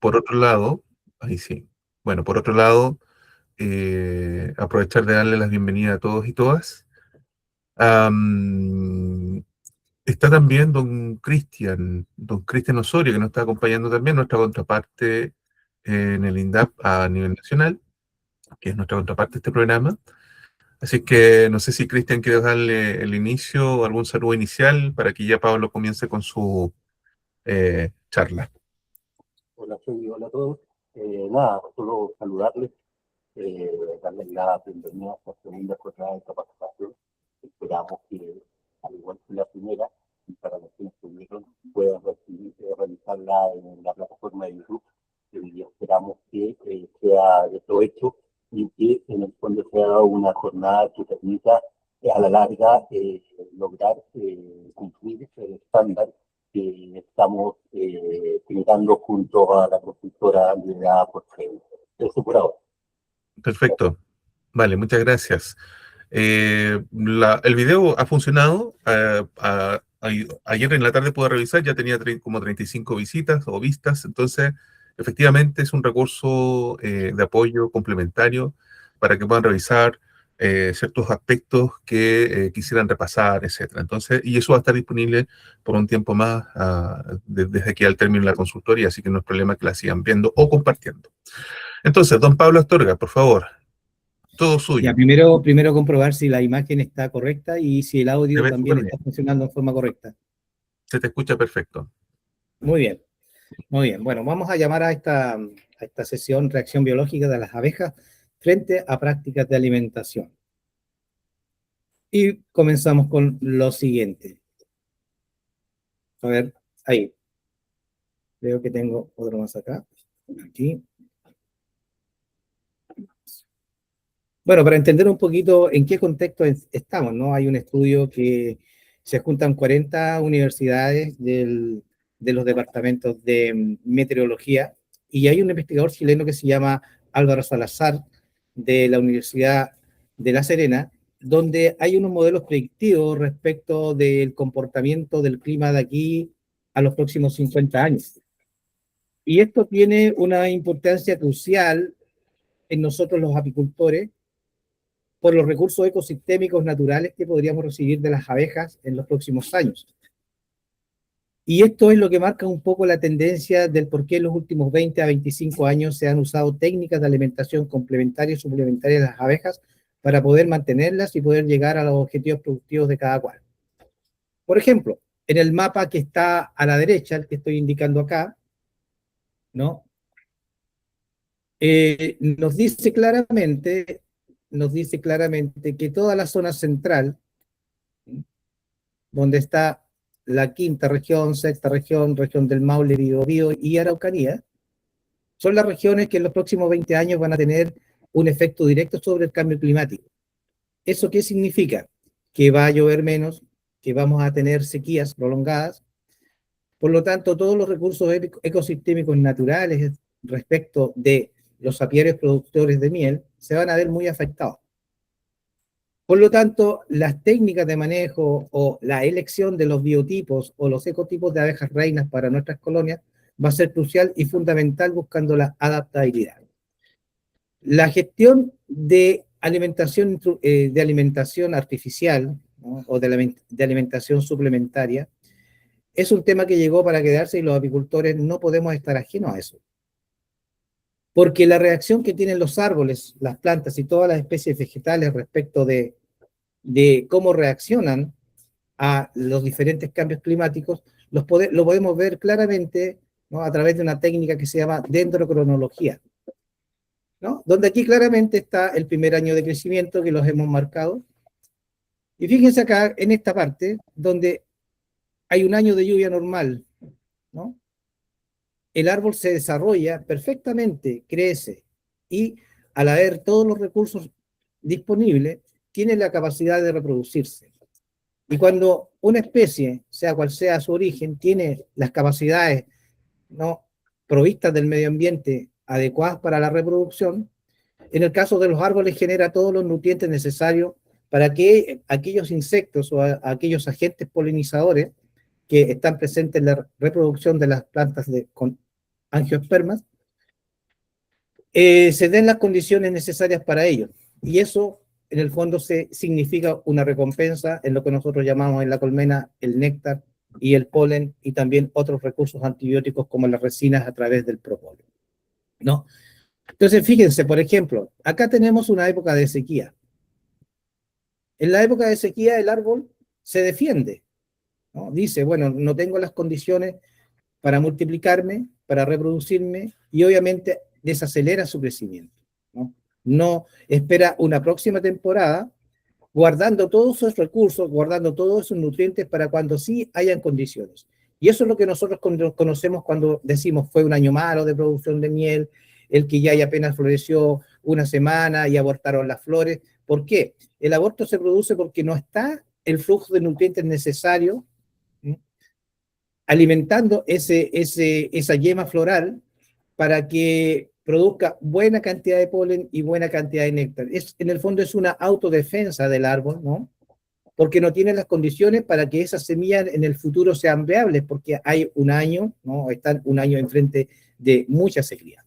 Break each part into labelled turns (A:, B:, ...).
A: por otro lado, ahí sí, bueno, por otro lado, aprovechar de darle las bienvenidas a todos y todas. Am, Está también don Cristian Osorio, que nos está acompañando también, nuestra contraparte en el INDAP a nivel nacional, que es nuestra contraparte de este programa. Así que no sé si Cristian quiere darle el inicio o algún saludo inicial para que ya Pablo comience con su charla.
B: Hola, hola a todos. Nada, solo saludarles, darles la bienvenida a esta segunda jornada de capacitación. Esperamos que, al igual que la primera, y para los que estuvieron, puedan realizarla en la plataforma de YouTube. Y esperamos que sea de provecho y que en el fondo sea una jornada que permita a la larga lograr cumplir el estándar que estamos generando junto a la consultora liderada por FED. Eso por ahora.
A: Perfecto. Vale, muchas gracias. El video ha funcionado. Ayer en la tarde pude revisar, ya tenía como 35 visitas o vistas. Entonces, efectivamente es un recurso de apoyo complementario para que puedan revisar ciertos aspectos que quisieran repasar, etcétera. Entonces, y eso va a estar disponible por un tiempo más desde aquí al término de la consultoría, así que no es problema que la sigan viendo o compartiendo. Entonces, don Pablo Astorga, por favor, todo suyo.
C: Ya, primero comprobar si la imagen está correcta y si el audio
A: ve
C: también
A: súper
C: está funcionando en forma correcta.
A: Se te escucha perfecto.
C: Muy bien, muy bien. Bueno, vamos a llamar a esta sesión Reacción Biológica de las abejas frente a prácticas de alimentación. Y comenzamos con lo siguiente. A ver, ahí. Creo que tengo otro más acá. Aquí. Bueno, para entender un poquito en qué contexto estamos, ¿no? Hay un estudio que se juntan 40 universidades de los departamentos de meteorología y hay un investigador chileno que se llama Álvaro Salazar de la Universidad de La Serena, donde hay unos modelos predictivos respecto del comportamiento del clima de aquí a los próximos 50 años. Y esto tiene una importancia crucial en nosotros los apicultores, por los recursos ecosistémicos naturales que podríamos recibir de las abejas en los próximos años. Y esto es lo que marca un poco la tendencia del por qué en los últimos 20 a 25 años se han usado técnicas de alimentación complementaria y suplementaria de las abejas para poder mantenerlas y poder llegar a los objetivos productivos de cada cual. Por ejemplo, en el mapa que está a la derecha, el que estoy indicando acá, ¿no? Nos dice claramente que toda la zona central, donde está la quinta región, sexta región, región del Maule, Biobío y Araucanía, son las regiones que en los próximos 20 años van a tener un efecto directo sobre el cambio climático. ¿Eso qué significa? Que va a llover menos, que vamos a tener sequías prolongadas. Por lo tanto, todos los recursos ecosistémicos naturales respecto de los apiarios productores de miel se van a ver muy afectados. Por lo tanto, las técnicas de manejo o la elección de los biotipos o los ecotipos de abejas reinas para nuestras colonias va a ser crucial y fundamental buscando la adaptabilidad. La gestión de alimentación artificial, ¿no? O de alimentación suplementaria es un tema que llegó para quedarse y los apicultores no podemos estar ajenos a eso. Porque la reacción que tienen los árboles, las plantas y todas las especies vegetales respecto de cómo reaccionan a los diferentes cambios climáticos, lo podemos ver claramente, ¿no? A través de una técnica que se llama dendrocronología, ¿no? Donde aquí claramente está el primer año de crecimiento que los hemos marcado. Y fíjense acá en esta parte, donde hay un año de lluvia normal, ¿no? El árbol se desarrolla perfectamente, crece, y al haber todos los recursos disponibles, tiene la capacidad de reproducirse. Y cuando una especie, sea cual sea su origen, tiene las capacidades, ¿no?, provistas del medio ambiente adecuadas para la reproducción, en el caso de los árboles genera todos los nutrientes necesarios para que aquellos insectos o aquellos agentes polinizadores que están presentes en la reproducción de las plantas con angiospermas se den las condiciones necesarias para ello. Y eso, en el fondo, significa una recompensa en lo que nosotros llamamos en la colmena el néctar y el polen, y también otros recursos antibióticos como las resinas a través del propóleo, ¿no? Entonces, fíjense, por ejemplo, acá tenemos una época de sequía. En la época de sequía el árbol se defiende, ¿no? Dice, bueno, no tengo las condiciones para multiplicarme, para reproducirme, y obviamente desacelera su crecimiento, ¿no? No espera una próxima temporada, guardando todos esos recursos, guardando todos esos nutrientes para cuando sí hayan condiciones. Y eso es lo que nosotros conocemos cuando decimos fue un año malo de producción de miel, el que ya apenas floreció una semana y abortaron las flores. ¿Por qué? El aborto se produce porque no está el flujo de nutrientes necesario, ¿sí?, alimentando esa yema floral para que produzca buena cantidad de polen y buena cantidad de néctar. En el fondo es una autodefensa del árbol, ¿no? Porque no tiene las condiciones para que esas semillas en el futuro sean viables, porque hay un año, ¿no? Están un año enfrente de mucha sequía.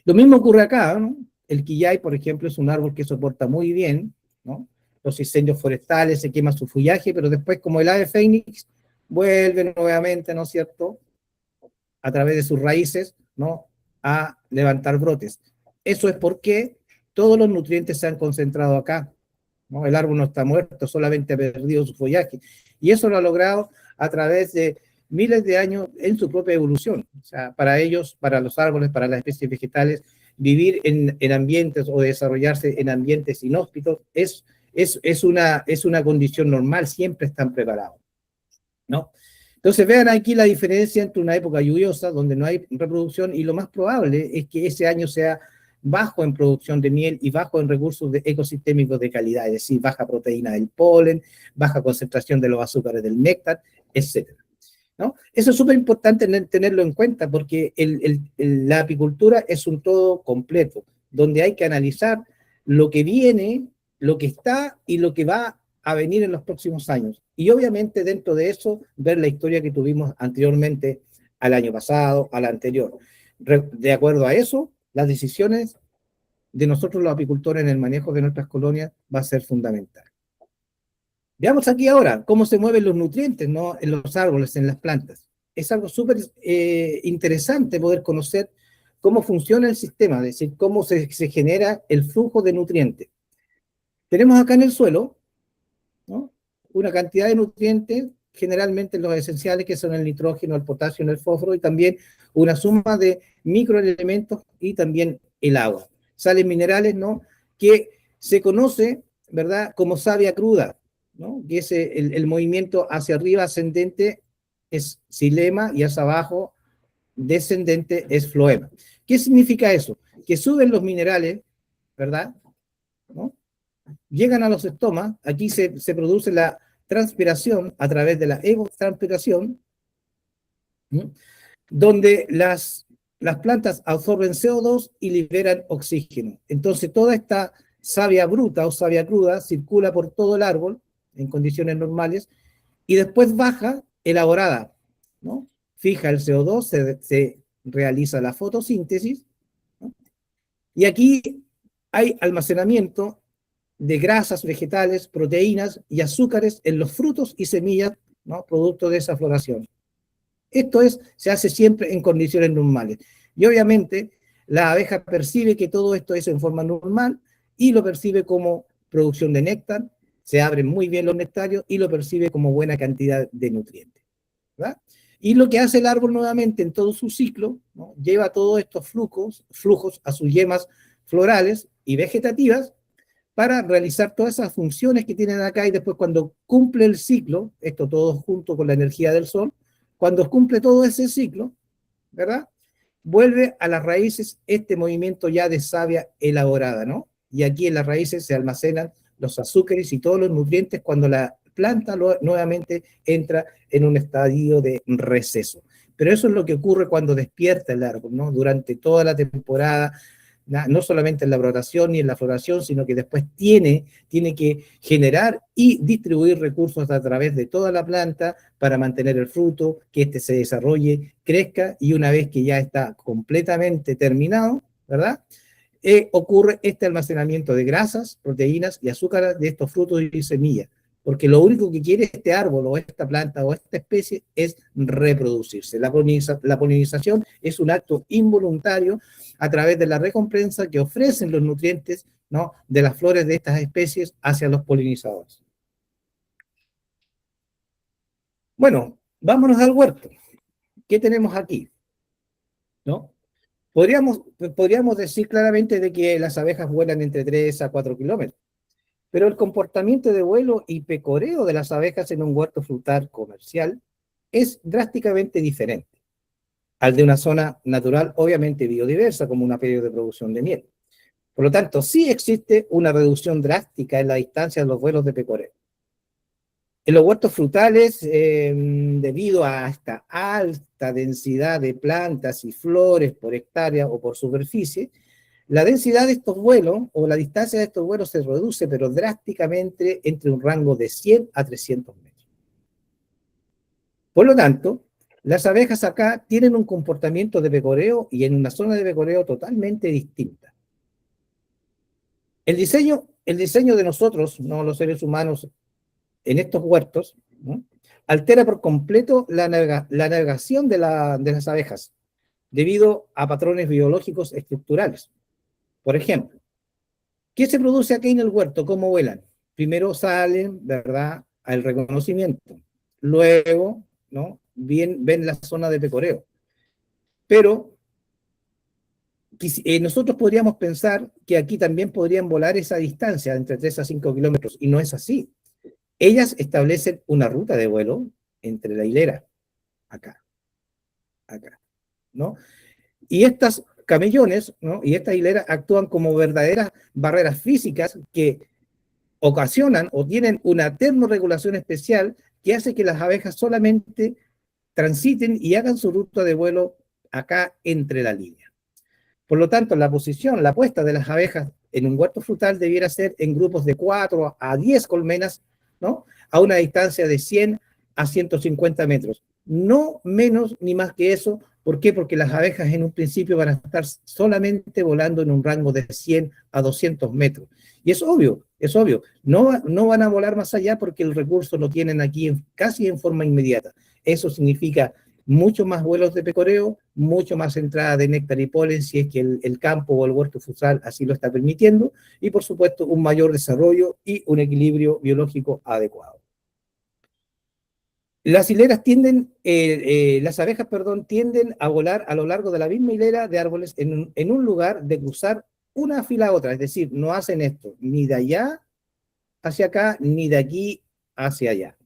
C: Lo mismo ocurre acá, ¿no? El quillay, por ejemplo, es un árbol que soporta muy bien, ¿no?, los incendios forestales, se quema su follaje, pero después, como el ave fénix, vuelve nuevamente, ¿no es cierto?, a través de sus raíces, ¿no?, a levantar brotes. Eso es porque todos los nutrientes se han concentrado acá, ¿no? El árbol no está muerto, solamente ha perdido su follaje. Y eso lo ha logrado a través de miles de años en su propia evolución. O sea, para ellos, para los árboles, para las especies vegetales, vivir en ambientes o desarrollarse en ambientes inhóspitos es una condición normal, siempre están preparados, ¿no? Entonces vean aquí la diferencia entre una época lluviosa donde no hay reproducción y lo más probable es que ese año sea bajo en producción de miel y bajo en recursos ecosistémicos de calidad, es decir, baja proteína del polen, baja concentración de los azúcares del néctar, etc., ¿no? Eso es súper importante tenerlo en cuenta porque la apicultura es un todo completo, donde hay que analizar lo que viene, lo que está y lo que va a venir en los próximos años. Y obviamente dentro de eso, ver la historia que tuvimos anteriormente al año pasado, al anterior. De acuerdo a eso, las decisiones de nosotros los apicultores en el manejo de nuestras colonias va a ser fundamental. Veamos aquí ahora cómo se mueven los nutrientes, ¿no?, en los árboles, en las plantas. Es algo súper interesante poder conocer cómo funciona el sistema, es decir, cómo se genera el flujo de nutrientes. Tenemos acá en el suelo, ¿no?, una cantidad de nutrientes, generalmente los esenciales, que son el nitrógeno, el potasio, el fósforo, y también una suma de microelementos y también el agua. Sales minerales, ¿no?, que se conoce, ¿verdad?, como savia cruda, ¿no?, que es el movimiento hacia arriba ascendente es xilema y hacia abajo descendente es floema. ¿Qué significa eso? Que suben los minerales, ¿verdad?, ¿no?, llegan a los estomas, aquí se produce la transpiración a través de la evotranspiración, ¿no?, donde las plantas absorben CO2 y liberan oxígeno. Entonces toda esta savia bruta o savia cruda circula por todo el árbol en condiciones normales y después baja elaborada, ¿no? Fija el CO2, se realiza la fotosíntesis, ¿no?, y aquí hay almacenamiento de grasas vegetales, proteínas y azúcares en los frutos y semillas, ¿no?, producto de esa floración. Esto se hace siempre en condiciones normales. Y obviamente la abeja percibe que todo esto es en forma normal y lo percibe como producción de néctar, se abren muy bien los nectarios y lo percibe como buena cantidad de nutrientes, ¿verdad? Y lo que hace el árbol nuevamente en todo su ciclo, ¿no?, lleva todos estos flujos a sus yemas florales y vegetativas para realizar todas esas funciones que tienen acá, y después cuando cumple el ciclo, esto todo junto con la energía del sol, cuando cumple todo ese ciclo, ¿verdad?, vuelve a las raíces este movimiento ya de savia elaborada, ¿no? Y aquí en las raíces se almacenan los azúcares y todos los nutrientes cuando la planta nuevamente entra en un estadio de receso. Pero eso es lo que ocurre cuando despierta el árbol, ¿no?, durante toda la temporada, no solamente en la brotación ni en la floración, sino que después tiene que generar y distribuir recursos a través de toda la planta para mantener el fruto, que éste se desarrolle, crezca, y una vez que ya está completamente terminado, ¿verdad? Ocurre este almacenamiento de grasas, proteínas y azúcares de estos frutos y semillas, porque lo único que quiere este árbol o esta planta o esta especie es reproducirse. La polinización es un acto involuntario a través de la recompensa que ofrecen los nutrientes, ¿no?, de las flores de estas especies hacia los polinizadores. Bueno, vámonos al huerto. ¿Qué tenemos aquí? ¿No? Podríamos decir claramente de que las abejas vuelan entre 3 a 4 kilómetros, pero el comportamiento de vuelo y pecoreo de las abejas en un huerto frutal comercial es drásticamente diferente al de una zona natural, obviamente biodiversa, como una periodo de producción de miel. Por lo tanto, sí existe una reducción drástica en la distancia de los vuelos de pecoreo. En los huertos frutales, debido a esta alta densidad de plantas y flores por hectárea o por superficie, la densidad de estos vuelos o la distancia de estos vuelos se reduce, pero drásticamente, entre un rango de 100 a 300 metros. Por lo tanto, las abejas acá tienen un comportamiento de pecoreo y en una zona de pecoreo totalmente distinta. El diseño de nosotros, no los seres humanos, en estos huertos, ¿no?, altera por completo la navegación de las abejas debido a patrones biológicos estructurales. Por ejemplo, ¿qué se produce aquí en el huerto? ¿Cómo vuelan? Primero salen, ¿verdad?, al reconocimiento. Luego, ¿no?, ven la zona de pecoreo. Pero nosotros podríamos pensar que aquí también podrían volar esa distancia, entre 3 a 5 kilómetros, y no es así. Ellas establecen una ruta de vuelo entre la hilera, acá, ¿no? Y estas camellones, ¿no?, y estas hileras actúan como verdaderas barreras físicas que ocasionan o tienen una termorregulación especial que hace que las abejas solamente transiten y hagan su ruta de vuelo acá entre la línea. Por lo tanto, la puesta de las abejas en un huerto frutal debiera ser en grupos de 4 a 10 colmenas, ¿no?, a una distancia de 100 a 150 metros. No menos ni más que eso. ¿Por qué? Porque las abejas en un principio van a estar solamente volando en un rango de 100 a 200 metros. Y es obvio. No van a volar más allá porque el recurso lo tienen aquí casi en forma inmediata. Eso significa mucho más vuelos de pecoreo, mucho más entrada de néctar y polen si es que el campo o el huerto frutal así lo está permitiendo, y por supuesto un mayor desarrollo y un equilibrio biológico adecuado. Las abejas tienden a volar a lo largo de la misma hilera de árboles en un lugar de cruzar una fila a otra, es decir, no hacen esto ni de allá hacia acá, ni de aquí hacia allá,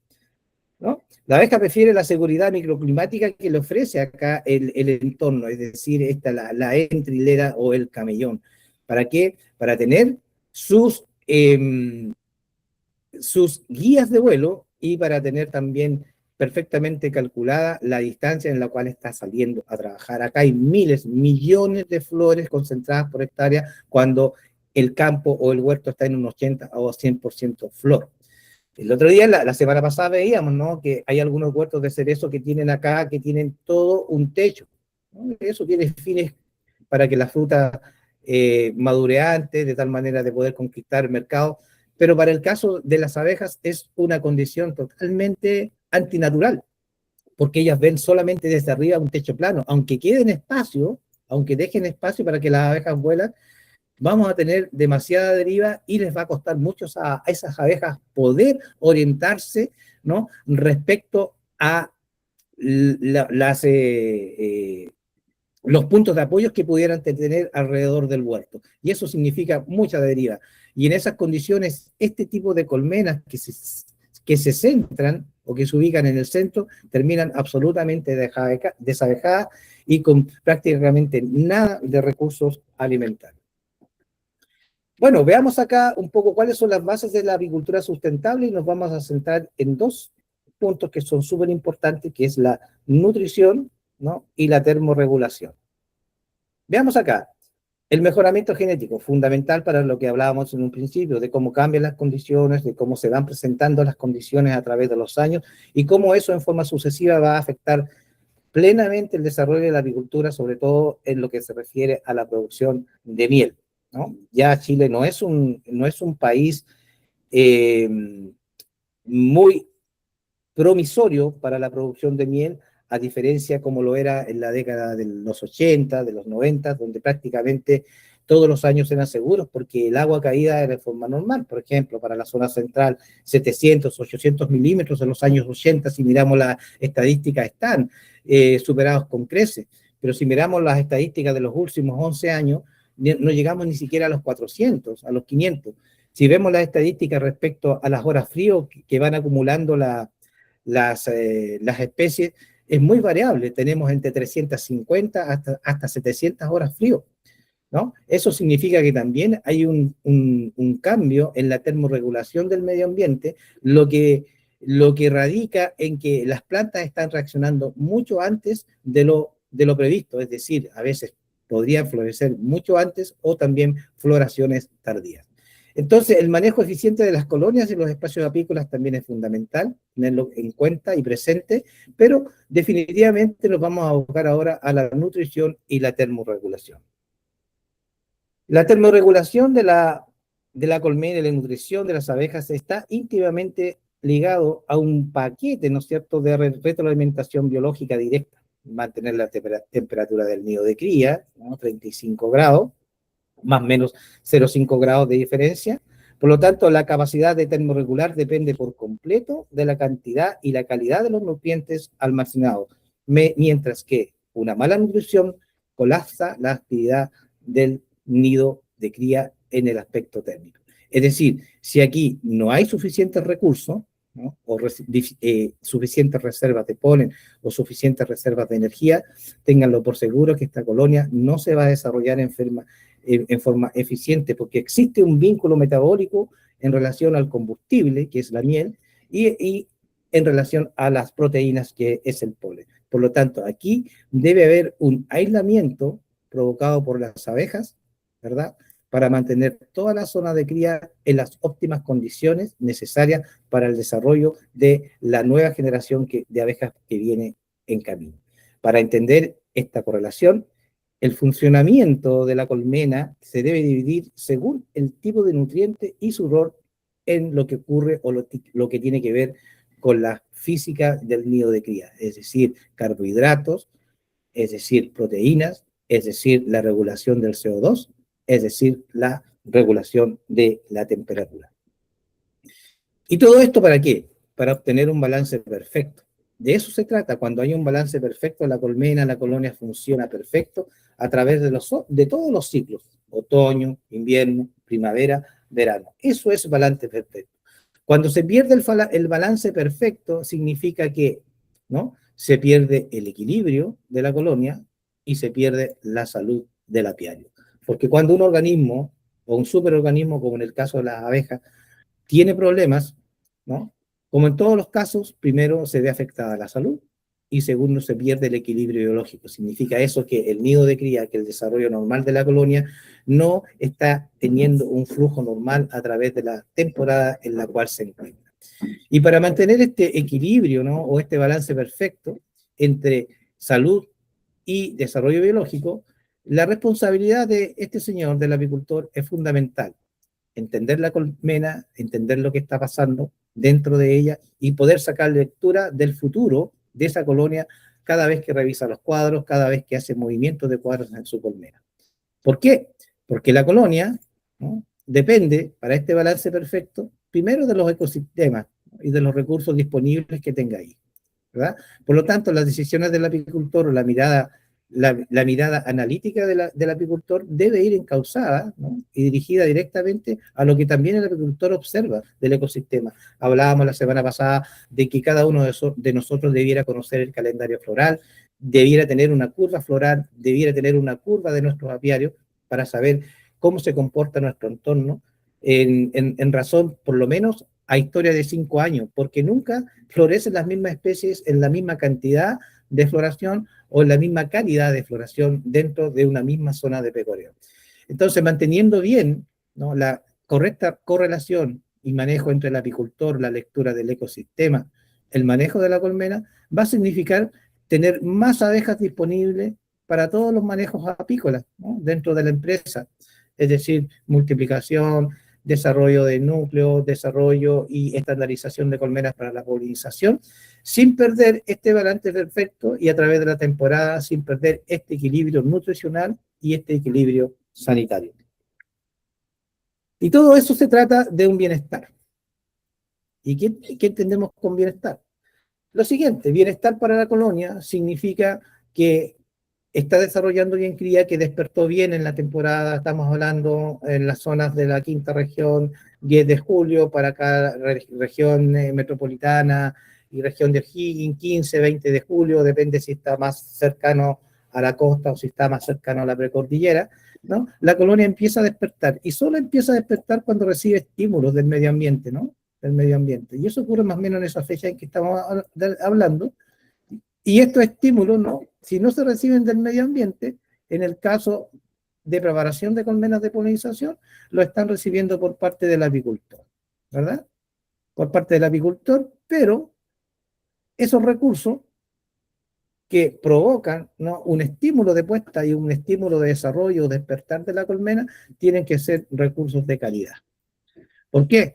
C: ¿no? La abeja prefiere la seguridad microclimática que le ofrece acá el entorno, es decir, la entrehilera o el camellón. ¿Para qué? Para tener sus guías de vuelo y para tener también perfectamente calculada la distancia en la cual está saliendo a trabajar. Acá hay miles, millones de flores concentradas por hectárea cuando el campo o el huerto está en un 80 o 100% flor. El otro día, la semana pasada veíamos, ¿no?, que hay algunos huertos de cerezo que tienen acá, que tienen todo un techo, ¿no? Eso tiene fines para que la fruta madure antes, de tal manera de poder conquistar el mercado. Pero para el caso de las abejas es una condición totalmente antinatural, porque ellas ven solamente desde arriba un techo plano. Aunque dejen espacio para que las abejas vuelan, vamos a tener demasiada deriva y les va a costar mucho a esas abejas poder orientarse, ¿no?, respecto a los puntos de apoyo que pudieran tener alrededor del huerto. Y eso significa mucha deriva. Y en esas condiciones, este tipo de colmenas que se centran o que se ubican en el centro, terminan absolutamente desabejadas y con prácticamente nada de recursos alimentarios. Bueno, veamos acá un poco cuáles son las bases de la agricultura sustentable y nos vamos a centrar en dos puntos que son súper importantes, que es la nutrición, ¿no?, y la termorregulación. Veamos acá. El mejoramiento genético, fundamental para lo que hablábamos en un principio, de cómo cambian las condiciones, de cómo se van presentando las condiciones a través de los años y cómo eso en forma sucesiva va a afectar plenamente el desarrollo de la apicultura, sobre todo en lo que se refiere a la producción de miel, ¿no? Ya Chile no es un país eh, muy promisorio para la producción de miel, a diferencia como lo era en la década de los 80, de los 90, donde prácticamente todos los años eran seguros porque el agua caída era de forma normal. Por ejemplo, para la zona central, 700, 800 milímetros en los años 80, si miramos las estadísticas, están superados con creces. Pero si miramos las estadísticas de los últimos 11 años, no llegamos ni siquiera a los 400, a los 500. Si vemos las estadísticas respecto a las horas frío que van acumulando las especies, es muy variable. Tenemos entre 350 hasta 700 horas frío, ¿no? Eso significa que también hay un cambio en la termorregulación del medio ambiente, lo que radica en que las plantas están reaccionando mucho antes de lo previsto, es decir, a veces podrían florecer mucho antes o también floraciones tardías. Entonces, el manejo eficiente de las colonias y los espacios apícolas también es fundamental, tenerlo en cuenta y presente, pero definitivamente nos vamos a abocar ahora a la nutrición y la termorregulación. La termorregulación de la colmena y la nutrición de las abejas está íntimamente ligado a un paquete, ¿no es cierto?, de retroalimentación biológica directa. Mantener la temperatura del nido de cría, ¿no? 35 grados, más o menos 0,5 grados de diferencia. Por lo tanto, la capacidad de termorregular depende por completo de la cantidad y la calidad de los nutrientes almacenados, mientras que una mala nutrición colapsa la actividad del nido de cría en el aspecto térmico. Es decir, si aquí no hay suficientes recursos, ¿no?, o suficientes reservas de polen o suficientes reservas de energía, ténganlo por seguro que esta colonia no se va a desarrollar en forma eficiente, porque existe un vínculo metabólico en relación al combustible, que es la miel, y en relación a las proteínas, que es el polen. Por lo tanto, aquí debe haber un aislamiento provocado por las abejas, ¿verdad?, para mantener toda la zona de cría en las óptimas condiciones necesarias para el desarrollo de la nueva generación de abejas que viene en camino. Para entender esta correlación, el funcionamiento de la colmena se debe dividir según el tipo de nutriente y su rol en lo que ocurre o lo que tiene que ver con la física del nido de cría, es decir, carbohidratos, es decir, proteínas, es decir, la regulación del CO2, es decir, la regulación de la temperatura. ¿Y todo esto para qué? Para obtener un balance perfecto. De eso se trata. Cuando hay un balance perfecto, la colmena, la colonia funciona perfecto a través de todos los ciclos: otoño, invierno, primavera, verano. Eso es balance perfecto. Cuando se pierde el balance perfecto, significa que, ¿no?, se pierde el equilibrio de la colonia y se pierde la salud del apiario. Porque cuando un organismo o un superorganismo, como en el caso de las abejas, tiene problemas, ¿no?, como en todos los casos, primero se ve afectada la salud y segundo se pierde el equilibrio biológico. Significa eso que el nido de cría, que el desarrollo normal de la colonia, no está teniendo un flujo normal a través de la temporada en la cual se encuentra. Y para mantener este equilibrio, ¿no?, o este balance perfecto entre salud y desarrollo biológico, la responsabilidad de este señor, del apicultor, es fundamental. Entender la colmena, entender lo que está pasando dentro de ella y poder sacar lectura del futuro de esa colonia cada vez que revisa los cuadros, cada vez que hace movimientos de cuadros en su colmena. ¿Por qué? Porque la colonia, ¿no?, depende, para este balance perfecto, primero de los ecosistemas, ¿no?, y de los recursos disponibles que tenga ahí, ¿verdad? Por lo tanto, las decisiones del apicultor o la mirada analítica del apicultor debe ir encauzada, ¿no?, y dirigida directamente a lo que también el apicultor observa del ecosistema. Hablábamos la semana pasada de que cada uno de nosotros debiera conocer el calendario floral, debiera tener una curva floral, debiera tener una curva de nuestros apiarios para saber cómo se comporta nuestro entorno en razón, por lo menos, a historia de 5 años, porque nunca florecen las mismas especies en la misma cantidad de floración o en la misma calidad de floración dentro de una misma zona de pecoreo. Entonces, manteniendo bien, ¿no?, la correcta correlación y manejo entre el apicultor, la lectura del ecosistema, el manejo de la colmena, va a significar tener más abejas disponibles para todos los manejos apícolas, ¿no?, dentro de la empresa, es decir, multiplicación, desarrollo de núcleos, desarrollo y estandarización de colmenas para la polinización, sin perder este balance perfecto y a través de la temporada, sin perder este equilibrio nutricional y este equilibrio sanitario. Y todo eso se trata de un bienestar. ¿Y qué entendemos con bienestar? Lo siguiente, bienestar para la colonia significa que está desarrollando bien cría, que despertó bien en la temporada, estamos hablando en las zonas de la quinta región, 10 de julio, para cada región metropolitana y región de O'Higgins, 15, 20 de julio, depende si está más cercano a la costa o si está más cercano a la precordillera, ¿no? La colonia empieza a despertar, y solo empieza a despertar cuando recibe estímulos del medio ambiente, ¿no? Del medio ambiente. Y eso ocurre más o menos en esa fecha en que estamos hablando. Y estos estímulos, ¿no?, si no se reciben del medio ambiente, en el caso de preparación de colmenas de polinización, lo están recibiendo por parte del apicultor, ¿verdad? Por parte del apicultor, pero esos recursos que provocan, ¿no?, un estímulo de puesta y un estímulo de desarrollo, despertar de la colmena, tienen que ser recursos de calidad. ¿Por qué?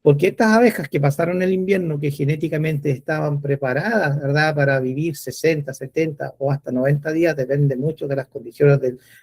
C: Porque estas abejas que pasaron el invierno, que genéticamente estaban preparadas, ¿verdad?, para vivir 60, 70 o hasta 90 días, depende mucho de las condiciones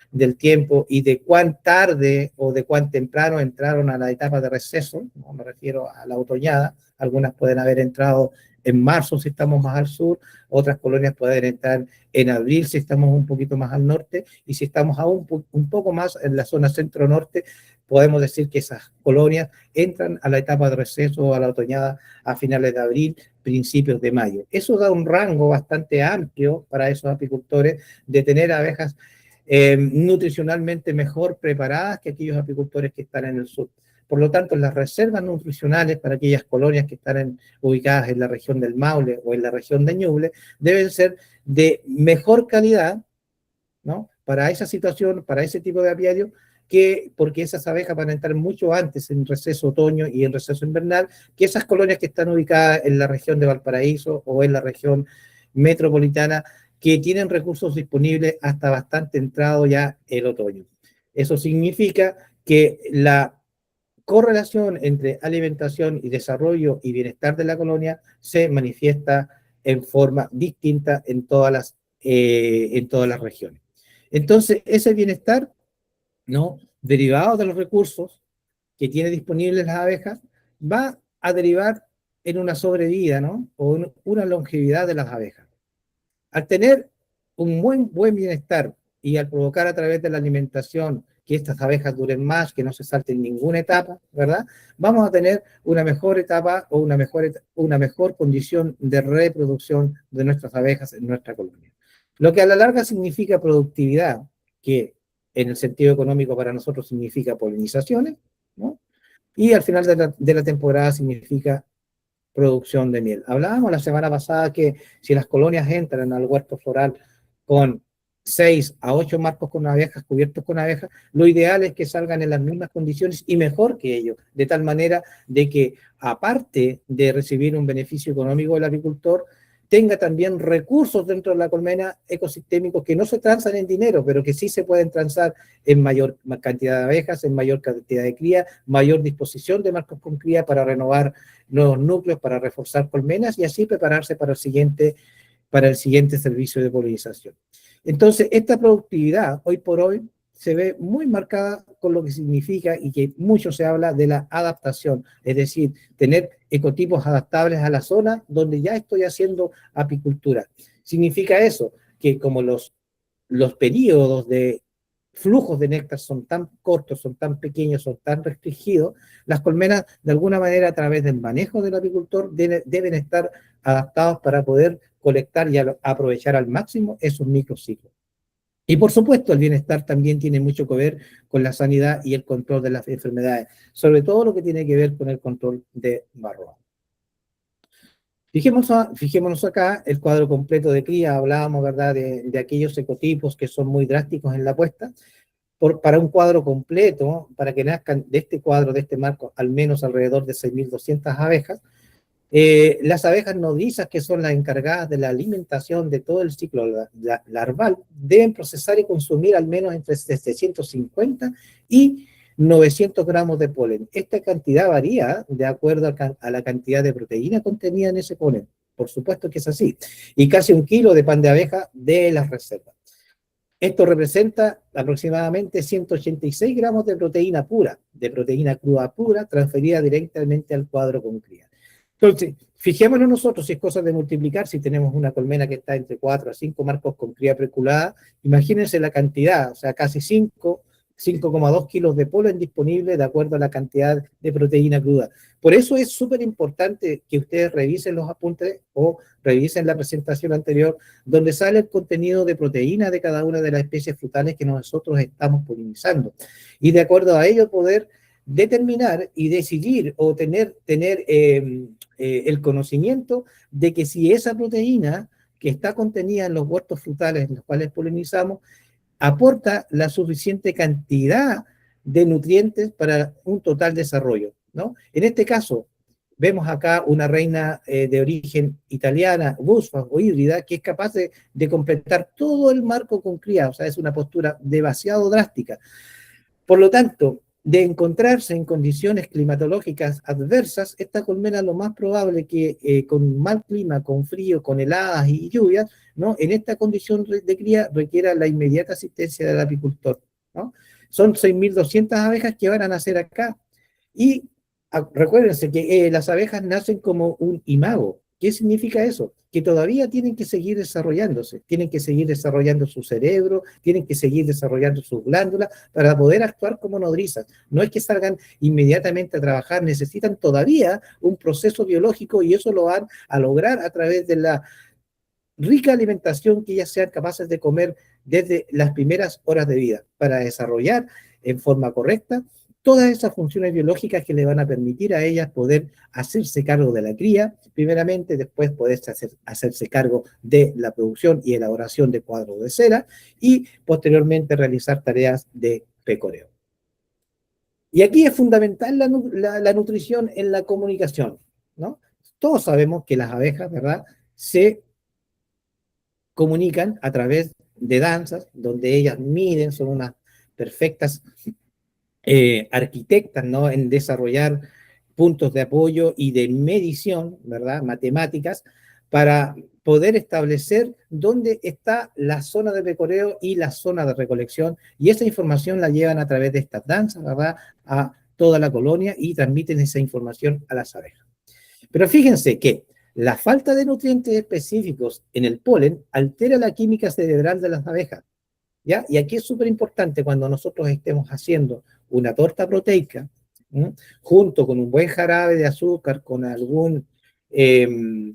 C: del tiempo y de cuán tarde o de cuán temprano entraron a la etapa de receso, no me refiero a la otoñada, algunas pueden haber entrado en marzo si estamos más al sur, otras colonias pueden entrar en abril si estamos un poquito más al norte, y si estamos aún un poco más en la zona centro-norte, podemos decir que esas colonias entran a la etapa de receso o a la otoñada a finales de abril, principios de mayo. Eso da un rango bastante amplio para esos apicultores de tener abejas nutricionalmente mejor preparadas que aquellos apicultores que están en el sur. Por lo tanto, las reservas nutricionales para aquellas colonias que están ubicadas en la región del Maule o en la región de Ñuble deben ser de mejor calidad, ¿no?, para esa situación, para ese tipo de apiario, porque esas abejas van a entrar mucho antes en receso otoño y en receso invernal que esas colonias que están ubicadas en la región de Valparaíso o en la región metropolitana, que tienen recursos disponibles hasta bastante entrado ya el otoño. Eso significa que la correlación entre alimentación y desarrollo y bienestar de la colonia se manifiesta en forma distinta en todas las regiones. Entonces, ese bienestar, ¿no?, derivado de los recursos que tiene disponibles las abejas, va a derivar en una sobrevida, ¿no?, o en una longevidad de las abejas. Al tener un buen bienestar y al provocar a través de la alimentación que estas abejas duren más, que no se salten ninguna etapa, ¿verdad?, vamos a tener una mejor etapa o una mejor condición de reproducción de nuestras abejas en nuestra colonia. Lo que a la larga significa productividad, que en el sentido económico para nosotros significa polinizaciones, ¿no?, y al final de la temporada significa producción de miel. Hablábamos la semana pasada que si las colonias entran al huerto floral con 6 a 8 marcos con abejas, cubiertos con abejas, lo ideal es que salgan en las mismas condiciones y mejor que ellos, de tal manera de que, aparte de recibir un beneficio económico del agricultor, tenga también recursos dentro de la colmena ecosistémicos que no se transan en dinero, pero que sí se pueden transar en mayor cantidad de abejas, en mayor cantidad de cría, mayor disposición de marcos con cría para renovar nuevos núcleos, para reforzar colmenas y así prepararse para el siguiente servicio de polinización. Entonces, esta productividad, hoy por hoy, se ve muy marcada con lo que significa y que mucho se habla de la adaptación, es decir, tener ecotipos adaptables a la zona donde ya estoy haciendo apicultura. Significa eso, que como los periodos de flujos de néctar son tan cortos, son tan pequeños, son tan restringidos, las colmenas, de alguna manera, a través del manejo del apicultor, deben estar adaptados para poder colectar y aprovechar al máximo esos microciclos. Y por supuesto, el bienestar también tiene mucho que ver con la sanidad y el control de las enfermedades, sobre todo lo que tiene que ver con el control de varroa. Fijémonos acá el cuadro completo de cría. Hablábamos, ¿verdad?, de aquellos ecotipos que son muy drásticos en la puesta. Para un cuadro completo, para que nazcan de este cuadro, de este marco, al menos alrededor de 6.200 abejas, Las abejas nodrizas, que son las encargadas de la alimentación de todo el ciclo larval, deben procesar y consumir al menos entre 750 y 900 gramos de polen. Esta cantidad varía de acuerdo a la cantidad de proteína contenida en ese polen. Por supuesto que es así. Y casi 1 kilo de pan de abeja de las reservas. Esto representa aproximadamente 186 gramos de proteína pura, de proteína cruda pura, transferida directamente al cuadro con cría. Entonces, fijémonos nosotros si es cosa de multiplicar, si tenemos una colmena que está entre 4 a 5 marcos con cría preculada, imagínense la cantidad, o sea, casi 5,2 kilos de polen disponible de acuerdo a la cantidad de proteína cruda. Por eso es súper importante que ustedes revisen los apuntes o revisen la presentación anterior, donde sale el contenido de proteína de cada una de las especies frutales que nosotros estamos polinizando. Y de acuerdo a ello poder determinar y decidir o tener el conocimiento de que si esa proteína que está contenida en los huertos frutales en los cuales polinizamos aporta la suficiente cantidad de nutrientes para un total desarrollo, ¿no? En este caso, vemos acá una reina de origen italiana, busfa o híbrida, que es capaz de completar todo el marco con cría, o sea, es una postura demasiado drástica. Por lo tanto, de encontrarse en condiciones climatológicas adversas, esta colmena lo más probable que con mal clima, con frío, con heladas y lluvias, ¿no? En esta condición de cría requiera la inmediata asistencia del apicultor, ¿no? Son 6.200 abejas que van a nacer acá. Y recuérdense que las abejas nacen como un imago. ¿Qué significa eso? Que todavía tienen que seguir desarrollándose, tienen que seguir desarrollando su cerebro, tienen que seguir desarrollando sus glándulas para poder actuar como nodrizas. No es que salgan inmediatamente a trabajar, necesitan todavía un proceso biológico y eso lo van a lograr a través de la rica alimentación que ellas sean capaces de comer desde las primeras horas de vida para desarrollar en forma correcta todas esas funciones biológicas que le van a permitir a ellas poder hacerse cargo de la cría, primeramente, después poder hacerse cargo de la producción y elaboración de cuadros de cera, y posteriormente realizar tareas de pecoreo. Y aquí es fundamental la nutrición en la comunicación, ¿no? Todos sabemos que las abejas, ¿verdad?, se comunican a través de danzas, donde ellas miden, son unas perfectas arquitectas, ¿no?, en desarrollar puntos de apoyo y de medición, ¿verdad?, matemáticas, para poder establecer dónde está la zona de pecoreo y la zona de recolección, y esa información la llevan a través de estas danzas, ¿verdad?, a toda la colonia y transmiten esa información a las abejas. Pero fíjense que la falta de nutrientes específicos en el polen altera la química cerebral de las abejas, ¿ya? Y aquí es súper importante cuando nosotros estemos haciendo una torta proteica, ¿sí?, junto con un buen jarabe de azúcar, con algún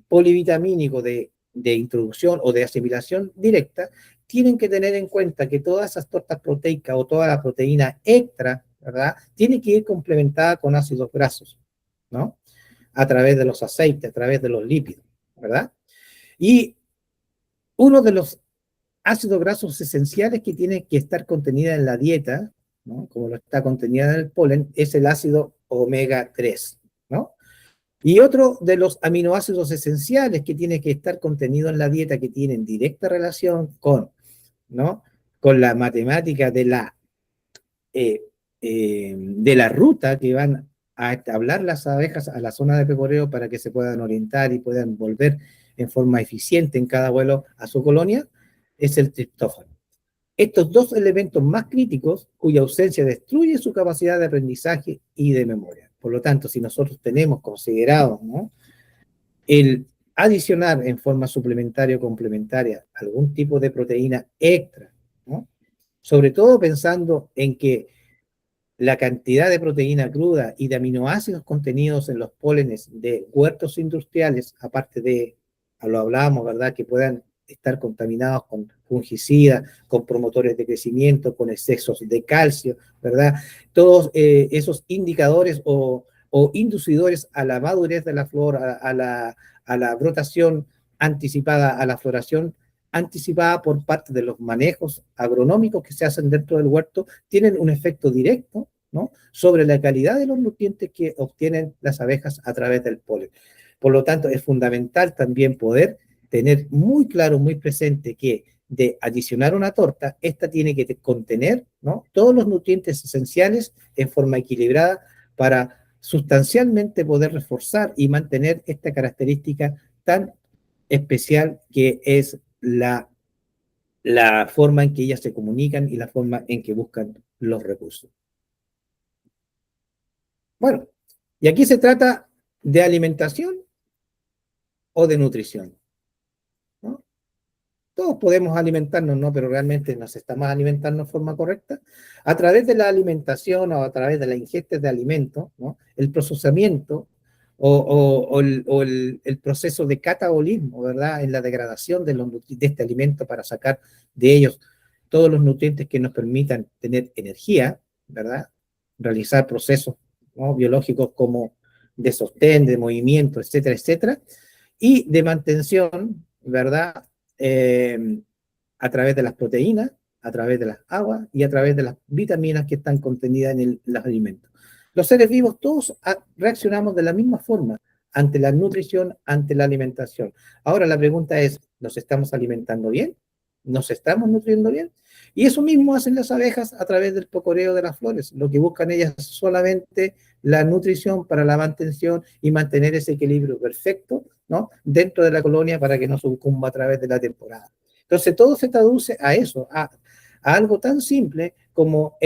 C: polivitamínico de introducción o de asimilación directa, tienen que tener en cuenta que todas esas tortas proteicas o toda la proteína extra, ¿verdad?, tiene que ir complementada con ácidos grasos, ¿no?, a través de los aceites, a través de los lípidos, ¿verdad? Y uno de los ácidos grasos esenciales que tiene que estar contenida en la dieta, ¿no?, como lo está contenida en el polen, es el ácido omega 3, ¿no? Y otro de los aminoácidos esenciales que tiene que estar contenido en la dieta, que tienen directa relación con, ¿no?, con la matemática de la ruta que van a entablar las abejas a la zona de pecoreo para que se puedan orientar y puedan volver en forma eficiente en cada vuelo a su colonia, es el triptófano. Estos dos elementos más críticos, cuya ausencia destruye su capacidad de aprendizaje y de memoria. Por lo tanto, si nosotros tenemos considerado, ¿no?, el adicionar en forma suplementaria o complementaria algún tipo de proteína extra, ¿no?, sobre todo pensando en que la cantidad de proteína cruda y de aminoácidos contenidos en los pólenes de huertos industriales, aparte de, lo hablábamos, ¿verdad?, que puedan estar contaminados con fungicidas, con promotores de crecimiento, con excesos de calcio, ¿verdad? Todos esos indicadores o inducidores a la madurez de la flor, a la brotación anticipada, a la floración anticipada por parte de los manejos agronómicos que se hacen dentro del huerto, tienen un efecto directo, ¿no?, sobre la calidad de los nutrientes que obtienen las abejas a través del polen. Por lo tanto, es fundamental también poder tener muy claro, muy presente que de adicionar una torta, esta tiene que contener, ¿no?, todos los nutrientes esenciales en forma equilibrada para sustancialmente poder reforzar y mantener esta característica tan especial que es la forma en que ellas se comunican y la forma en que buscan los recursos. Bueno, y aquí se trata de alimentación o de nutrición, ¿no? Todos podemos alimentarnos, ¿no? Pero realmente nos estamos alimentando de forma correcta. A través de la alimentación o a través de la ingesta de alimentos, ¿no?, el procesamiento el proceso de catabolismo, ¿verdad?, en la degradación de este alimento para sacar de ellos todos los nutrientes que nos permitan tener energía, ¿verdad?, realizar procesos, ¿no?, biológicos como de sostén, de movimiento, etcétera, etcétera, y de mantención, ¿verdad?, a través de las proteínas, a través de las aguas y a través de las vitaminas que están contenidas en los alimentos. Los seres vivos todos reaccionamos de la misma forma ante la nutrición, ante la alimentación. Ahora la pregunta es, ¿nos estamos alimentando bien? ¿Nos estamos nutriendo bien? Y eso mismo hacen las abejas a través del pocoreo de las flores. Lo que buscan ellas es solamente la nutrición para la mantención y mantener ese equilibrio perfecto, ¿no?, dentro de la colonia para que no sucumba a través de la temporada. Entonces todo se traduce a eso, a algo tan simple como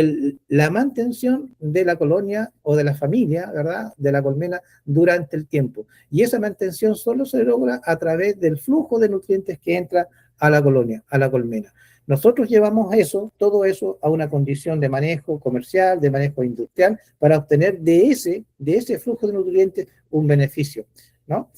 C: la mantención de la colonia o de la familia, ¿verdad?, de la colmena durante el tiempo. Y esa mantención solo se logra a través del flujo de nutrientes que entra a la colonia, a la colmena. Nosotros llevamos todo eso a una condición de manejo comercial, de manejo industrial, para obtener de ese flujo de nutrientes un beneficio, ¿no?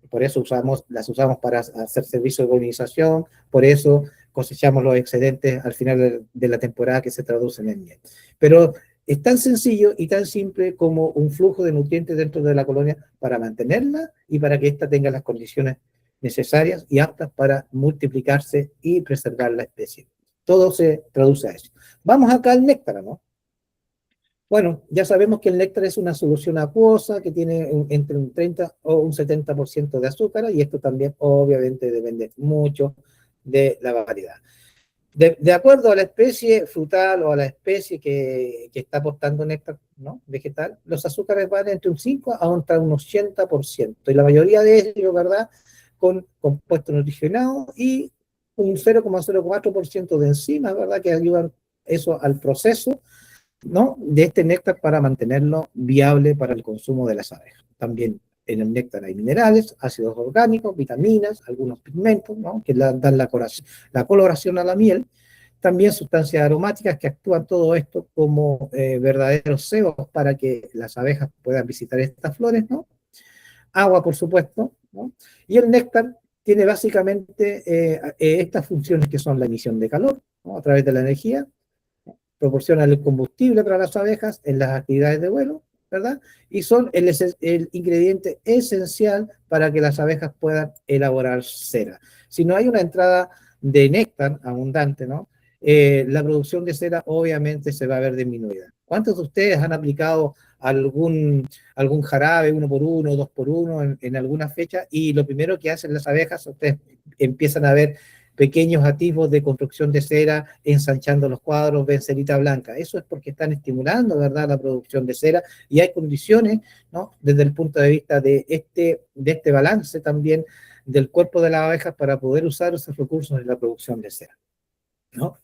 C: Por eso las usamos para hacer servicios de polinización, por eso cosechamos los excedentes al final de la temporada que se traducen en miel. Pero es tan sencillo y tan simple como un flujo de nutrientes dentro de la colonia para mantenerla y para que ésta tenga las condiciones necesarias y aptas para multiplicarse y preservar la especie. Todo se traduce a eso. Vamos acá al néctar, ¿no? Bueno, ya sabemos que el néctar es una solución acuosa que tiene entre un 30 o un 70% de azúcar, y esto también obviamente depende mucho de la variedad. De acuerdo a la especie frutal o a la especie que está aportando néctar, ¿no?, vegetal, los azúcares van entre un 5 a un 80%, y la mayoría de ellos, ¿verdad?, con compuestos nutricionados y un 0,04% de enzimas, ¿verdad?, que ayudan eso al proceso, ¿no?, de este néctar para mantenerlo viable para el consumo de las abejas. También en el néctar hay minerales, ácidos orgánicos, vitaminas, algunos pigmentos, ¿no?, que dan la coloración a la miel. También sustancias aromáticas que actúan todo esto como verdaderos cebos para que las abejas puedan visitar estas flores, ¿no? Agua, por supuesto, ¿no? Y el néctar tiene básicamente estas funciones que son la emisión de calor, ¿no?, a través de la energía, proporcionan el combustible para las abejas en las actividades de vuelo, ¿verdad? Y son el ingrediente esencial para que las abejas puedan elaborar cera. Si no hay una entrada de néctar abundante, ¿no?, la producción de cera obviamente se va a ver disminuida. ¿Cuántos de ustedes han aplicado algún jarabe 1x1, 2x1 en alguna fecha? Y lo primero que hacen las abejas, ustedes empiezan a ver pequeños atisbos de construcción de cera, ensanchando los cuadros, ven cerita blanca. Eso es porque están estimulando, ¿verdad?, la producción de cera, y hay condiciones, ¿no?, desde el punto de vista de este balance también del cuerpo de las abejas para poder usar esos recursos en la producción de cera, ¿no?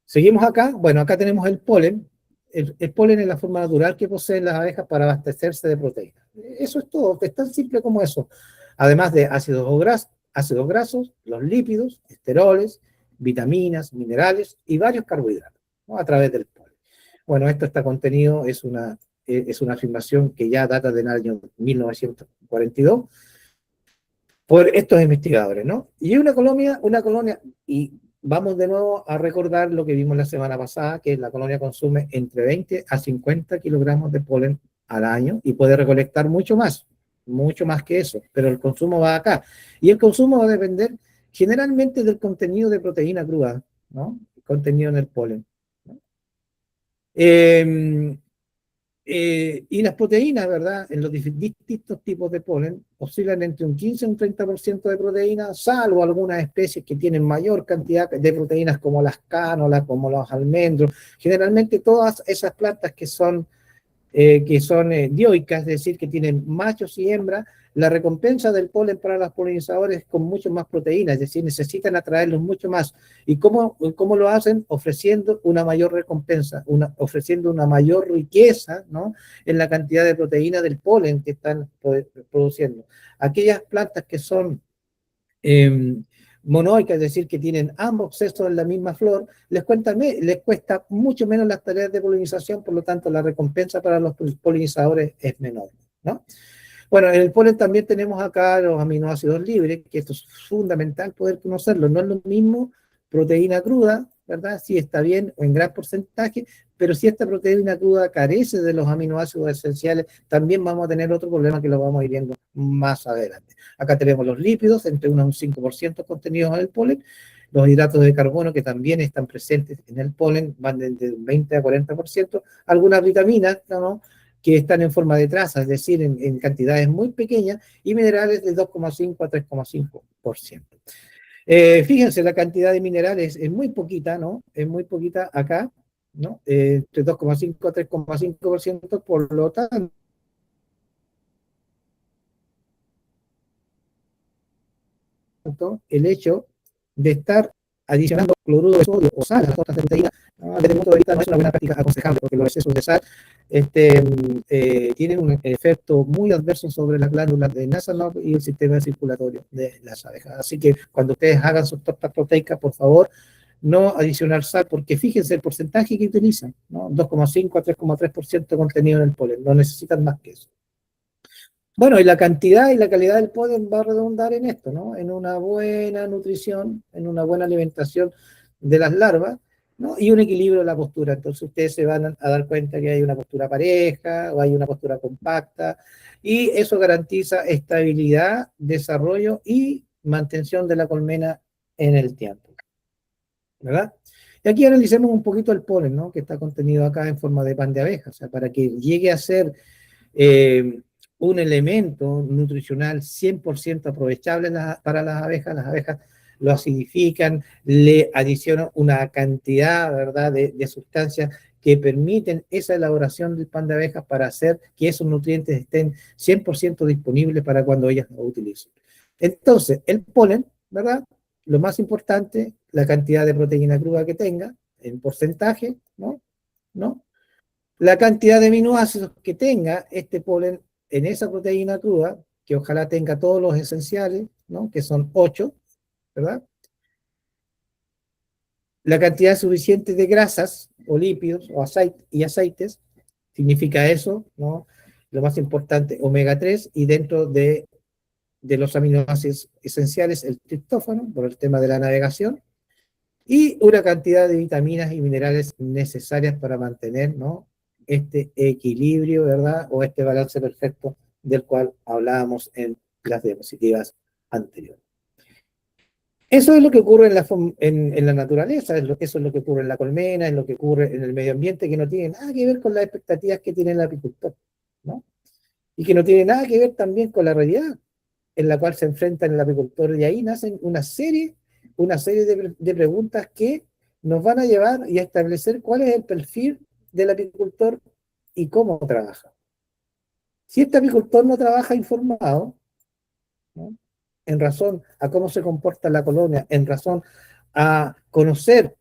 C: Seguimos acá. Bueno, acá tenemos el polen. El polen es la forma natural que poseen las abejas para abastecerse de proteínas. Eso es todo, es tan simple como eso. Además de ácidos grasos, los lípidos, esteroles, vitaminas, minerales y varios carbohidratos, ¿no?, a través del polen. Bueno, esto está contenido, es una afirmación que ya data del año 1942 por estos investigadores, ¿no? Y una colonia, y vamos de nuevo a recordar lo que vimos la semana pasada, que la colonia consume entre 20 a 50 kilogramos de polen al año y puede recolectar mucho más que eso, pero el consumo va acá. Y el consumo va a depender generalmente del contenido de proteína cruda, ¿no?, contenido en el polen, ¿no? Y las proteínas, ¿verdad? En los distintos tipos de polen oscilan entre un 15 y un 30% de proteínas, salvo algunas especies que tienen mayor cantidad de proteínas como las cánolas, como los almendros. Generalmente todas esas plantas que son dioicas, es decir, que tienen machos y hembras, la recompensa del polen para los polinizadores es con mucho más proteínas, es decir, necesitan atraerlos mucho más. ¿Y cómo lo hacen? Ofreciendo una mayor recompensa, ofreciendo una mayor riqueza, ¿no?, en la cantidad de proteína del polen que están produciendo. Aquellas plantas que son monoicas, es decir, que tienen ambos sexos en la misma flor, les cuesta mucho menos las tareas de polinización, por lo tanto la recompensa para los polinizadores es menor, ¿no? Bueno, en el polen también tenemos acá los aminoácidos libres, que esto es fundamental poder conocerlo. No es lo mismo proteína cruda, ¿verdad? Sí está bien o en gran porcentaje, pero si esta proteína cruda carece de los aminoácidos esenciales, también vamos a tener otro problema que lo vamos a ir viendo más adelante. Acá tenemos los lípidos, entre 1 y un 5% contenidos en el polen, los hidratos de carbono que también están presentes en el polen, van de un 20 a 40%, algunas vitaminas, ¿no?, que están en forma de traza, es decir, en cantidades muy pequeñas, y minerales de 2,5 a 3,5%. Fíjense, la cantidad de minerales es muy poquita, ¿no? Es muy poquita acá, ¿no? Entre 2,5 a 3,5%, por lo tanto, el hecho de estar adicionando cloruro de sodio o sal a las tortas de proteína, desde el punto de vista no es una buena práctica aconsejable, porque los excesos de sal tienen un efecto muy adverso sobre las glándulas de Nasanov y el sistema circulatorio de las abejas. Así que cuando ustedes hagan sus tortas proteicas, por favor, no adicionar sal, porque fíjense el porcentaje que utilizan, ¿no? 2,5 a 3,3% contenido en el polen, no necesitan más que eso. Bueno, y la cantidad y la calidad del polen va a redundar en esto, ¿no? En una buena nutrición, en una buena alimentación de las larvas, ¿no? Y un equilibrio de la postura. Entonces ustedes se van a dar cuenta que hay una postura pareja o hay una postura compacta, y eso garantiza estabilidad, desarrollo y mantención de la colmena en el tiempo, ¿verdad? Y aquí analicemos un poquito el polen, ¿no?, que está contenido acá en forma de pan de abeja, o sea, para que llegue a ser un elemento nutricional 100% aprovechable para las abejas lo acidifican, le adicionan una cantidad, ¿verdad?, de sustancias que permiten esa elaboración del pan de abejas para hacer que esos nutrientes estén 100% disponibles para cuando ellas lo utilicen. Entonces, el polen, ¿verdad?, lo más importante, la cantidad de proteína cruda que tenga, en porcentaje, ¿no? La cantidad de aminoácidos que tenga este polen en esa proteína cruda, que ojalá tenga todos los esenciales, ¿no?, que son 8, ¿verdad? La cantidad suficiente de grasas o lípidos o aceites, significa eso, ¿no? Lo más importante, omega 3, y dentro de los aminoácidos esenciales, el triptófano, por el tema de la navegación, y una cantidad de vitaminas y minerales necesarias para mantener, ¿no?, este equilibrio, ¿verdad?, o este balance perfecto del cual hablábamos en las diapositivas anteriores. Eso es lo que ocurre en la naturaleza, eso es lo que ocurre en la colmena, es lo que ocurre en el medio ambiente, que no tiene nada que ver con las expectativas que tiene el apicultor, ¿no? Y que no tiene nada que ver también con la realidad en la cual se enfrentan el apicultor, y ahí nacen una serie de preguntas que nos van a llevar y a establecer cuál es el perfil del apicultor y cómo trabaja. Si este apicultor no trabaja informado, ¿no?, en razón a cómo se comporta la colonia, en razón a conocer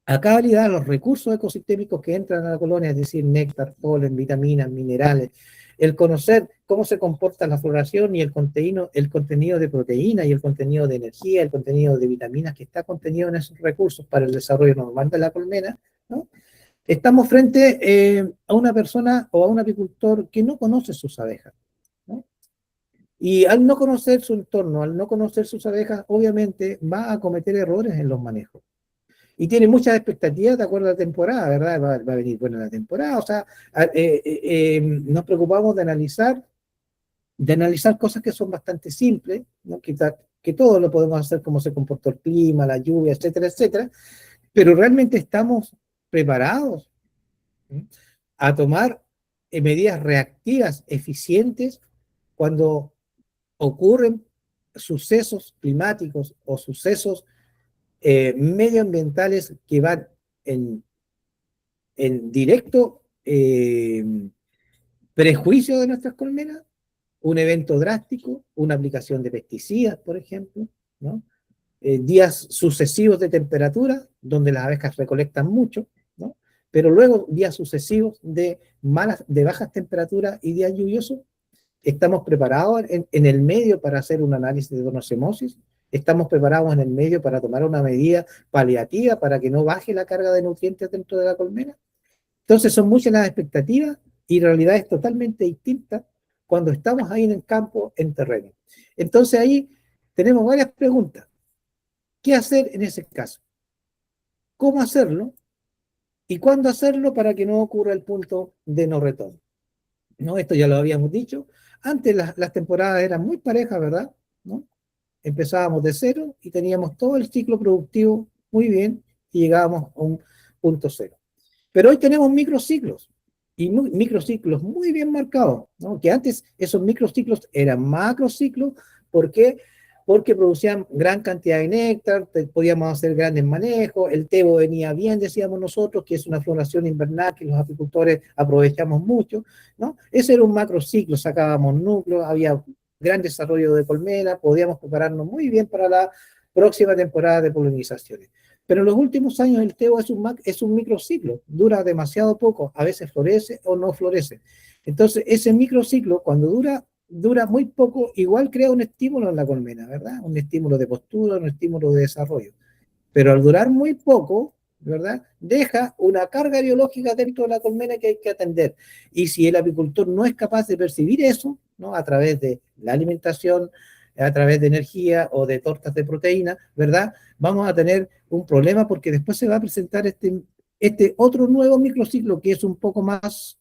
C: a cabalidad los recursos ecosistémicos que entran a la colonia, es decir, néctar, polen, vitaminas, minerales, el conocer cómo se comporta la floración y el contenido de proteína y el contenido de energía, el contenido de vitaminas que está contenido en esos recursos para el desarrollo normal de la colmena, ¿no? Estamos frente a una persona o a un apicultor que no conoce sus abejas, ¿no? Y al no conocer su entorno, al no conocer sus abejas, obviamente va a cometer errores en los manejos. Y tiene muchas expectativas de acuerdo a la temporada, ¿verdad? Va a venir buena la temporada, o sea, nos preocupamos de analizar cosas que son bastante simples, ¿no?, que todo lo podemos hacer, como se comportó el clima, la lluvia, etcétera, etcétera, pero realmente estamos preparados, ¿sí?, a tomar medidas reactivas eficientes cuando ocurren sucesos climáticos o sucesos medioambientales que van en directo prejuicio de nuestras colmenas, un evento drástico, una aplicación de pesticidas, por ejemplo, ¿no? Días sucesivos de temperatura, donde las abejas recolectan mucho, ¿no? Pero luego días sucesivos de bajas temperaturas y días lluviosos. Estamos preparados en el medio para hacer un análisis de donosemosis, estamos preparados en el medio para tomar una medida paliativa para que no baje la carga de nutrientes dentro de la colmena. Entonces son muchas las expectativas y realidad es totalmente distinta cuando estamos ahí en el campo, en terreno. Entonces ahí tenemos varias preguntas. ¿Qué hacer en ese caso? ¿Cómo hacerlo? ¿Y cuándo hacerlo para que no ocurra el punto de no retorno? ¿No? Esto ya lo habíamos dicho. Antes las temporadas eran muy parejas, ¿verdad? ¿No? Empezábamos de cero y teníamos todo el ciclo productivo muy bien y llegábamos a un punto cero. Pero hoy tenemos microciclos y microciclos muy bien marcados, ¿no? Que antes esos microciclos eran macrociclos. ¿Por qué? Porque producían gran cantidad de néctar, podíamos hacer grandes manejos, el tebo venía bien, decíamos nosotros, que es una floración invernal que los apicultores aprovechamos mucho, ¿no? Ese era un macrociclo, sacábamos núcleos, había gran desarrollo de colmena, podíamos prepararnos muy bien para la próxima temporada de polinizaciones. Pero en los últimos años el tebo es un microciclo, dura demasiado poco, a veces florece o no florece. Entonces ese microciclo, cuando dura muy poco, igual crea un estímulo en la colmena, ¿verdad? Un estímulo de postura, un estímulo de desarrollo. Pero al durar muy poco, ¿verdad? Deja una carga biológica dentro de la colmena que hay que atender. Y si el apicultor no es capaz de percibir eso, ¿no? A través de la alimentación, a través de energía o de tortas de proteína, ¿verdad? Vamos a tener un problema porque después se va a presentar este otro nuevo microciclo que es un poco más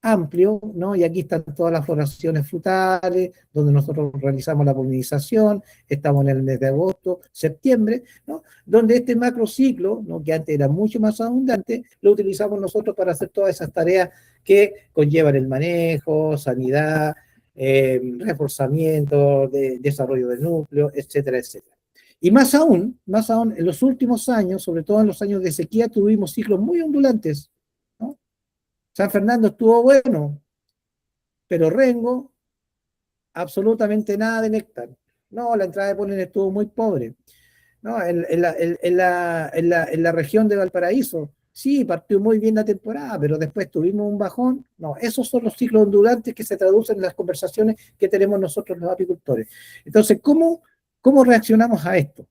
C: amplio, ¿no? Y aquí están todas las floraciones frutales, donde nosotros realizamos la polinización, estamos en el mes de agosto, septiembre, ¿no? Donde este macrociclo, ¿no? Que antes era mucho más abundante, lo utilizamos nosotros para hacer todas esas tareas que conllevan el manejo, sanidad, reforzamiento, desarrollo del núcleo, etcétera, etcétera. Y más aún, en los últimos años, sobre todo en los años de sequía, tuvimos ciclos muy ondulantes, ¿no? San Fernando estuvo bueno, pero Rengo, absolutamente nada de néctar. No, la entrada de polen estuvo muy pobre. No, en la región de Valparaíso, sí, partió muy bien la temporada, pero después tuvimos un bajón. No, esos son los ciclos ondulantes que se traducen en las conversaciones que tenemos nosotros los apicultores. Entonces, ¿cómo reaccionamos a esto?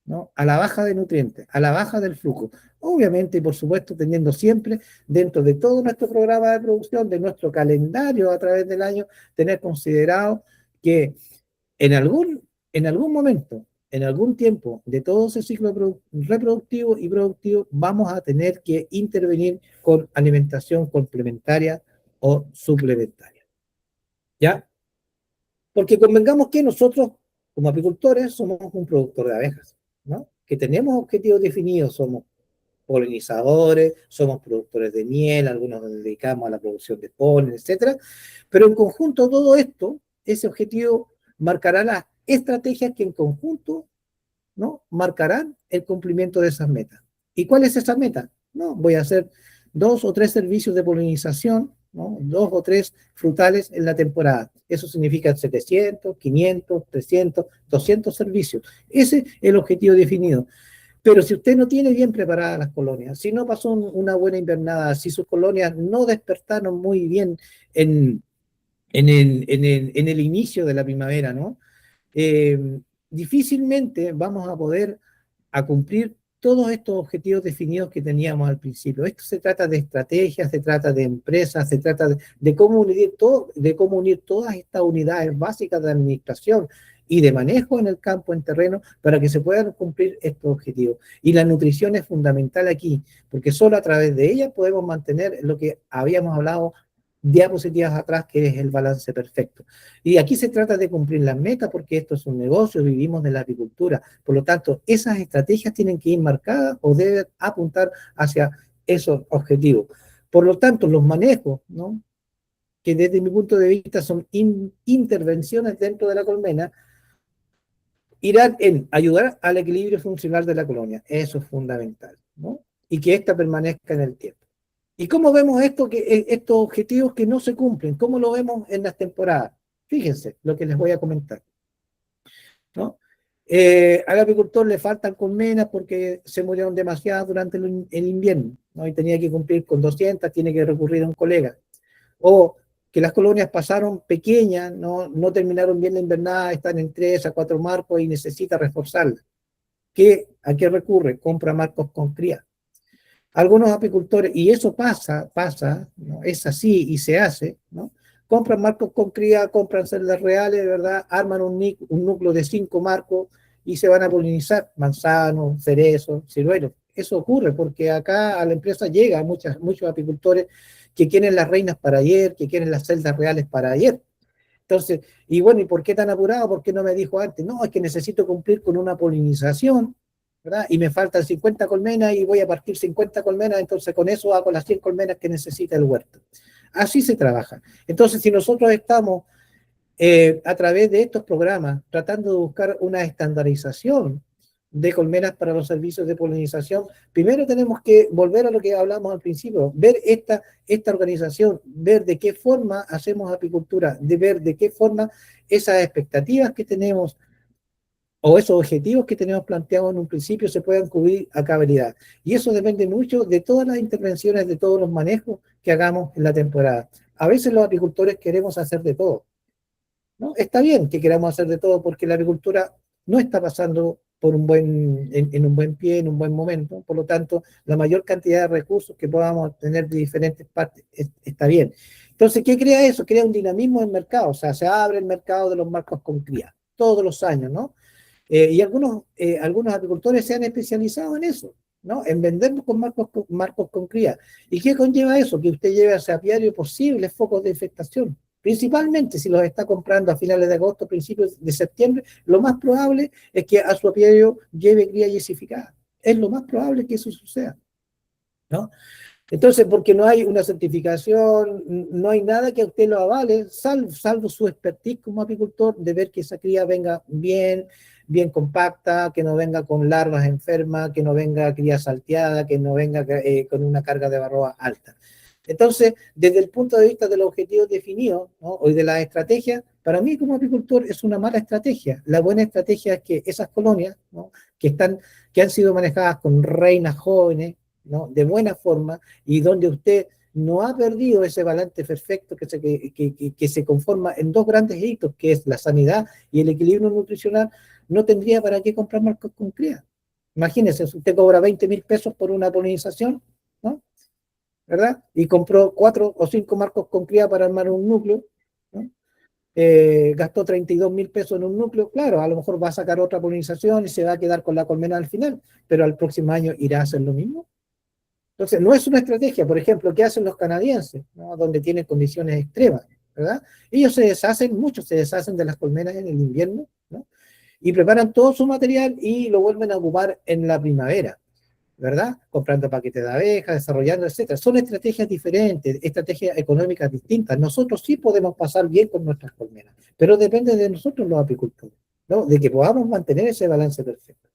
C: ¿No? A la baja de nutrientes, a la baja del flujo. Obviamente, y por supuesto, teniendo siempre dentro de todo nuestro programa de producción, de nuestro calendario a través del año, tener considerado que en algún momento, en algún tiempo de todo ese ciclo reproductivo y productivo, vamos a tener que intervenir con alimentación complementaria o suplementaria. ¿Ya? Porque convengamos que nosotros, como apicultores, somos un productor de abejas, ¿no? Que tenemos objetivos definidos, somos polinizadores, somos productores de miel, algunos nos dedicamos a la producción de polen, etcétera, pero en conjunto todo esto, ese objetivo marcará las estrategias que en conjunto, ¿no? Marcarán el cumplimiento de esas metas. ¿Y cuál es esa meta? No, voy a hacer 2 o 3 servicios de polinización, ¿no? 2 o 3 frutales en la temporada. Eso significa 700, 500, 300, 200 servicios. Ese es el objetivo definido. Pero si usted no tiene bien preparadas las colonias, si no pasó una buena invernada, si sus colonias no despertaron muy bien en el inicio de la primavera, ¿no? Difícilmente vamos a poder cumplir todos estos objetivos definidos que teníamos al principio. Esto se trata de estrategias, se trata de empresas, se trata de cómo unir todas estas unidades básicas de administración y de manejo en el campo, en terreno, para que se puedan cumplir estos objetivos. Y la nutrición es fundamental aquí, porque solo a través de ella podemos mantener lo que habíamos hablado diapositivas atrás, que es el balance perfecto. Y aquí se trata de cumplir las metas, porque esto es un negocio, vivimos de la agricultura. Por lo tanto, esas estrategias tienen que ir marcadas o deben apuntar hacia esos objetivos. Por lo tanto, los manejos, ¿no?, que desde mi punto de vista son intervenciones dentro de la colmena, irán en ayudar al equilibrio funcional de la colonia. Eso es fundamental, ¿no? Y que ésta permanezca en el tiempo. ¿Y cómo vemos esto, estos objetivos que no se cumplen? ¿Cómo lo vemos en las temporadas? Fíjense lo que les voy a comentar, ¿no? Al apicultor le faltan colmenas porque se murieron demasiadas durante el invierno, ¿no? Y tenía que cumplir con 200, tiene que recurrir a un colega. O que las colonias pasaron pequeñas, no terminaron bien la invernada, están en 3 a 4 marcos y necesita reforzarlas. ¿A qué recurre? Compra marcos con cría. Algunos apicultores, y eso pasa, ¿no?, es así y se hace, ¿no?, compran marcos con cría, compran celdas reales, ¿verdad?, arman un núcleo de 5 marcos y se van a polinizar manzanos, cerezos, ciruelos. Eso ocurre porque acá a la empresa llegan muchos apicultores que quieren las reinas para ayer, que quieren las celdas reales para ayer. Entonces, y bueno, ¿y por qué tan apurado? ¿Por qué no me dijo antes? No, es que necesito cumplir con una polinización, ¿verdad? Y me faltan 50 colmenas y voy a partir 50 colmenas, entonces con eso hago las 100 colmenas que necesita el huerto. Así se trabaja. Entonces, si nosotros estamos a través de estos programas tratando de buscar una estandarización de colmenas para los servicios de polinización, primero tenemos que volver a lo que hablamos al principio, ver esta organización, ver de qué forma hacemos apicultura, de ver de qué forma esas expectativas que tenemos o esos objetivos que tenemos planteados en un principio se puedan cubrir a cabalidad. Y eso depende mucho de todas las intervenciones, de todos los manejos que hagamos en la temporada. A veces los apicultores queremos hacer de todo, ¿no? Está bien que queramos hacer de todo porque la agricultura no está pasando por en un buen pie, en un buen momento. Por lo tanto, la mayor cantidad de recursos que podamos tener de diferentes partes está bien. Entonces, ¿qué crea eso? Crea un dinamismo en el mercado. O sea, se abre el mercado de los marcos con cría todos los años, ¿no? Y algunos agricultores se han especializado en eso, ¿no?, en vender con marcos con cría. ¿Y qué conlleva eso? Que usted lleve a su apiario posibles focos de infestación. Principalmente si los está comprando a finales de agosto, principios de septiembre, lo más probable es que a su apiario lleve cría yesificada. Es lo más probable que eso suceda, ¿no? Entonces, porque no hay una certificación, no hay nada que a usted lo avale, salvo su expertise como apicultor, de ver que esa cría venga bien compacta, que no venga con larvas enfermas, que no venga cría salteada, que no venga con una carga de varroa alta. Entonces, desde el punto de vista de los objetivos definidos, ¿no?, o de la estrategia, para mí como apicultor es una mala estrategia. La buena estrategia es que esas colonias, ¿no?, que han sido manejadas con reinas jóvenes, ¿no?, de buena forma, y donde usted no ha perdido ese balance perfecto que se conforma en dos grandes hitos, que es la sanidad y el equilibrio nutricional, no tendría para qué comprar marcos con cría. Imagínese, usted cobra 20.000 pesos por una polinización, ¿no?, ¿verdad? Y compró 4 o 5 marcos con cría para armar un núcleo, ¿no? Gastó 32.000 pesos en un núcleo. Claro, a lo mejor va a sacar otra polinización y se va a quedar con la colmena al final, pero al próximo año irá a hacer lo mismo. Entonces, no es una estrategia. Por ejemplo, ¿qué hacen los canadienses, ¿no?, donde tienen condiciones extremas, ¿verdad? Muchos se deshacen de las colmenas en el invierno, ¿no?, y preparan todo su material y lo vuelven a ocupar en la primavera, ¿verdad? Comprando paquetes de abejas, desarrollando, etcétera. Son estrategias diferentes, estrategias económicas distintas. Nosotros sí podemos pasar bien con nuestras colmenas, pero depende de nosotros los apicultores, ¿no?, de que podamos mantener ese balance perfecto.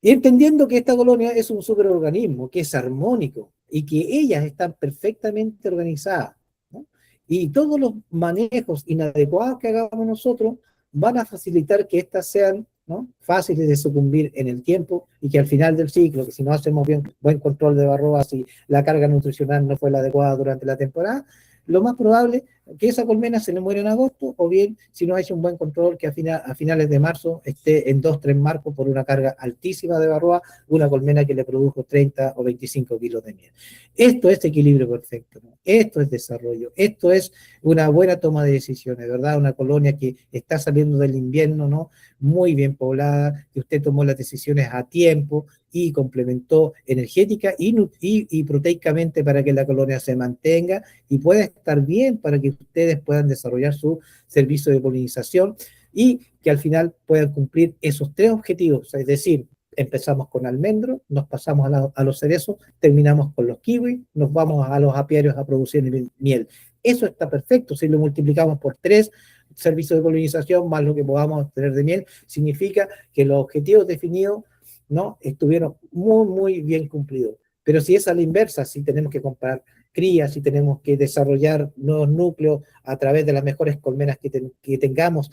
C: Y entendiendo que esta colonia es un superorganismo, que es armónico y que ellas están perfectamente organizadas, ¿no?, y todos los manejos inadecuados que hagamos nosotros van a facilitar que éstas sean, ¿no?, fáciles de sucumbir en el tiempo y que al final del ciclo, que si no hacemos buen control de varroa, si la carga nutricional no fue la adecuada durante la temporada, lo más probable es que esa colmena se le muera en agosto, o bien, si no ha hecho un buen control, que a finales de marzo esté en 2-3 marcos por una carga altísima de varroa, una colmena que le produjo 30 o 25 kilos de miel. Esto es equilibrio perfecto, ¿no? Esto es desarrollo, esto es una buena toma de decisiones, ¿verdad? Una colonia que está saliendo del invierno, ¿no?, muy bien poblada, que usted tomó las decisiones a tiempo y complementó energética y proteicamente para que la colonia se mantenga y pueda estar bien para que ustedes puedan desarrollar su servicio de polinización y que al final puedan cumplir esos 3 objetivos, es decir, Empezamos con almendro, nos pasamos a los cerezos, terminamos con los kiwis, nos vamos a los apiarios a producir miel. Eso está perfecto. Si lo multiplicamos por 3 servicios de polinización más lo que podamos obtener de miel, significa que los objetivos definidos, ¿no?, estuvieron muy, muy bien cumplidos. Pero si es a la inversa, si tenemos que comprar crías, si tenemos que desarrollar nuevos núcleos a través de las mejores colmenas que tengamos,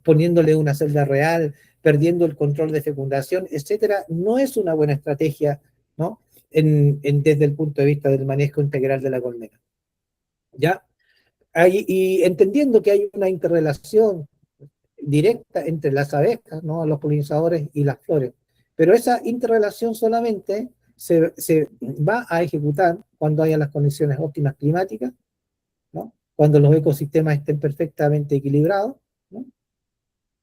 C: poniéndole una celda real, perdiendo el control de fecundación, etcétera, no es una buena estrategia, ¿no?, desde el punto de vista del manejo integral de la colmena. ¿Ya? Y entendiendo que hay una interrelación directa entre las abejas, ¿no?, los polinizadores y las flores, pero esa interrelación solamente se va a ejecutar cuando haya las condiciones óptimas climáticas, ¿no?, cuando los ecosistemas estén perfectamente equilibrados, ¿no?,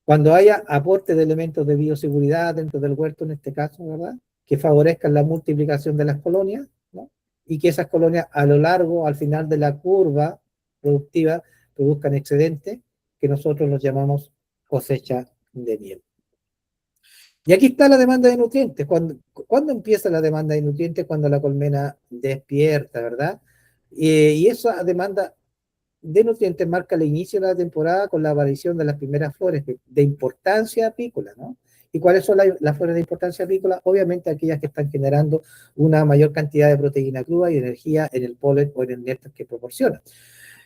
C: cuando haya aporte de elementos de bioseguridad dentro del huerto, en este caso, ¿verdad?, que favorezcan la multiplicación de las colonias, ¿no?, y que esas colonias a lo largo, al final de la curva productiva, produzcan excedentes, que nosotros los llamamos cosecha de miel. Y aquí está la demanda de nutrientes. ¿Cuándo empieza la demanda de nutrientes? Cuando la colmena despierta, ¿verdad? Y esa demanda de nutrientes marca el inicio de la temporada con la aparición de las primeras flores de importancia apícola, ¿no? ¿Y cuáles son las flores de importancia apícola? Obviamente aquellas que están generando una mayor cantidad de proteína cruda y energía en el polen o en el néctar que proporciona.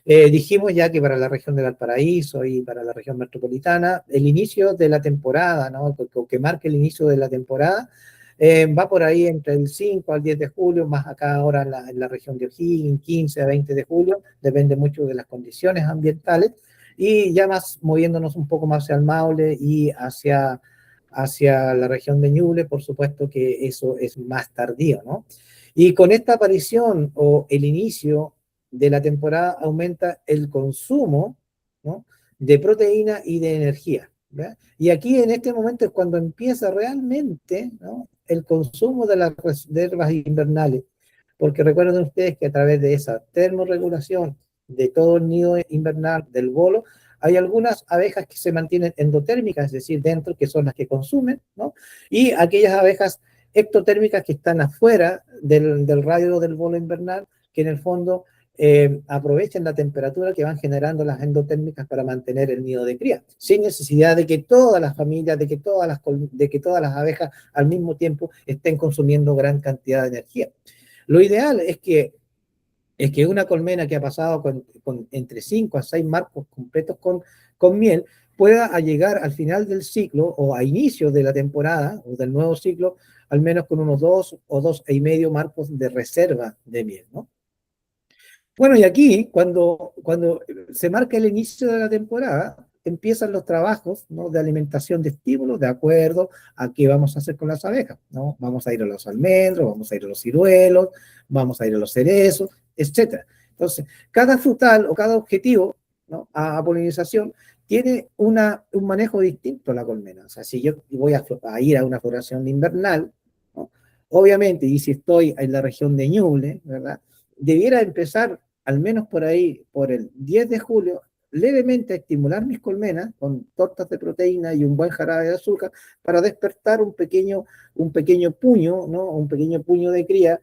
C: Dijimos ya que para la región de Valparaíso y para la región metropolitana, el inicio de la temporada, ¿no?, que marque el inicio de la temporada, va por ahí entre el 5 al 10 de julio, más acá ahora en la región de O'Higgins, 15 a 20 de julio, depende mucho de las condiciones ambientales, y ya más moviéndonos un poco más hacia el Maule y hacia la región de Ñuble, por supuesto que eso es más tardío, ¿no? Y con esta aparición o el inicio de la temporada aumenta el consumo, ¿no?, de proteína y de energía, ¿ya? Y aquí en este momento es cuando empieza realmente, ¿no?, el consumo de las reservas invernales, porque recuerden ustedes que a través de esa termorregulación de todo el nido invernal del bolo, hay algunas abejas que se mantienen endotérmicas, es decir, dentro, que son las que consumen, ¿no?, y aquellas abejas ectotérmicas que están afuera del radio del bolo invernal, que en el fondo aprovechen la temperatura que van generando las endotérmicas para mantener el nido de cría, sin necesidad de que todas las familias, de que todas las abejas al mismo tiempo estén consumiendo gran cantidad de energía. Lo ideal es que una colmena que ha pasado con entre 5 a 6 marcos completos con miel pueda llegar al final del ciclo o a inicio de la temporada o del nuevo ciclo, al menos con unos 2 o 2,5 marcos de reserva de miel, ¿no? Bueno, y aquí, cuando se marca el inicio de la temporada, empiezan los trabajos, ¿no?, de alimentación de estímulos de acuerdo a qué vamos a hacer con las abejas, ¿no? Vamos a ir a los almendros, vamos a ir a los ciruelos, vamos a ir a los cerezos, etc. Entonces, cada frutal o cada objetivo, ¿no?, a polinización tiene un manejo distinto a la colmena. O sea, si yo voy a ir a una floración invernal, ¿no?, obviamente, y si estoy en la región de Ñuble, ¿verdad?, debiera empezar, al menos por ahí, por el 10 de julio, levemente a estimular mis colmenas con tortas de proteína y un buen jarabe de azúcar para despertar un pequeño puño, ¿no?, un pequeño puño de cría,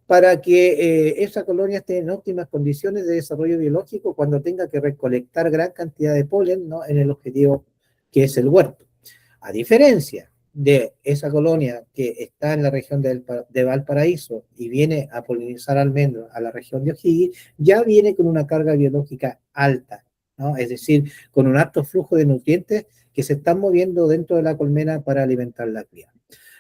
C: para que esa colonia esté en óptimas condiciones de desarrollo biológico cuando tenga que recolectar gran cantidad de polen, ¿no?, en el objetivo que es el huerto. A diferencia de esa colonia que está en la región de Valparaíso y viene a polinizar almendros a la región de O'Higgins, ya viene con una carga biológica alta, ¿no?, es decir, con un alto flujo de nutrientes que se están moviendo dentro de la colmena para alimentar la cría.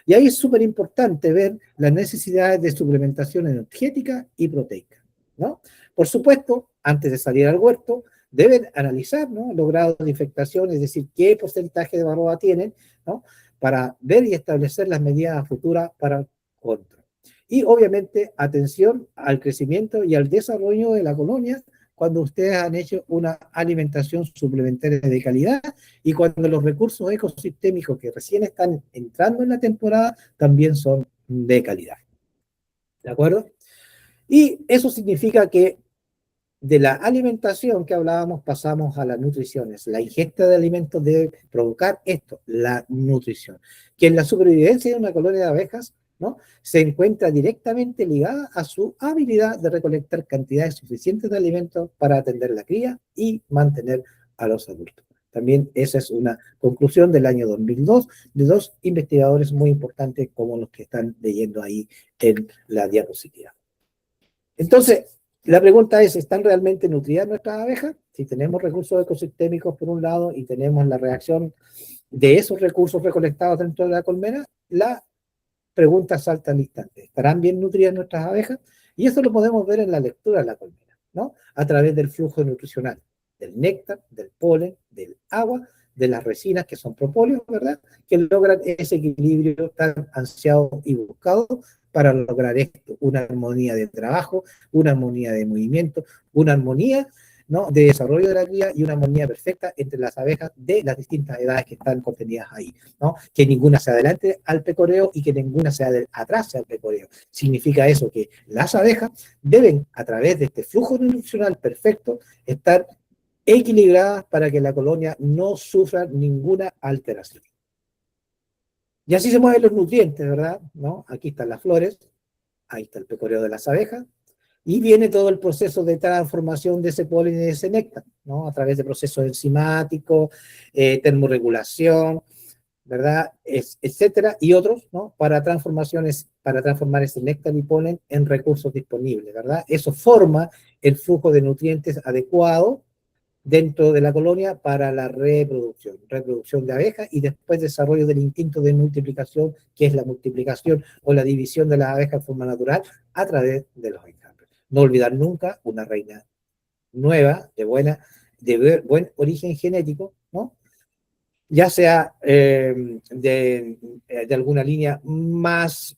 C: Y ahí es súper importante ver las necesidades de suplementación energética y proteica, ¿no? Por supuesto, antes de salir al huerto, deben analizar, ¿no?, los grados de infectación, es decir, qué porcentaje de varroa tienen, ¿no?, para ver y establecer las medidas futuras para el control. Y obviamente, atención al crecimiento y al desarrollo de la colonia cuando ustedes han hecho una alimentación suplementaria de calidad y cuando los recursos ecosistémicos que recién están entrando en la temporada también son de calidad. ¿De acuerdo? Y eso significa que de la alimentación que hablábamos pasamos a las nutriciones. La ingesta de alimentos debe provocar esto, la nutrición, que en la supervivencia de una colonia de abejas, ¿no?, se encuentra directamente ligada a su habilidad de recolectar cantidades suficientes de alimentos para atender la cría y mantener a los adultos. También esa es una conclusión del año 2002 de dos investigadores muy importantes como los que están leyendo ahí en la diapositiva. Entonces, la pregunta es, ¿están realmente nutridas nuestras abejas? Si tenemos recursos ecosistémicos por un lado y tenemos la reacción de esos recursos recolectados dentro de la colmena, la pregunta salta al instante. ¿Estarán bien nutridas nuestras abejas? Y eso lo podemos ver en la lectura de la colmena, ¿no? A través del flujo nutricional, del néctar, del polen, del agua, de las resinas que son propóleos, ¿verdad?, que logran ese equilibrio tan ansiado y buscado para lograr esto, una armonía de trabajo, una armonía de movimiento, una armonía, ¿no?, de desarrollo de la cría y una armonía perfecta entre las abejas de las distintas edades que están contenidas ahí, ¿no? Que ninguna se adelante al pecoreo y que ninguna se atrase al pecoreo. Significa eso que las abejas deben, a través de este flujo nutricional perfecto, estar equilibradas para que la colonia no sufra ninguna alteración. Y así se mueven los nutrientes, ¿verdad? ¿No? Aquí están las flores, ahí está el pecoreo de las abejas, y viene todo el proceso de transformación de ese polen y de ese néctar, ¿no? A través de procesos enzimáticos, termorregulación, ¿verdad?, etcétera, y otros, ¿no?, para transformar ese néctar y polen en recursos disponibles, ¿verdad? Eso forma el flujo de nutrientes adecuado dentro de la colonia para la reproducción de abejas y después desarrollo del instinto de multiplicación, que es la multiplicación o la división de las abejas de forma natural a través de los enjambres. No olvidar nunca una reina nueva, de buen origen genético, ¿no?, ya sea de alguna línea más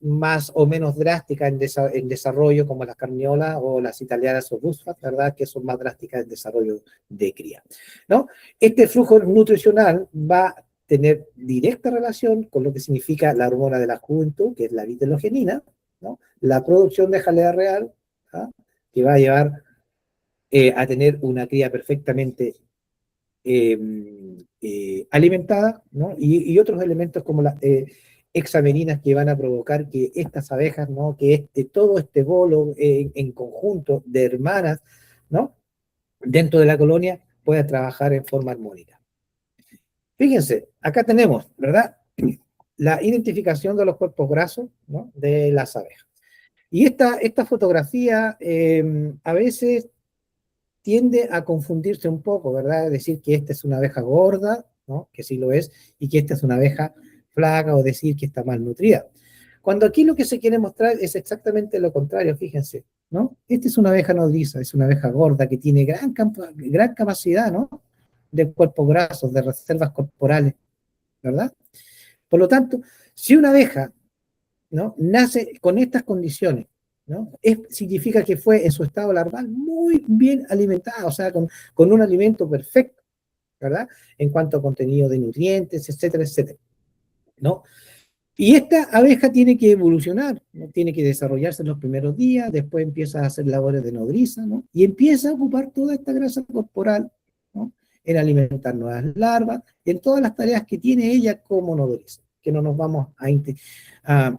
C: o menos drástica en desarrollo, como las carniolas o las italianas o rusfas, ¿verdad?, que son más drásticas en desarrollo de cría, ¿no? Este flujo nutricional va a tener directa relación con lo que significa la hormona de la juventud, que es la vitelogenina, ¿no?, la producción de jalea real, ¿ah?, que va a llevar a tener una cría perfectamente alimentada, ¿no?, y otros elementos como las hexamerinas que van a provocar que estas abejas, ¿no?, que todo este bolo en conjunto de hermanas, ¿no?, dentro de la colonia pueda trabajar en forma armónica. Fíjense, acá tenemos, ¿verdad?, la identificación de los cuerpos grasos, ¿no?, de las abejas. Y esta fotografía a veces tiende a confundirse un poco, ¿verdad? Decir que esta es una abeja gorda, ¿no?, que sí lo es, y que esta es una abeja flaca, o decir que está malnutrida. Cuando aquí lo que se quiere mostrar es exactamente lo contrario, fíjense, ¿no? Esta es una abeja nodriza, es una abeja gorda que tiene gran capacidad, ¿no?, de cuerpos grasos, de reservas corporales, ¿verdad? Por lo tanto, si una abeja, ¿no?, nace con estas condiciones, ¿no?, significa que fue en su estado larval muy bien alimentada, o sea, con un alimento perfecto, ¿verdad?, en cuanto a contenido de nutrientes, etcétera, etcétera, ¿no? Y esta abeja tiene que evolucionar, ¿no?, tiene que desarrollarse en los primeros días, después empieza a hacer labores de nodriza, ¿no?, y empieza a ocupar toda esta grasa corporal, ¿no?, en alimentar nuevas larvas, y en todas las tareas que tiene ella como nodriza, que no nos vamos a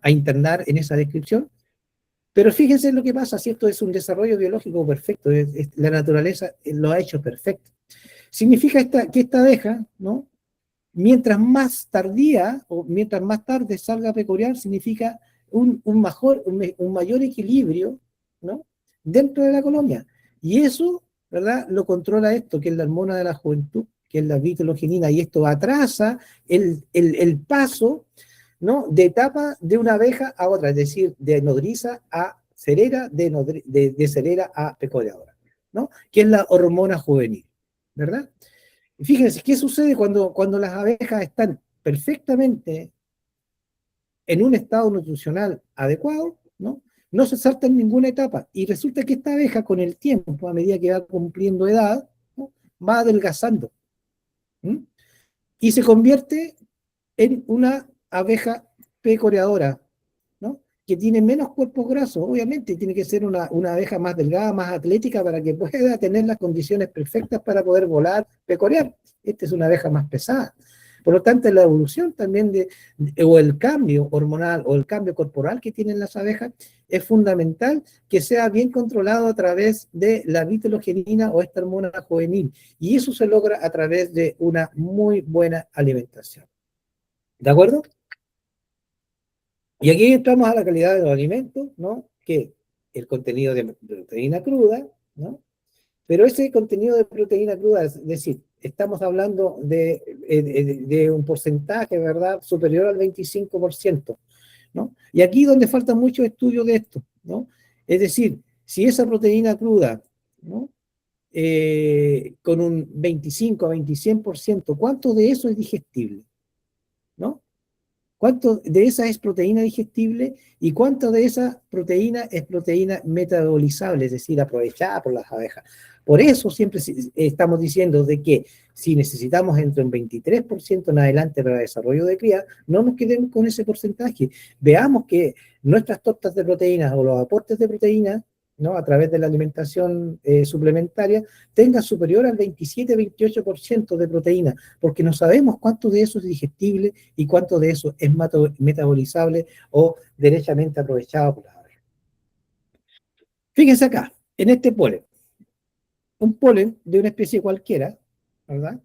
C: internar en esa descripción. Pero fíjense lo que pasa, si esto es un desarrollo biológico perfecto, la naturaleza lo ha hecho perfecto. Significa que esta abeja, ¿no?, mientras más tardía o mientras más tarde salga a pecorear, significa un mayor equilibrio, ¿no?, dentro de la colonia. Y eso, ¿verdad?, lo controla esto, que es la hormona de la juventud, que es la vitelogenina, y esto atrasa el paso, ¿no?, de etapa de una abeja a otra, es decir, de nodriza a cerera, de cerera a pecoreadora, ¿no?, que es la hormona juvenil, ¿verdad? Y fíjense, ¿qué sucede cuando las abejas están perfectamente en un estado nutricional adecuado, ¿no? No se salta en ninguna etapa. Y resulta que esta abeja, con el tiempo, a medida que va cumpliendo edad, ¿no?, va adelgazando. ¿Mm? Y se convierte en una abeja pecoreadora, ¿no?, que tiene menos cuerpos grasos, obviamente tiene que ser una abeja más delgada, más atlética, para que pueda tener las condiciones perfectas para poder volar, pecorear. Esta es una abeja más pesada. Por lo tanto, la evolución también o el cambio hormonal o el cambio corporal que tienen las abejas es fundamental que sea bien controlado a través de la vitelogenina o esta hormona juvenil. Y eso se logra a través de una muy buena alimentación. ¿De acuerdo? Y aquí entramos a la calidad de los alimentos, ¿no? Que el contenido de proteína cruda, ¿no? Pero ese contenido de proteína cruda, es decir, estamos hablando de un porcentaje, ¿verdad?, superior al 25%, ¿no? Y aquí donde falta mucho estudio de esto, ¿no? Es decir, si esa proteína cruda, ¿no?, con un 25 a 26%, ¿cuánto de eso es digestible? ¿No? ¿Cuánto de esa es proteína digestible y cuánto de esa proteína es proteína metabolizable, es decir, aprovechada por las abejas? Por eso siempre estamos diciendo de que si necesitamos entre un 23% en adelante para el desarrollo de cría, no nos quedemos con ese porcentaje. Veamos que nuestras tortas de proteínas o los aportes de proteínas, ¿no?, a través de la alimentación suplementaria, tengan superior al 27-28% de proteína, porque no sabemos cuánto de eso es digestible y cuánto de eso es metabolizable o derechamente aprovechado por las abejas. Fíjense acá, en este polen, un polen de una especie cualquiera, ¿verdad?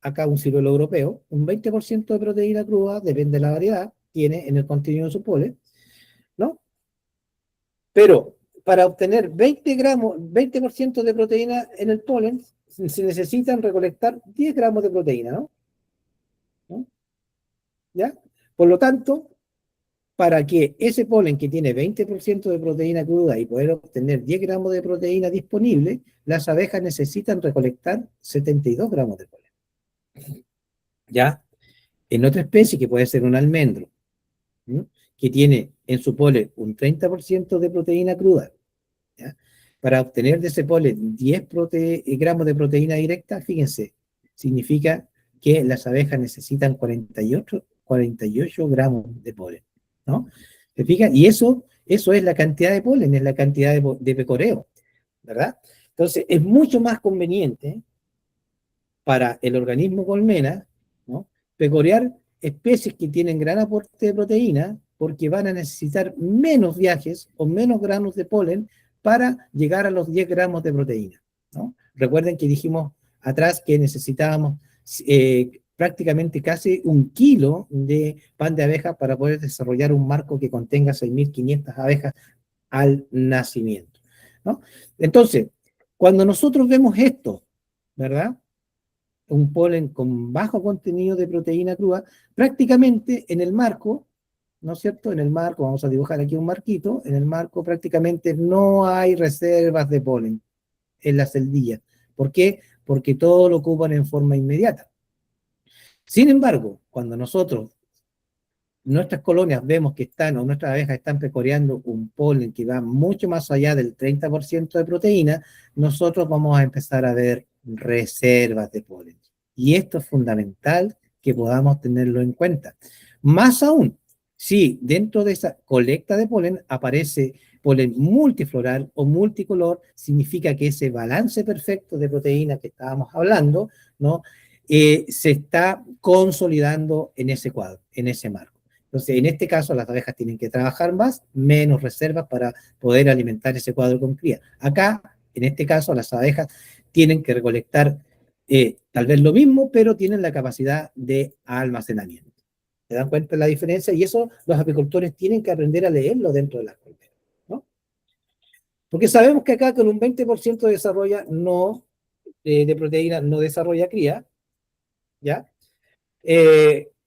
C: Acá un ciruelo europeo, un 20% de proteína cruda, depende de la variedad, tiene en el contenido de su polen, ¿no? Pero para obtener 20% de proteína en el polen, se necesitan recolectar 10 gramos de proteína, ¿no? ¿Ya? Por lo tanto, para que ese polen que tiene 20% de proteína cruda y poder obtener 10 gramos de proteína disponible, las abejas necesitan recolectar 72 gramos de polen. ¿Ya? En otra especie, que puede ser un almendro, ¿sí?, que tiene en su polen un 30% de proteína cruda, ¿ya?, para obtener de ese polen 10 gramos de proteína directa, fíjense, significa que las abejas necesitan 48 gramos de polen, ¿no? ¿Se fijan? Y eso es la cantidad de polen, es la cantidad de pecoreo, ¿verdad? Entonces, es mucho más conveniente para el organismo colmena, ¿no?, pecorear especies que tienen gran aporte de proteína, porque van a necesitar menos viajes o menos gramos de polen para llegar a los 10 gramos de proteína, ¿no? Recuerden que dijimos atrás que necesitábamos prácticamente casi 1 kilo de pan de abeja para poder desarrollar un marco que contenga 6.500 abejas al nacimiento, ¿no? Entonces, cuando nosotros vemos esto, ¿verdad?, un polen con bajo contenido de proteína cruda, prácticamente en el marco, ¿no es cierto? En el marco, vamos a dibujar aquí un marquito, en el marco prácticamente no hay reservas de polen en la celdilla. ¿Por qué? Porque todo lo ocupan en forma inmediata. Sin embargo, cuando nosotros, nuestras colonias, vemos que están, o nuestras abejas están pecoreando un polen que va mucho más allá del 30% de proteína, nosotros vamos a empezar a ver reservas de polen. Y esto es fundamental que podamos tenerlo en cuenta. Más aún, si dentro de esa colecta de polen aparece polen multifloral o multicolor, significa que ese balance perfecto de proteína que estábamos hablando, ¿no?, se está consolidando en ese cuadro, en ese marco. Entonces, en este caso, las abejas tienen que trabajar más, menos reservas para poder alimentar ese cuadro con cría. Acá, en este caso, las abejas tienen que recolectar tal vez lo mismo, pero tienen la capacidad de almacenamiento. ¿Se dan cuenta de la diferencia? Y eso los apicultores tienen que aprender a leerlo dentro de las colmenas, ¿no? Porque sabemos que acá con un 20% desarrolla de proteína no desarrolla cría, ¿ya?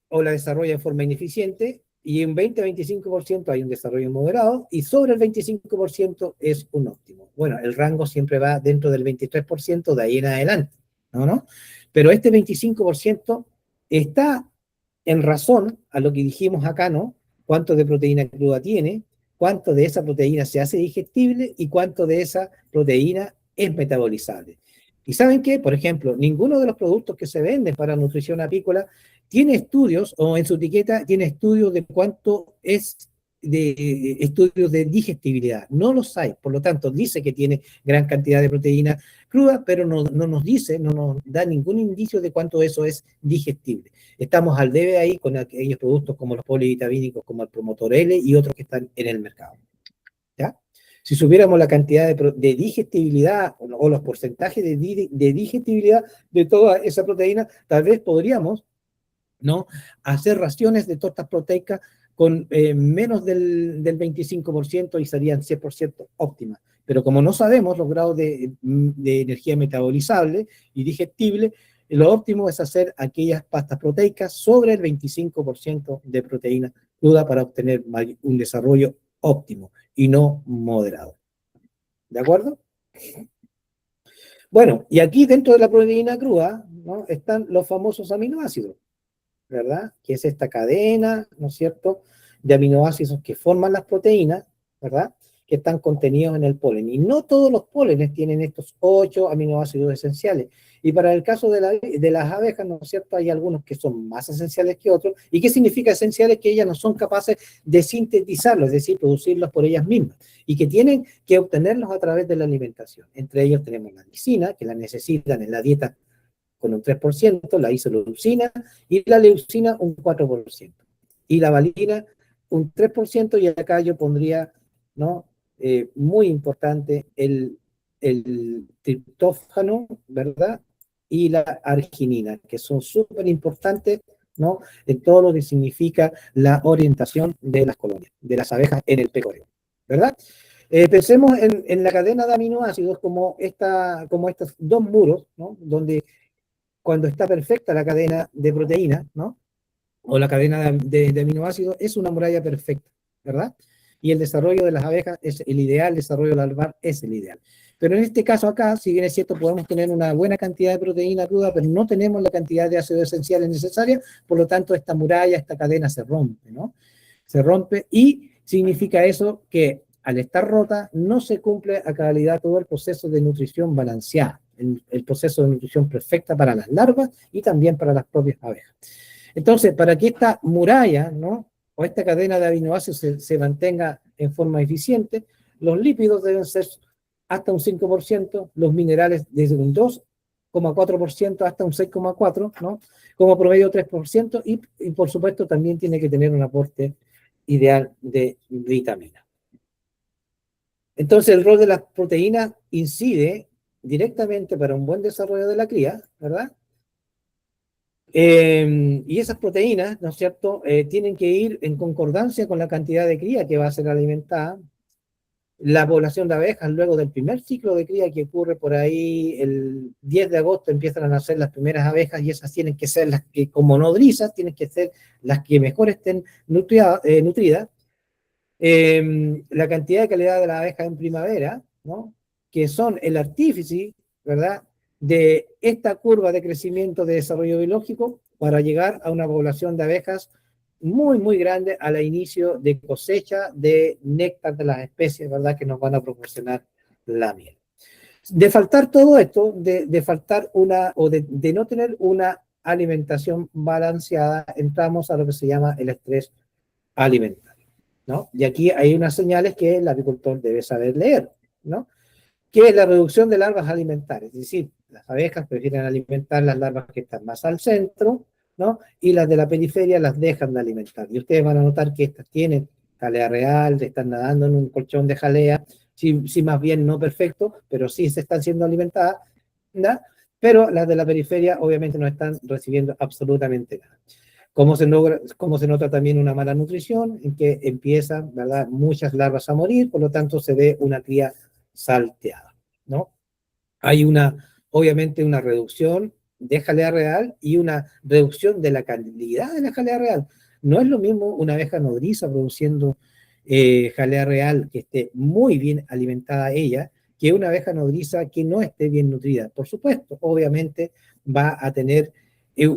C: O la desarrolla de forma ineficiente, y en 20-25% hay un desarrollo moderado, y sobre el 25% es un óptimo. Bueno, el rango siempre va dentro del 23%, de ahí en adelante, ¿no? Pero este 25% está en razón a lo que dijimos acá, ¿no? Cuánto de proteína cruda tiene, cuánto de esa proteína se hace digestible y cuánto de esa proteína es metabolizable. ¿Y saben qué? Por ejemplo, ninguno de los productos que se venden para nutrición apícola tiene estudios, o en su etiqueta tiene estudios de cuánto es estudios de digestibilidad, no los hay, por lo tanto dice que tiene gran cantidad de proteína cruda, pero no nos dice, no nos da ningún indicio de cuánto eso es digestible. Estamos al debe ahí con aquellos productos como los polivitamínicos, como el Promotor L y otros que están en el mercado. ¿Ya? Si supiéramos la cantidad de digestibilidad o los porcentajes de digestibilidad de toda esa proteína, tal vez podríamos, ¿no?, hacer raciones de tortas proteicas con menos del 25% y serían 100% óptimas. Pero como no sabemos los grados de energía metabolizable y digestible, lo óptimo es hacer aquellas pastas proteicas sobre el 25% de proteína cruda para obtener un desarrollo óptimo y no moderado. ¿De acuerdo? Bueno, y aquí dentro de la proteína cruda, ¿no?, están los famosos aminoácidos, ¿verdad? Que es esta cadena, ¿no es cierto?, de aminoácidos que forman las proteínas, ¿verdad?, que están contenidos en el polen. Y no todos los pólenes tienen estos 8 aminoácidos esenciales. Y para el caso de las abejas, ¿no es cierto?, hay algunos que son más esenciales que otros. ¿Y qué significa esenciales? Que ellas no son capaces de sintetizarlos, es decir, producirlos por ellas mismas, y que tienen que obtenerlos a través de la alimentación. Entre ellos tenemos la lisina, que la necesitan en la dieta con un 3%, la isoleucina, y la leucina un 4%, y la valina un 3%, y acá yo pondría, ¿no?, muy importante el triptófano, ¿verdad?, y la arginina, que son súper importantes, ¿no?, en todo lo que significa la orientación de las colonias, de las abejas en el pecoreo, ¿verdad? Pensemos en la cadena de aminoácidos como estos dos muros, ¿no?, donde cuando está perfecta la cadena de proteínas, ¿no?, o la cadena de aminoácidos, es una muralla perfecta, ¿verdad? Y el desarrollo de las abejas es el ideal, el desarrollo larval es el ideal. Pero en este caso acá, si bien es cierto, podemos tener una buena cantidad de proteína cruda, pero no tenemos la cantidad de ácidos esenciales necesarias, por lo tanto esta muralla, esta cadena se rompe, ¿no? Se rompe, y significa eso que al estar rota no se cumple a cabalidad todo el proceso de nutrición balanceada, el proceso de nutrición perfecta para las larvas y también para las propias abejas. Entonces, para que esta muralla, ¿no?, o esta cadena de aminoácidos se mantenga en forma eficiente, los lípidos deben ser hasta un 5%, los minerales desde un 2,4% hasta un 6,4%, ¿no?, como promedio 3%, y por supuesto también tiene que tener un aporte ideal de vitamina. Entonces, el rol de las proteínas incide directamente para un buen desarrollo de la cría, ¿verdad? Y esas proteínas, ¿no es cierto?, tienen que ir en concordancia con la cantidad de cría que va a ser alimentada. La población de abejas, luego del primer ciclo de cría que ocurre por ahí, el 10 de agosto empiezan a nacer las primeras abejas, y esas tienen que ser las que, como nodrizas, tienen que ser las que mejor estén nutridas. La cantidad de calidad de las abejas en primavera, ¿no?, que son el artífice, ¿verdad?, de esta curva de crecimiento de desarrollo biológico para llegar a una población de abejas muy, muy grande al inicio de cosecha de néctar de las especies, ¿verdad?, que nos van a proporcionar la miel. De faltar todo esto, de faltar de no tener una alimentación balanceada, entramos a lo que se llama el estrés alimentario, ¿no? Y aquí hay unas señales que el agricultor debe saber leer, ¿no? Que es la reducción de larvas alimentarias, es decir, las abejas prefieren alimentar las larvas que están más al centro, ¿no?, y las de la periferia las dejan de alimentar. Y ustedes van a notar que estas tienen jalea real, están nadando en un colchón de jalea, sí, más bien no perfecto, pero sí se están siendo alimentadas, ¿no? Pero las de la periferia obviamente no están recibiendo absolutamente nada. ¿Cómo se nota también una mala nutrición? En que empiezan, ¿verdad?, muchas larvas a morir, por lo tanto se ve una cría salteada, ¿no? Hay obviamente una reducción de jalea real y una reducción de la calidad de la jalea real. No es lo mismo una abeja nodriza produciendo jalea real que esté muy bien alimentada ella, que una abeja nodriza que no esté bien nutrida. Por supuesto, obviamente va a tener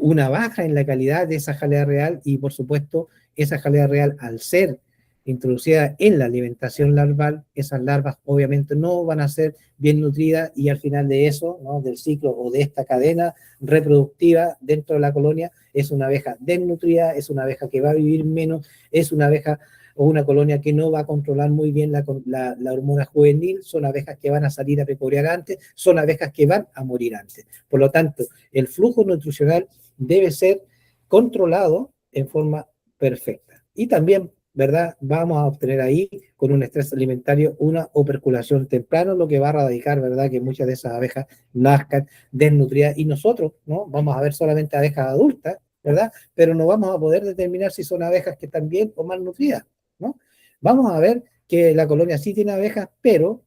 C: una baja en la calidad de esa jalea real, y por supuesto esa jalea real, al ser introducida en la alimentación larval, esas larvas obviamente no van a ser bien nutridas, y al final de eso, ¿no?, del ciclo o de esta cadena reproductiva dentro de la colonia, es una abeja desnutrida, es una abeja que va a vivir menos, es una abeja o una colonia que no va a controlar muy bien la hormona juvenil, son abejas que van a salir a pecorear antes, son abejas que van a morir antes. Por lo tanto, el flujo nutricional debe ser controlado en forma perfecta. Y también, ¿verdad? Vamos a obtener ahí, con un estrés alimentario, una operculación temprana, lo que va a radicar, ¿verdad? Que muchas de esas abejas nazcan desnutridas y nosotros, ¿no? Vamos a ver solamente abejas adultas, ¿verdad? Pero no vamos a poder determinar si son abejas que están bien o mal nutridas, ¿no? Vamos a ver que la colonia sí tiene abejas, pero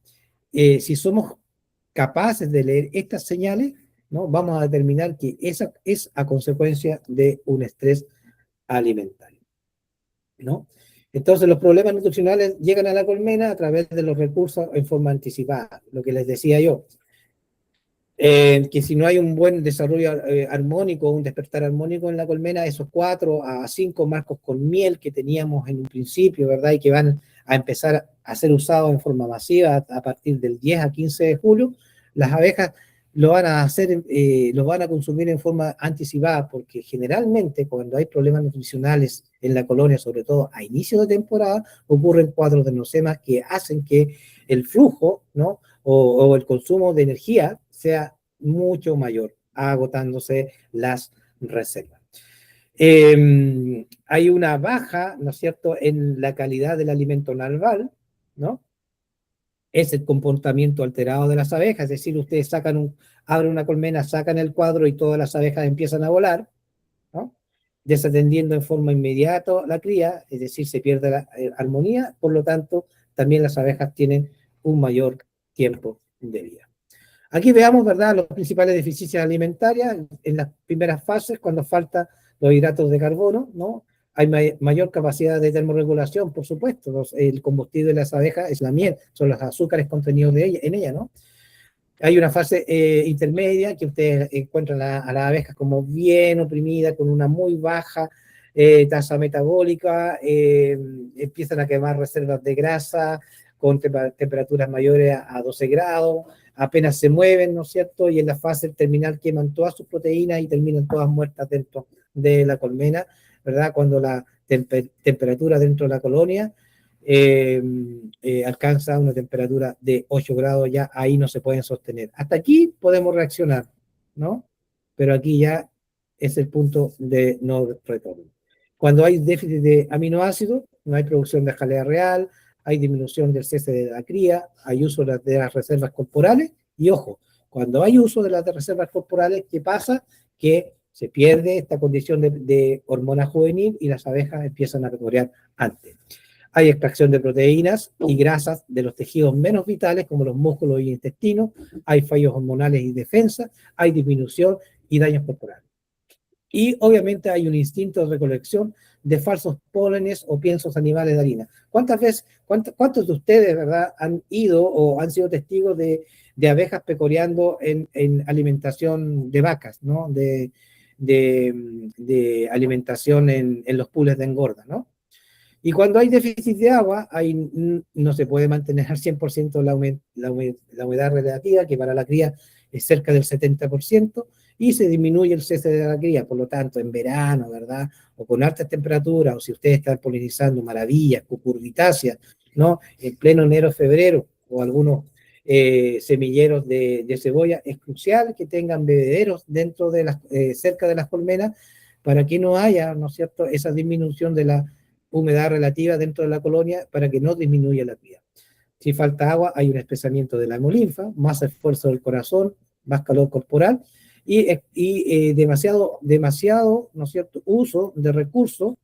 C: si somos capaces de leer estas señales, ¿no? Vamos a determinar que esa es a consecuencia de un estrés alimentario, ¿no? Entonces, los problemas nutricionales llegan a la colmena a través de los recursos en forma anticipada, lo que les decía yo. Que si no hay un buen desarrollo armónico, un despertar armónico en la colmena, esos 4 a 5 marcos con miel que teníamos en un principio, ¿verdad? Y que van a empezar a ser usados en forma masiva a partir del 10 a 15 de julio, las abejas lo van a hacer, lo van a consumir en forma anticipada, porque generalmente cuando hay problemas nutricionales en la colonia, sobre todo a inicio de temporada, ocurren cuadros de nocemas que hacen que el flujo, ¿no? O el consumo de energía sea mucho mayor, agotándose las reservas. Hay una baja, ¿no es cierto?, en la calidad del alimento larval, ¿no? Es el comportamiento alterado de las abejas, es decir, ustedes abren una colmena, sacan el cuadro y todas las abejas empiezan a volar, ¿no? Desatendiendo en forma inmediata la cría, es decir, se pierde la armonía, por lo tanto, también las abejas tienen un mayor tiempo de vida. Aquí veamos, ¿verdad?, las principales deficiencias alimentarias en las primeras fases, cuando falta los hidratos de carbono, ¿no? Hay mayor capacidad de termorregulación, por supuesto. El combustible de las abejas es la miel, son los azúcares contenidos en ella, ¿no? Hay una fase intermedia que ustedes encuentran a las abejas como bien oprimida, con una muy baja tasa metabólica, empiezan a quemar reservas de grasa con temperaturas mayores a 12 grados, apenas se mueven, ¿no es cierto? Y en la fase terminal queman todas sus proteínas y terminan todas muertas dentro de la colmena, ¿verdad? Cuando la temperatura dentro de la colonia alcanza una temperatura de 8 grados, ya ahí no se pueden sostener. Hasta aquí podemos reaccionar, ¿no? Pero aquí ya es el punto de no retorno. Cuando hay déficit de aminoácidos, no hay producción de jalea real, hay disminución del cese de la cría, hay uso de las reservas corporales, y ojo, cuando hay uso de las reservas corporales, ¿qué pasa? Que se pierde esta condición de hormona juvenil y las abejas empiezan a pecorear antes. Hay extracción de proteínas y grasas de los tejidos menos vitales, como los músculos y intestinos, hay fallos hormonales y defensa, hay disminución y daños corporales. Y obviamente hay un instinto de recolección de falsos pólenes o piensos animales de harina. ¿Cuántos de ustedes, verdad, han ido o han sido testigos de abejas pecoreando en alimentación de vacas, ¿no? De alimentación en los pools de engorda, ¿no? Y cuando hay déficit de agua, no se puede mantener al 100% la humedad relativa, que para la cría es cerca del 70%, y se disminuye el cese de la cría. Por lo tanto, en verano, ¿verdad? O con altas temperaturas, o si ustedes están polinizando maravillas, cucurbitáceas, ¿no? En pleno enero, febrero, o algunos semilleros de cebolla, es crucial que tengan bebederos dentro de cerca de las colmenas para que no haya, ¿no es cierto?, esa disminución de la humedad relativa dentro de la colonia para que no disminuya la cría. Si falta agua, hay un espesamiento de la hemolinfa, más esfuerzo del corazón, más calor corporal y demasiado, ¿no es cierto?, uso de recursos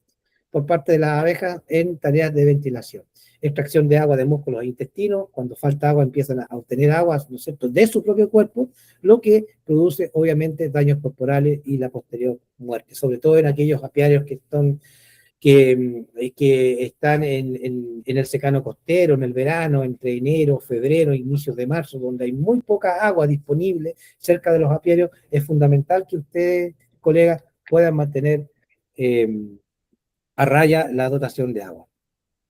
C: por parte de las abejas en tareas de ventilación. Extracción de agua de músculos e intestinos, cuando falta agua empiezan a obtener agua, ¿no es cierto?, de su propio cuerpo, lo que produce obviamente daños corporales y la posterior muerte, sobre todo en aquellos apiarios que están en el secano costero, en el verano, entre enero, febrero, inicios de marzo, donde hay muy poca agua disponible cerca de los apiarios. Es fundamental que ustedes, colegas, puedan mantener a raya la dotación de agua.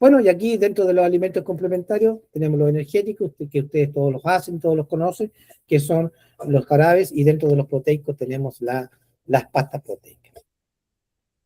C: Bueno, y aquí dentro de los alimentos complementarios tenemos los energéticos, que ustedes todos los hacen, todos los conocen, que son los jarabes, y dentro de los proteicos tenemos las pastas proteicas,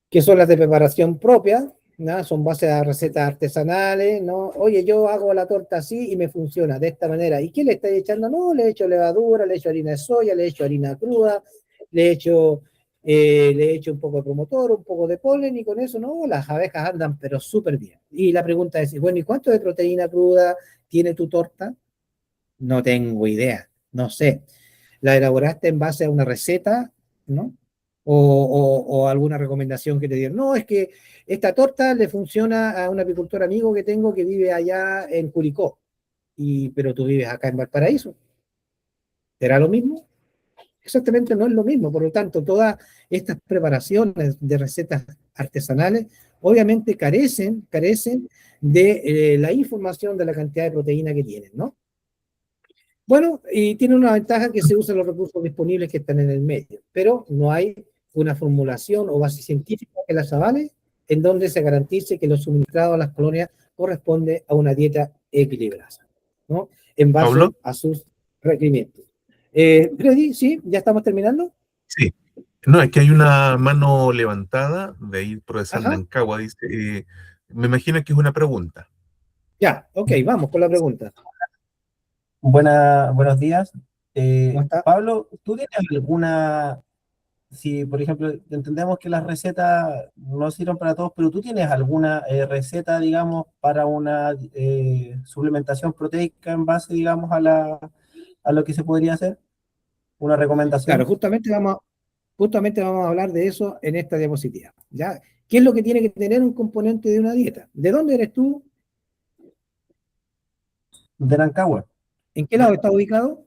C: que son las de preparación propia, ¿no? Son bases a recetas artesanales, ¿no? Oye, yo hago la torta así y me funciona de esta manera. ¿Y qué le estáis echando? No, le echo levadura, le echo harina de soya, le echo harina cruda, le echo, le echo un poco de promotor, un poco de polen y con eso, no, las abejas andan pero súper bien. Y la pregunta es, bueno, ¿y cuánto de proteína cruda tiene tu torta? No tengo idea, no sé. ¿La elaboraste en base a una receta, no? O alguna recomendación que te dieron. No, es que esta torta le funciona a un apicultor amigo que tengo que vive allá en Curicó, pero tú vives acá en Valparaíso. ¿Será lo mismo? Exactamente no es lo mismo. Por lo tanto, todas estas preparaciones de recetas artesanales obviamente carecen de la información de la cantidad de proteína que tienen, ¿no? Bueno, y tiene una ventaja que se usan los recursos disponibles que están en el medio, pero no hay una formulación o base científica que las avale en donde se garantice que lo suministrado a las colonias corresponde a una dieta equilibrada, ¿no? En base
A: Pablo,
C: a sus requerimientos. Freddy, sí, ya estamos terminando.
A: sí. No, es que hay una mano levantada de ahí, profesor
C: Ajá,
A: Nancagua, dice, me imagino que es una pregunta.
C: ya, ok, vamos con la pregunta.
D: Buenos días.
C: ¿Cómo está?
D: Pablo, ¿tú tienes alguna, si por ejemplo entendemos que las recetas no sirven para todos, pero tú tienes alguna receta, digamos, para una suplementación proteica en base, digamos, a lo que se podría hacer? ¿Una
C: Claro,
D: recomendación?
C: justamente vamos a hablar de eso en esta diapositiva, ¿ya? ¿Qué es lo que tiene que tener un componente de una dieta? ¿De dónde eres tú?
D: De Rancagua.
C: ¿En qué lado está ubicado?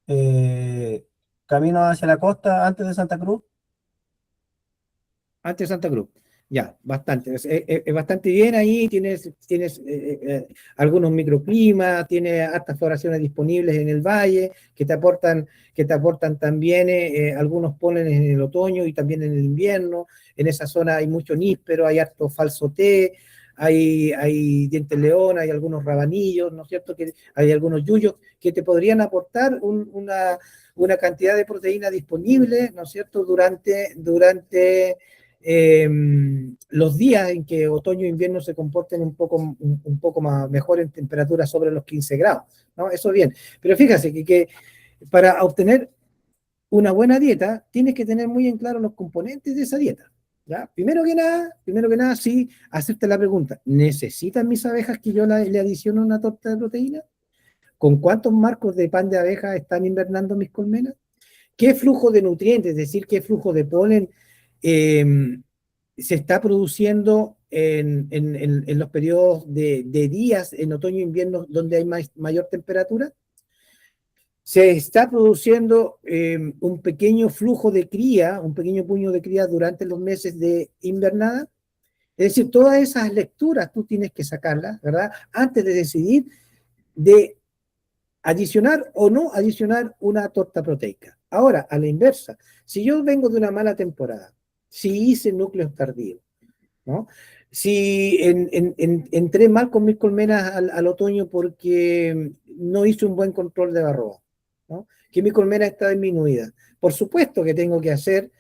D: Eh, Camino hacia la costa antes de Santa Cruz.
C: Antes de Santa Cruz. Ya, bastante. Es bastante bien ahí, tienes algunos microclimas, tienes hartas floraciones disponibles en el valle que te aportan también algunos pólenes en el otoño y también en el invierno. En esa zona hay mucho níspero, hay harto falso té, hay dientes león, hay algunos rabanillos, ¿no es cierto? Que hay algunos yuyos que te podrían aportar una cantidad de proteína disponible, ¿no es cierto? Durante los días en que otoño e invierno se comporten un poco más, mejor en temperatura sobre los 15 grados, ¿no? Eso bien. Pero fíjate que para obtener una buena dieta tienes que tener muy en claro los componentes de esa dieta, ¿ya? Primero que nada, sí, hacerte la pregunta, ¿necesitan mis abejas que yo le adicione una torta de proteína? ¿Con cuántos marcos de pan de abeja están invernando mis colmenas? ¿Qué flujo de nutrientes, es decir, qué flujo de polen se está produciendo en los periodos de días en otoño e invierno donde hay mayor temperatura? Se está produciendo un pequeño flujo de cría, un pequeño puño de cría durante los meses de invernada. Es decir, todas esas lecturas tú tienes que sacarlas, ¿verdad? Antes de decidir de adicionar o no adicionar una torta proteica. Ahora, a la inversa, si yo vengo de una mala temporada, si hice núcleos tardíos, ¿no? Si entré mal con mis colmenas al otoño porque no hice un buen control de varroa, ¿no? Que mi colmena está disminuida. Por supuesto que tengo que hacer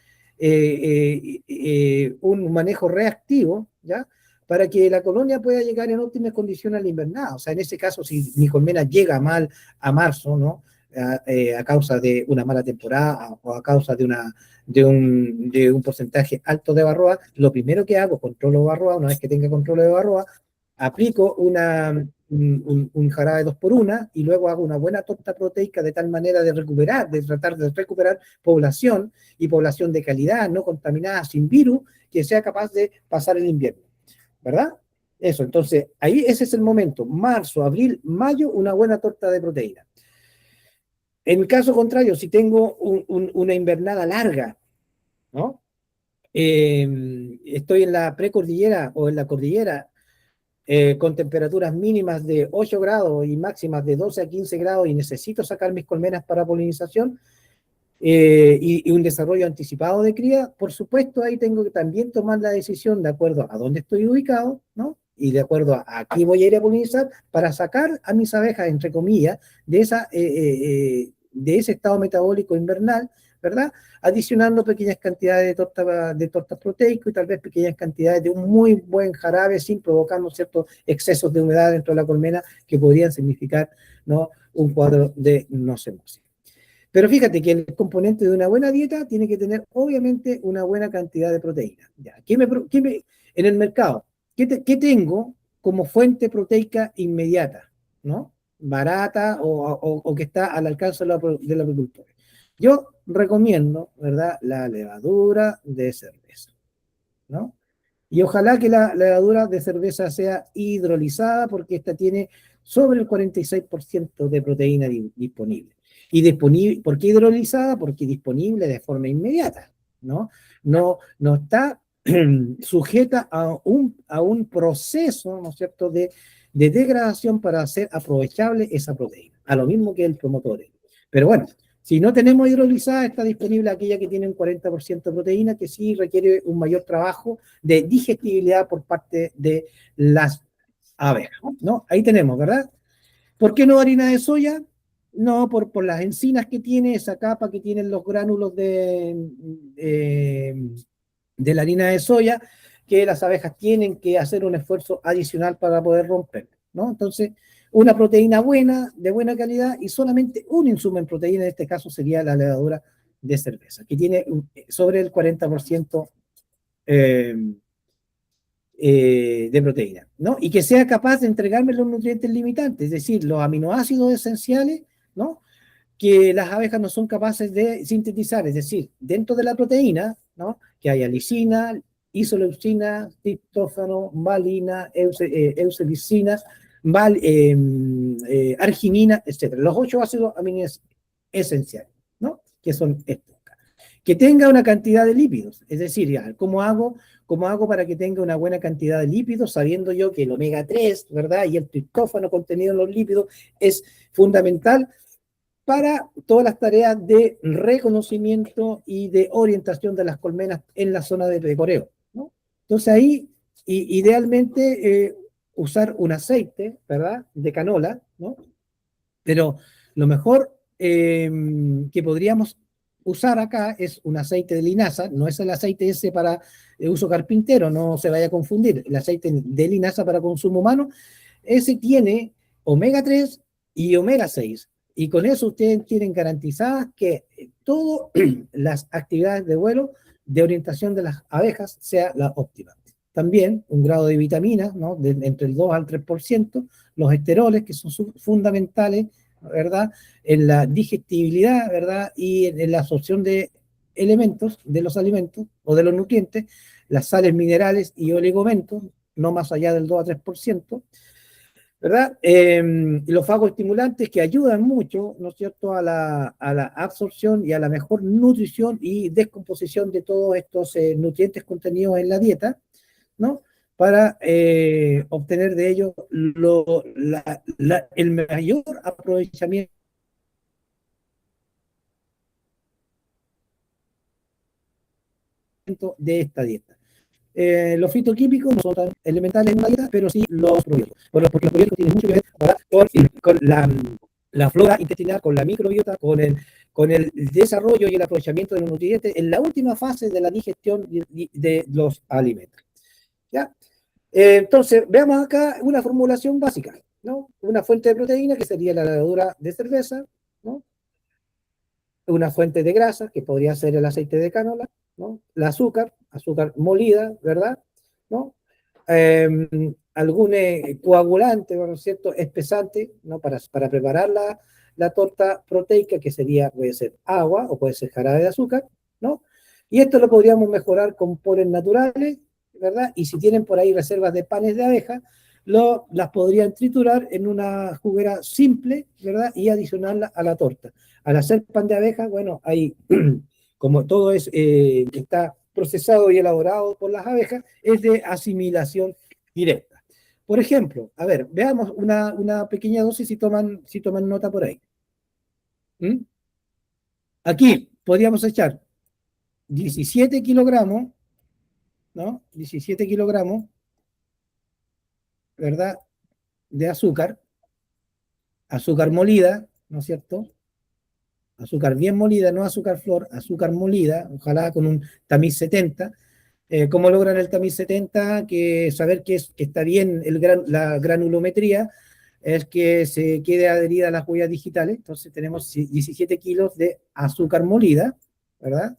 C: un manejo reactivo, ¿ya? Para que la colonia pueda llegar en óptimas condiciones al invernado. O sea, en ese caso, si mi colmena llega mal a marzo, ¿no? A causa de una mala temporada o a causa de un porcentaje alto de varroa, lo primero que hago, controlo varroa, una vez que tenga control de varroa, aplico un jarabe 2x1 y luego hago una buena torta proteica de tal manera de tratar de recuperar población y población de calidad, no contaminada, sin virus, que sea capaz de pasar el invierno, ¿verdad? Eso, entonces, ahí ese es el momento, marzo, abril, mayo, una buena torta de proteína. En caso contrario, si tengo una invernada larga, ¿no? Estoy en la precordillera o en la cordillera con temperaturas mínimas de 8 grados y máximas de 12 a 15 grados y necesito sacar mis colmenas para polinización y un desarrollo anticipado de cría, por supuesto ahí tengo que también tomar la decisión de acuerdo a dónde estoy ubicado, ¿no? Y de acuerdo a aquí voy a ir a polinizar para sacar a mis abejas, entre comillas, de ese estado metabólico invernal, ¿verdad? Adicionando pequeñas cantidades de torta proteico y tal vez pequeñas cantidades de un muy buen jarabe sin provocar, ¿no es cierto?, excesos de humedad dentro de la colmena que podrían significar, ¿no?, un cuadro de nocemosis. Pero fíjate que el componente de una buena dieta tiene que tener, obviamente, una buena cantidad de proteína. Ya, en el mercado, ¿qué tengo como fuente proteica inmediata, ¿no? Barata o que está al alcance del agricultor? Yo recomiendo, ¿verdad?, la levadura de cerveza, ¿no? Y ojalá que la levadura de cerveza sea hidrolizada porque esta tiene sobre el 46% de proteína disponible. Y disponible, ¿por qué hidrolizada? Porque disponible de forma inmediata, ¿no? No está sujeta a un proceso, ¿no es cierto?, de degradación para hacer aprovechable esa proteína, a lo mismo que el promotor. Pero bueno, si no tenemos hidrolizada, está disponible aquella que tiene un 40% de proteína, que sí requiere un mayor trabajo de digestibilidad por parte de las abejas, ¿no? Ahí tenemos, ¿verdad? ¿Por qué no harina de soya? No, por las enzinas que tiene, esa capa que tienen los gránulos de la harina de soya, que las abejas tienen que hacer un esfuerzo adicional para poder romper, ¿no? Entonces, una proteína buena, de buena calidad, y solamente un insumo en proteína, en este caso sería la levadura de cerveza, que tiene sobre el 40% de proteína, ¿no? Y que sea capaz de entregarme los nutrientes limitantes, es decir, los aminoácidos esenciales, ¿no?, que las abejas no son capaces de sintetizar, es decir, dentro de la proteína, ¿no?, que haya lisina, isoleucina, triptófano, valina, eucelicina, arginina, etc. Los 8 ácidos aminos esenciales, ¿no?, que son estos. Que tenga una cantidad de lípidos, es decir, ya, ¿cómo hago para que tenga una buena cantidad de lípidos, sabiendo yo que el omega 3, ¿verdad?, y el triptófano contenido en los lípidos es fundamental para todas las tareas de reconocimiento y de orientación de las colmenas en la zona de pecoreo, ¿no? Entonces ahí, idealmente, usar un aceite, ¿verdad?, de canola, ¿no? Pero lo mejor que podríamos usar acá es un aceite de linaza, no es el aceite ese para uso carpintero, no se vaya a confundir, el aceite de linaza para consumo humano, ese tiene omega 3 y omega 6, y con eso ustedes tienen garantizadas que todas las actividades de vuelo, de orientación de las abejas, sea la óptima. También un grado de vitaminas, ¿no?, entre el 2 al 3%, los esteroles, que son fundamentales, ¿verdad?, en la digestibilidad, ¿verdad?, y en la absorción de elementos de los alimentos o de los nutrientes, las sales minerales y oligomentos, no más allá del 2 a 3%, ¿verdad? Los fagoestimulantes que ayudan mucho, ¿no es cierto?, a la absorción y a la mejor nutrición y descomposición de todos estos nutrientes contenidos en la dieta, ¿no?, para obtener de ellos el mayor aprovechamiento de esta dieta. Los fitoquímicos no son tan elementales en una dieta, pero sí los probióticos. Porque los probióticos tienen mucho que ver, ¿verdad?, con la flora intestinal, con la microbiota, con el desarrollo y el aprovechamiento de los nutrientes en la última fase de la digestión de los alimentos. ¿Ya? Entonces, veamos acá una formulación básica, ¿no? Una fuente de proteína, que sería la levadura de cerveza, ¿no? Una fuente de grasa, que podría ser el aceite de canola, ¿no? El azúcar molida, ¿verdad?, ¿no? Algún coagulante, ¿no es cierto?, espesante, ¿no?, para preparar la torta proteica, que puede ser agua o puede ser jarabe de azúcar, ¿no? Y esto lo podríamos mejorar con polen naturales, ¿verdad? Y si tienen por ahí reservas de panes de abeja, las podrían triturar en una juguera simple, ¿verdad?, y adicionarla a la torta. Al hacer pan de abeja, bueno, ahí, como todo está procesado y elaborado por las abejas, es de asimilación directa. Por ejemplo, a ver, veamos una pequeña dosis si toman nota por ahí. ¿Mm? Aquí podríamos echar 17 kilogramos, ¿no? 17 kilogramos, ¿verdad?, de azúcar molida, ¿no es cierto? azúcar bien molida, no azúcar flor, azúcar molida, ojalá con un tamiz 70. ¿Cómo logran el tamiz 70? Que saber que está bien la granulometría es que se quede adherida a las huellas digitales. Entonces tenemos 17 kilos de azúcar molida, ¿verdad?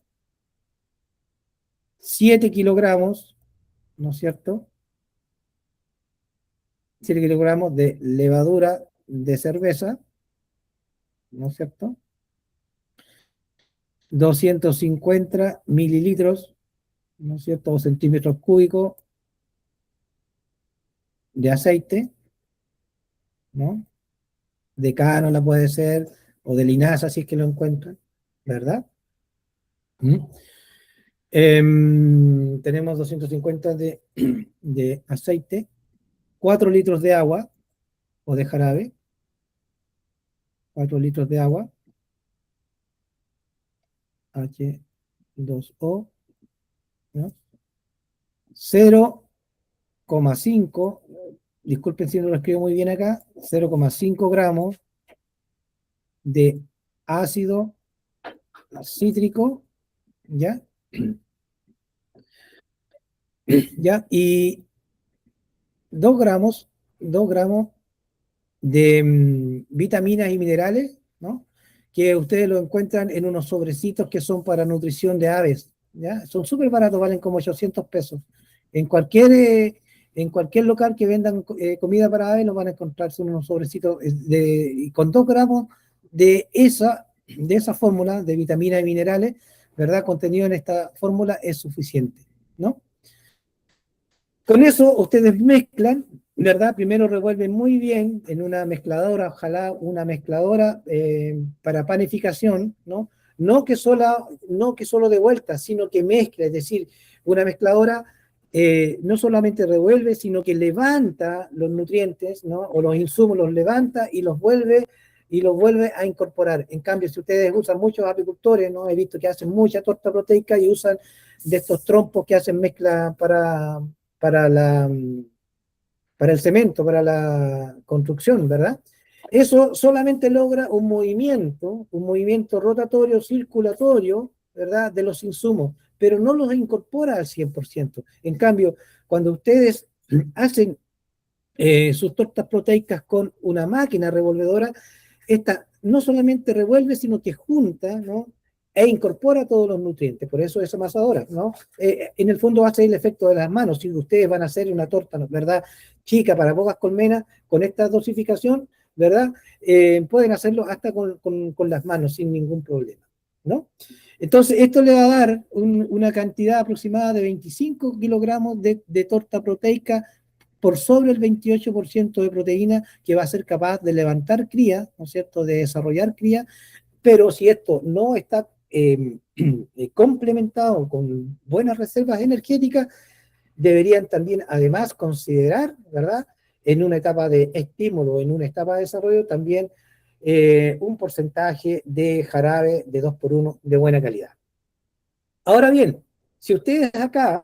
C: 7 kilogramos, ¿no es cierto? 7 kilogramos de levadura de cerveza, ¿no es cierto? 250 mililitros, ¿no es cierto? O centímetros cúbicos de aceite, ¿no? De cánola puede ser, o de linaza si es que lo encuentran, ¿verdad? Tenemos 250 de aceite, 4 litros de agua o de jarabe, 4 litros de agua, H2O, ¿no? 0,5, disculpen si no lo escribo muy bien acá, 0,5 gramos de ácido cítrico, ¿ya? ¿Ya? Y 2 gramos de vitaminas y minerales, ¿no? Que ustedes lo encuentran en unos sobrecitos que son para nutrición de aves, ¿ya? Son súper baratos, valen como 800 pesos. En cualquier local que vendan comida para aves, lo van a encontrar, son unos sobrecitos con 2 gramos de esa fórmula de vitaminas y minerales, ¿verdad? Contenido en esta fórmula es suficiente, ¿no? Con eso ustedes mezclan, ¿verdad? Primero revuelven muy bien en una mezcladora, ojalá una mezcladora para panificación, ¿no? No que solo de vuelta, sino que mezcla, es decir, una mezcladora no solamente revuelve, sino que levanta los nutrientes, ¿no? O los insumos los levanta y los vuelve a incorporar. En cambio, si ustedes usan, muchos apicultores, ¿no? He visto que hacen mucha torta proteica y usan de estos trompos que hacen mezcla para el cemento, para la construcción, ¿verdad? Eso solamente logra un movimiento rotatorio, circulatorio, ¿verdad? De los insumos, pero no los incorpora al 100%. En cambio, cuando ustedes hacen sus tortas proteicas con una máquina revolvedora, esta no solamente revuelve, sino que junta, ¿no? E incorpora todos los nutrientes, por eso es amasadora, ¿no? En el fondo hace el efecto de las manos. Si ustedes van a hacer una torta, ¿verdad?, chica para pocas colmenas, con esta dosificación, ¿verdad?, pueden hacerlo hasta con las manos sin ningún problema, ¿no? Entonces, esto le va a dar una cantidad aproximada de 25 kilogramos de torta proteica por sobre el 28% de proteína, que va a ser capaz de levantar cría, ¿no es cierto?, de desarrollar cría. Pero si esto no está complementado con buenas reservas energéticas, deberían también además considerar, ¿verdad?, en una etapa de estímulo, en una etapa de desarrollo, también un porcentaje de jarabe de 2x1 de buena calidad. Ahora bien, si ustedes acá,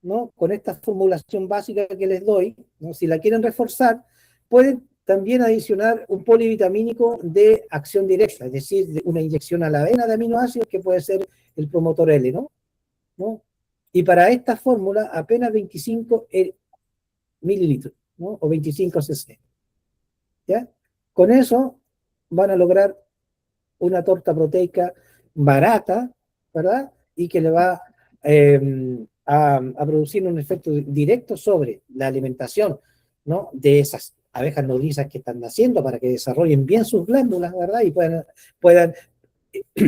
C: ¿no?, con esta formulación básica que les doy, ¿no?, si la quieren reforzar, pueden también adicionar un polivitamínico de acción directa, es decir, una inyección a la vena de aminoácidos, que puede ser el promotor L, ¿no? Y para esta fórmula, apenas 25 mililitros, ¿no?, o 25 cc. ¿Ya? Con eso van a lograr una torta proteica barata, ¿verdad? Y que le va a producir un efecto directo sobre la alimentación, ¿no?, de esas abejas nodrizas que están naciendo, para que desarrollen bien sus glándulas, ¿verdad? Y puedan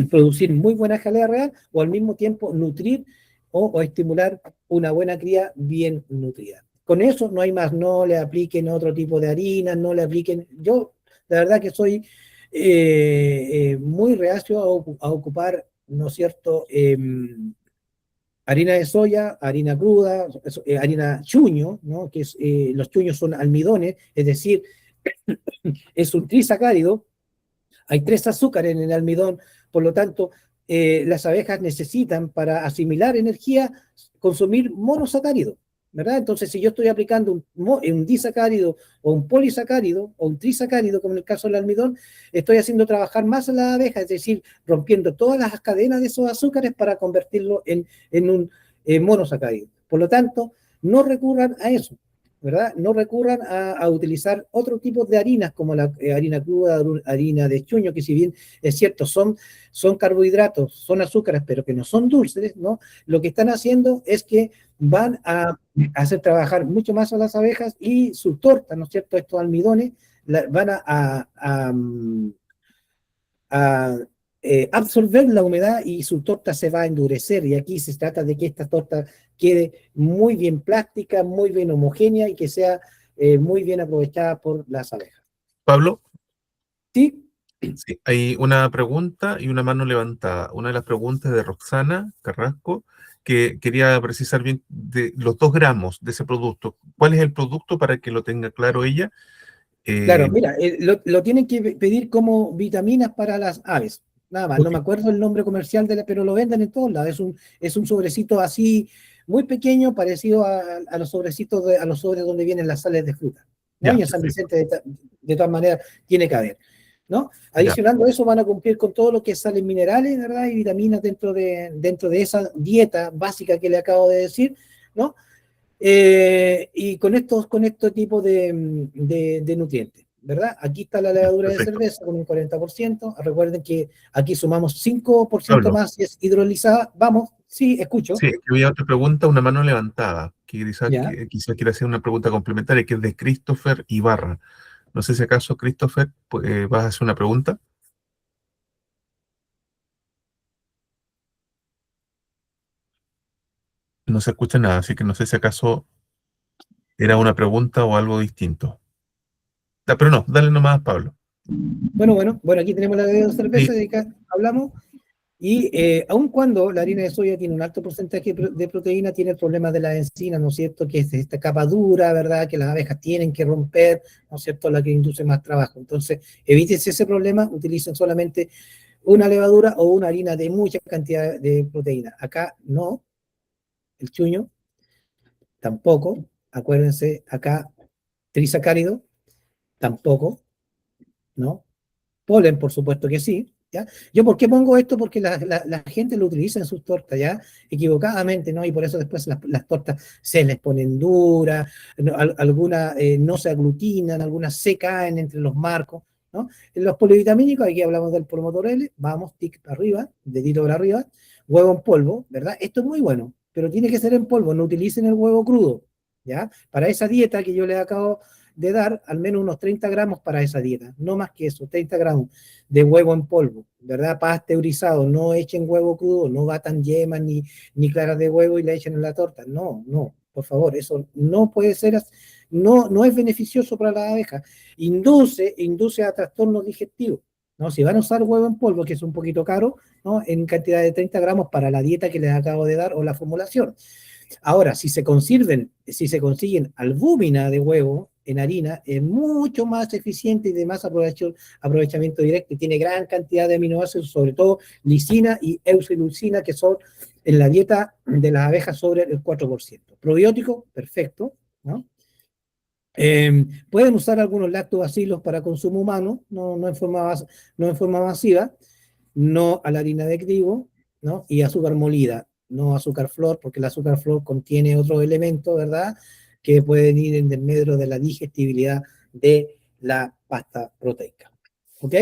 C: producir muy buena jalea real, o al mismo tiempo nutrir o estimular una buena cría bien nutrida. Con eso no hay más, no le apliquen otro tipo de harina, no le apliquen. Yo, la verdad que soy muy reacio a ocupar, ¿no es cierto?, harina de soya, harina cruda, harina chuño, ¿no?, que los chuños son almidones, es decir, es un trisacárido, hay 3 azúcares en el almidón, por lo tanto, las abejas necesitan, para asimilar energía, consumir monosacárido, ¿verdad? Entonces, si yo estoy aplicando un disacárido o un polisacárido o un trisacárido, como en el caso del almidón, estoy haciendo trabajar más a la abeja, es decir, rompiendo todas las cadenas de esos azúcares para convertirlo en un monosacárido. Por lo tanto, no recurran a eso, ¿verdad? No recurran a utilizar otro tipo de harinas, como la harina cruda, harina de chuño, que si bien es cierto, son carbohidratos, son azúcares, pero que no son dulces, ¿no? Lo que están haciendo es que van a hacer trabajar mucho más a las abejas y su torta, ¿no es cierto? Estos almidones van a absorber la humedad y su torta se va a endurecer. Y aquí se trata de que esta torta quede muy bien plástica, muy bien homogénea y que sea muy bien aprovechada por las abejas.
A: Pablo,
C: ¿Sí?
A: sí, hay una pregunta y una mano levantada. Una de las preguntas de Roxana Carrasco, que quería precisar bien de los 2 gramos de ese producto. ¿Cuál es el producto para que lo tenga claro ella?
C: Claro, mira, lo tienen que pedir como vitaminas para las aves. Nada más, no
A: Ok,
C: me acuerdo el nombre comercial pero lo venden en todos lados. Es un sobrecito así muy pequeño, parecido a los sobrecitos a los sobres donde vienen las sales de fruta, ¿no?
A: ya,
C: Y en San
A: perfecto.
C: Vicente de todas maneras tiene que haber, ¿no?
A: Ya,
C: Adicionando a eso van a cumplir con todo lo que es sales minerales, ¿verdad? Y vitaminas dentro de esa dieta básica que le acabo de decir, ¿no? Y con este tipo de nutrientes, ¿verdad? Aquí está la
A: ya,
C: levadura de
A: perfecto.
C: cerveza con un 40%. Recuerden que aquí sumamos 5%
A: Pablo,
C: más si es hidrolizada. Vamos, sí, escucho.
A: sí, que había otra pregunta, una mano levantada, que
C: Ya.
A: quizá quiere hacer una pregunta complementaria, que es de Christopher Ibarra. No sé si acaso, Christopher, vas a hacer una pregunta. No se escucha nada, así que no sé si acaso era una pregunta o algo distinto. Pero no, dale nomás, Pablo.
C: Bueno, aquí tenemos la levadura de cerveza,
A: Sí,
C: de que hablamos. Y aun cuando la harina de soya tiene un alto porcentaje de proteína, tiene el problema de la encina, ¿no es cierto? Que es esta capa dura, ¿verdad? Que las abejas tienen que romper, ¿no es cierto? La que induce más trabajo. Entonces, evítense ese problema, utilicen solamente una levadura o una harina de mucha cantidad de proteína. Acá no, el chuño tampoco. Acuérdense, acá trisacárido tampoco, ¿no? Polen, por supuesto que sí. ¿Ya? Yo, ¿por qué pongo esto? Porque la gente lo utiliza en sus tortas, ¿ya? Equivocadamente, ¿no? Y por eso después las tortas se les ponen duras, no, algunas no se aglutinan, algunas se caen entre los marcos, ¿no? En los polivitamínicos, aquí hablamos del polmotor L, vamos, tic para arriba, dedito para arriba, huevo en polvo, ¿verdad? Esto es muy bueno, pero tiene que ser en polvo, no utilicen el huevo crudo, ¿ya? Para esa dieta que yo les acabo de dar al menos unos 30 gramos para esa dieta, no más que eso, 30 gramos de huevo en polvo, ¿verdad? Pasteurizado, no echen huevo crudo, no batan yemas ni claras de huevo y le echen en la torta, no, no, por favor, eso no puede ser, no es beneficioso para la abeja, induce a trastornos digestivos, ¿no? Si van a usar huevo en polvo, que es un poquito caro, ¿no? En cantidad de 30 gramos para la dieta que les acabo de dar o la formulación. Ahora, si se consiguen albúmina de huevo en harina, es mucho más eficiente y de más aprovechamiento directo y tiene gran cantidad de aminoácidos, sobre todo lisina y eusileucina, que son en la dieta de las abejas sobre el 4%. Probiótico, perfecto, ¿no? Pueden usar algunos lactobacilos para consumo humano, no en forma masiva, no a la harina de trigo, ¿no? Y azúcar molida, no azúcar flor, porque el azúcar flor contiene otros elementos, ¿verdad? Que pueden ir en desmedro de la digestibilidad de la pasta proteica. ¿Ok?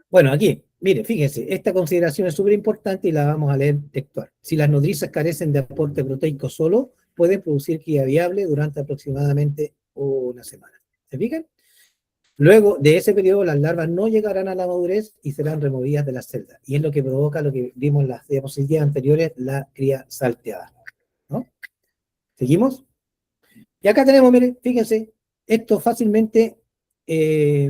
C: Bueno, aquí, mire, fíjense, esta consideración es súper importante y la vamos a leer textual. Si las nodrizas carecen de aporte proteico solo, pueden producir cría viable durante aproximadamente una semana. ¿Se fijan? Luego de ese periodo, las larvas no llegarán a la madurez y serán removidas de la celda. Y es lo que provoca lo que vimos en las diapositivas anteriores, la cría salteada, ¿no? ¿Seguimos? Y acá tenemos, miren, fíjense, esto fácilmente, eh,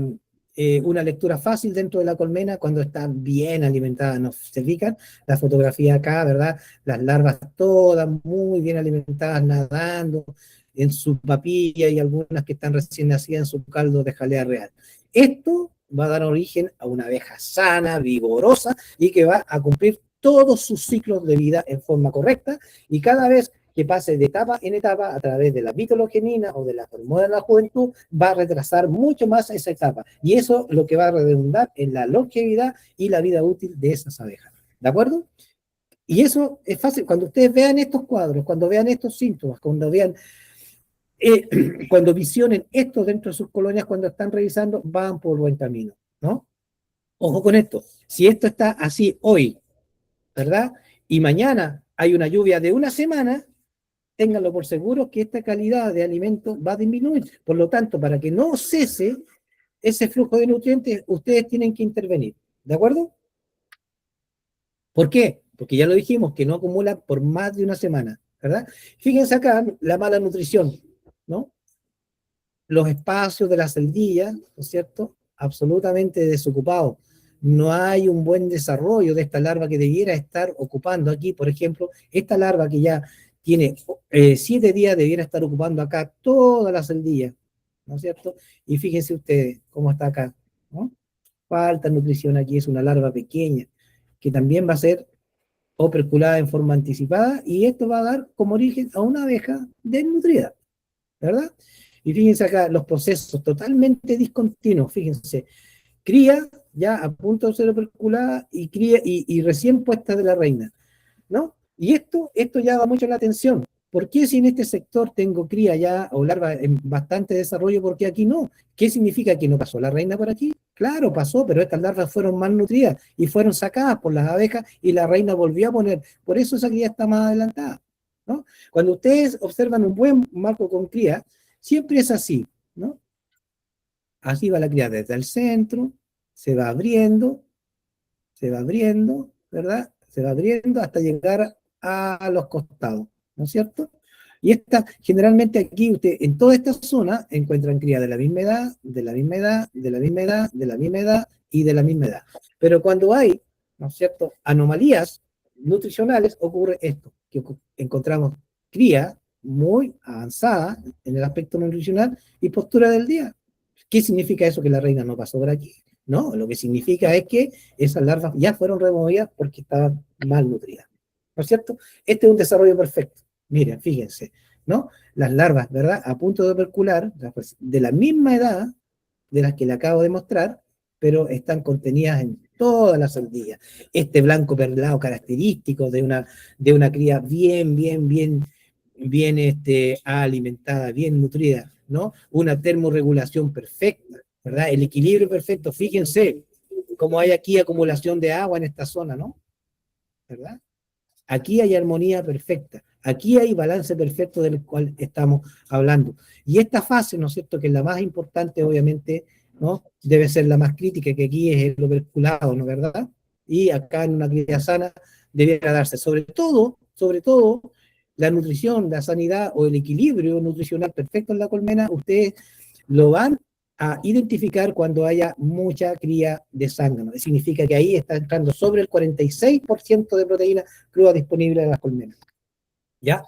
C: una lectura fácil dentro de la colmena cuando está bien alimentada, ¿no? Se fijan, la fotografía acá, ¿verdad? Las larvas todas muy bien alimentadas, nadando en su papilla y algunas que están recién nacidas en su caldo de jalea real. Esto va a dar origen a una abeja sana, vigorosa y que va a cumplir todos sus ciclos de vida en forma correcta y cada vez que pase de etapa en etapa a través de la vitologenina o de la hormona de la juventud, va a retrasar mucho más esa etapa. Y eso es lo que va a redundar en la longevidad y la vida útil de esas abejas. ¿De acuerdo? Y eso es fácil. Cuando ustedes vean estos cuadros, cuando vean estos síntomas, cuando vean, cuando visionen esto dentro de sus colonias, cuando están revisando, van por buen camino, ¿no? Ojo con esto. Si esto está así hoy, ¿verdad? Y mañana hay una lluvia de una semana, ténganlo por seguro que esta calidad de alimento va a disminuir. Por lo tanto, para que no cese ese flujo de nutrientes, ustedes tienen que intervenir. ¿De acuerdo? ¿Por qué? Porque ya lo dijimos, que no acumulan por más de una semana, ¿verdad? Fíjense acá la mala nutrición, ¿no? Los espacios de la celdilla, ¿no es cierto? Absolutamente desocupados. No hay un buen desarrollo de esta larva que debiera estar ocupando aquí, por ejemplo, esta larva que ya tiene 7 días debiera estar ocupando acá toda la celdilla, ¿no es cierto? Y fíjense ustedes cómo está acá, ¿no? Falta nutrición aquí, es una larva pequeña, que también va a ser operculada en forma anticipada, y esto va a dar como origen a una abeja desnutrida, ¿verdad? Y fíjense acá los procesos totalmente discontinuos, fíjense, cría ya a punto de ser operculada y cría y recién puesta de la reina, ¿no? Y esto llama mucho la atención. ¿Por qué si en este sector tengo cría ya o larva en bastante desarrollo, por qué aquí no? ¿Qué significa que no pasó la reina por aquí? Claro, pasó, pero estas larvas fueron mal nutridas y fueron sacadas por las abejas y la reina volvió a poner. Por eso esa cría está más adelantada, ¿no? Cuando ustedes observan un buen marco con cría, siempre es así, ¿no? Así va la cría desde el centro, se va abriendo, ¿verdad? Se va abriendo hasta llegar a los costados, ¿no es cierto? Y esta, generalmente aquí, usted, en toda esta zona, encuentran cría de la misma edad, de la misma edad, de la misma edad, de la misma edad y de la misma edad. Pero cuando hay, ¿no es cierto?, anomalías nutricionales, ocurre esto, que encontramos cría muy avanzada en el aspecto nutricional y postura del día. ¿Qué significa eso que la reina no pasó por aquí? No, lo que significa es que esas larvas ya fueron removidas porque estaban mal nutridas, ¿no es cierto? Este es un desarrollo perfecto. Miren, fíjense, ¿no? Las larvas, ¿verdad? A punto de opercular, de la misma edad de las que le acabo de mostrar, pero están contenidas en todas las celdillas. Este blanco perlado característico de una cría bien alimentada, bien nutrida, ¿no? Una termorregulación perfecta, ¿verdad? El equilibrio perfecto. Fíjense cómo hay aquí acumulación de agua en esta zona, ¿no? ¿Verdad? Aquí hay armonía perfecta. Aquí hay balance perfecto del cual estamos hablando. Y esta fase, ¿no es cierto?, que es la más importante, obviamente, ¿no?, debe ser la más crítica, que aquí es el operculado, ¿no es verdad? Y acá en una cría sana debiera darse, sobre todo, la nutrición, la sanidad o el equilibrio nutricional perfecto en la colmena, ustedes lo van a identificar cuando haya mucha cría de zángano. Significa que ahí está entrando sobre el 46% de proteína cruda disponible en las colmenas. ¿Ya?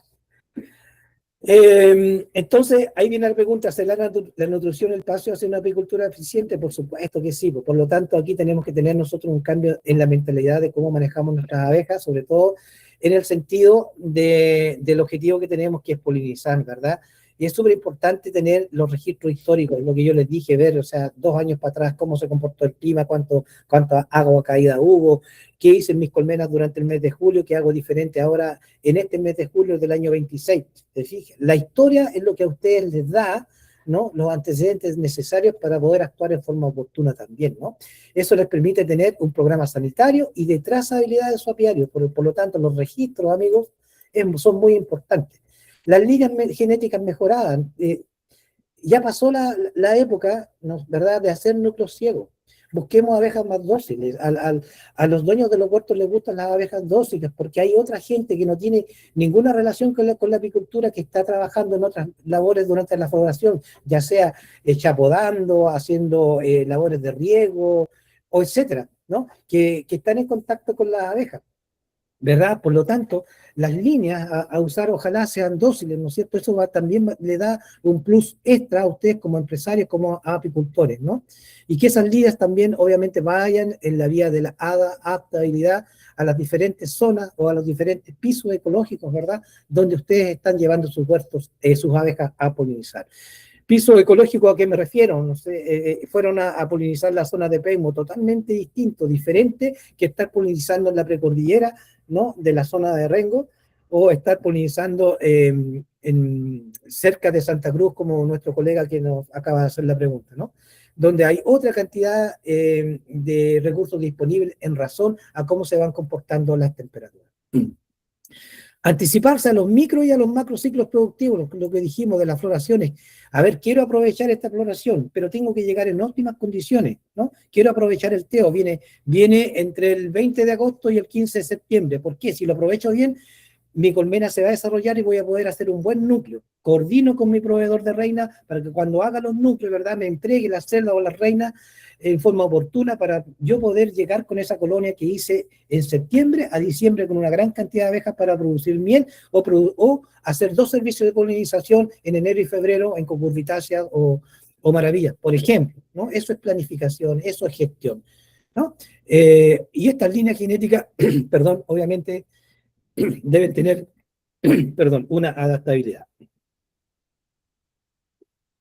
C: Entonces, ahí viene la pregunta, ¿será la nutrición el paso hacia una apicultura eficiente? Por supuesto que sí. Por lo tanto, aquí tenemos que tener nosotros un cambio en la mentalidad de cómo manejamos nuestras abejas, sobre todo en el sentido del objetivo que tenemos, que es polinizar, ¿verdad? Y es súper importante tener los registros históricos, lo que yo les dije, ver, o sea, 2 años para atrás, cómo se comportó el clima, cuánta agua caída hubo, qué hice en mis colmenas durante el mes de julio, qué hago diferente ahora en este mes de julio del año 26. ¿Te fijas? La historia es lo que a ustedes les da, ¿no?, los antecedentes necesarios para poder actuar en forma oportuna también, ¿no? Eso les permite tener un programa sanitario y de trazabilidad de su apiario. Por lo tanto, los registros, amigos, son muy importantes. Las líneas genéticas mejoradas, ya pasó la época, ¿no?, ¿verdad?, de hacer núcleos ciegos. Busquemos abejas más dóciles. A los dueños de los huertos les gustan las abejas dóciles porque hay otra gente que no tiene ninguna relación con la apicultura, que está trabajando en otras labores durante la floración, ya sea chapodando, haciendo labores de riego, o etcétera, ¿no? Que están en contacto con las abejas. ¿verdad? Por lo tanto, las líneas a usar ojalá sean dóciles, ¿no es cierto? Eso también le da un plus extra a ustedes como empresarios, como apicultores, ¿no? Y que esas líneas también obviamente vayan en la vía de la adaptabilidad a las diferentes zonas o a los diferentes pisos ecológicos, ¿verdad? Donde ustedes están llevando sus huertos, sus abejas a polinizar. Piso ecológico, ¿a qué me refiero? No sé, fueron a polinizar la zona de Peimo, totalmente distinto, diferente que estar polinizando en la precordillera, ¿no? De la zona de Rengo, o estar polinizando cerca de Santa Cruz, como nuestro colega que nos acaba de hacer la pregunta, ¿no? Donde hay otra cantidad de recursos disponibles en razón a cómo se van comportando las temperaturas. Anticiparse a los micro y a los macro ciclos productivos, lo que dijimos de las floraciones. A ver, quiero aprovechar esta floración, pero tengo que llegar en óptimas condiciones, ¿no? Quiero aprovechar el TEO, viene entre el 20 de agosto y el 15 de septiembre. ¿Por qué? Si lo aprovecho bien, mi colmena se va a desarrollar y voy a poder hacer un buen núcleo. Coordino con mi proveedor de reina para que cuando haga los núcleos, ¿verdad?, me entregue las celdas o las reinas en forma oportuna para yo poder llegar con esa colonia que hice en septiembre a diciembre con una gran cantidad de abejas para producir miel o hacer 2 servicios de polinización en enero y febrero en cucurbitáceas o maravillas, por ejemplo, ¿no? Eso es planificación, eso es gestión, ¿no? Y estas líneas genéticas, perdón, obviamente deben tener, perdón, una adaptabilidad.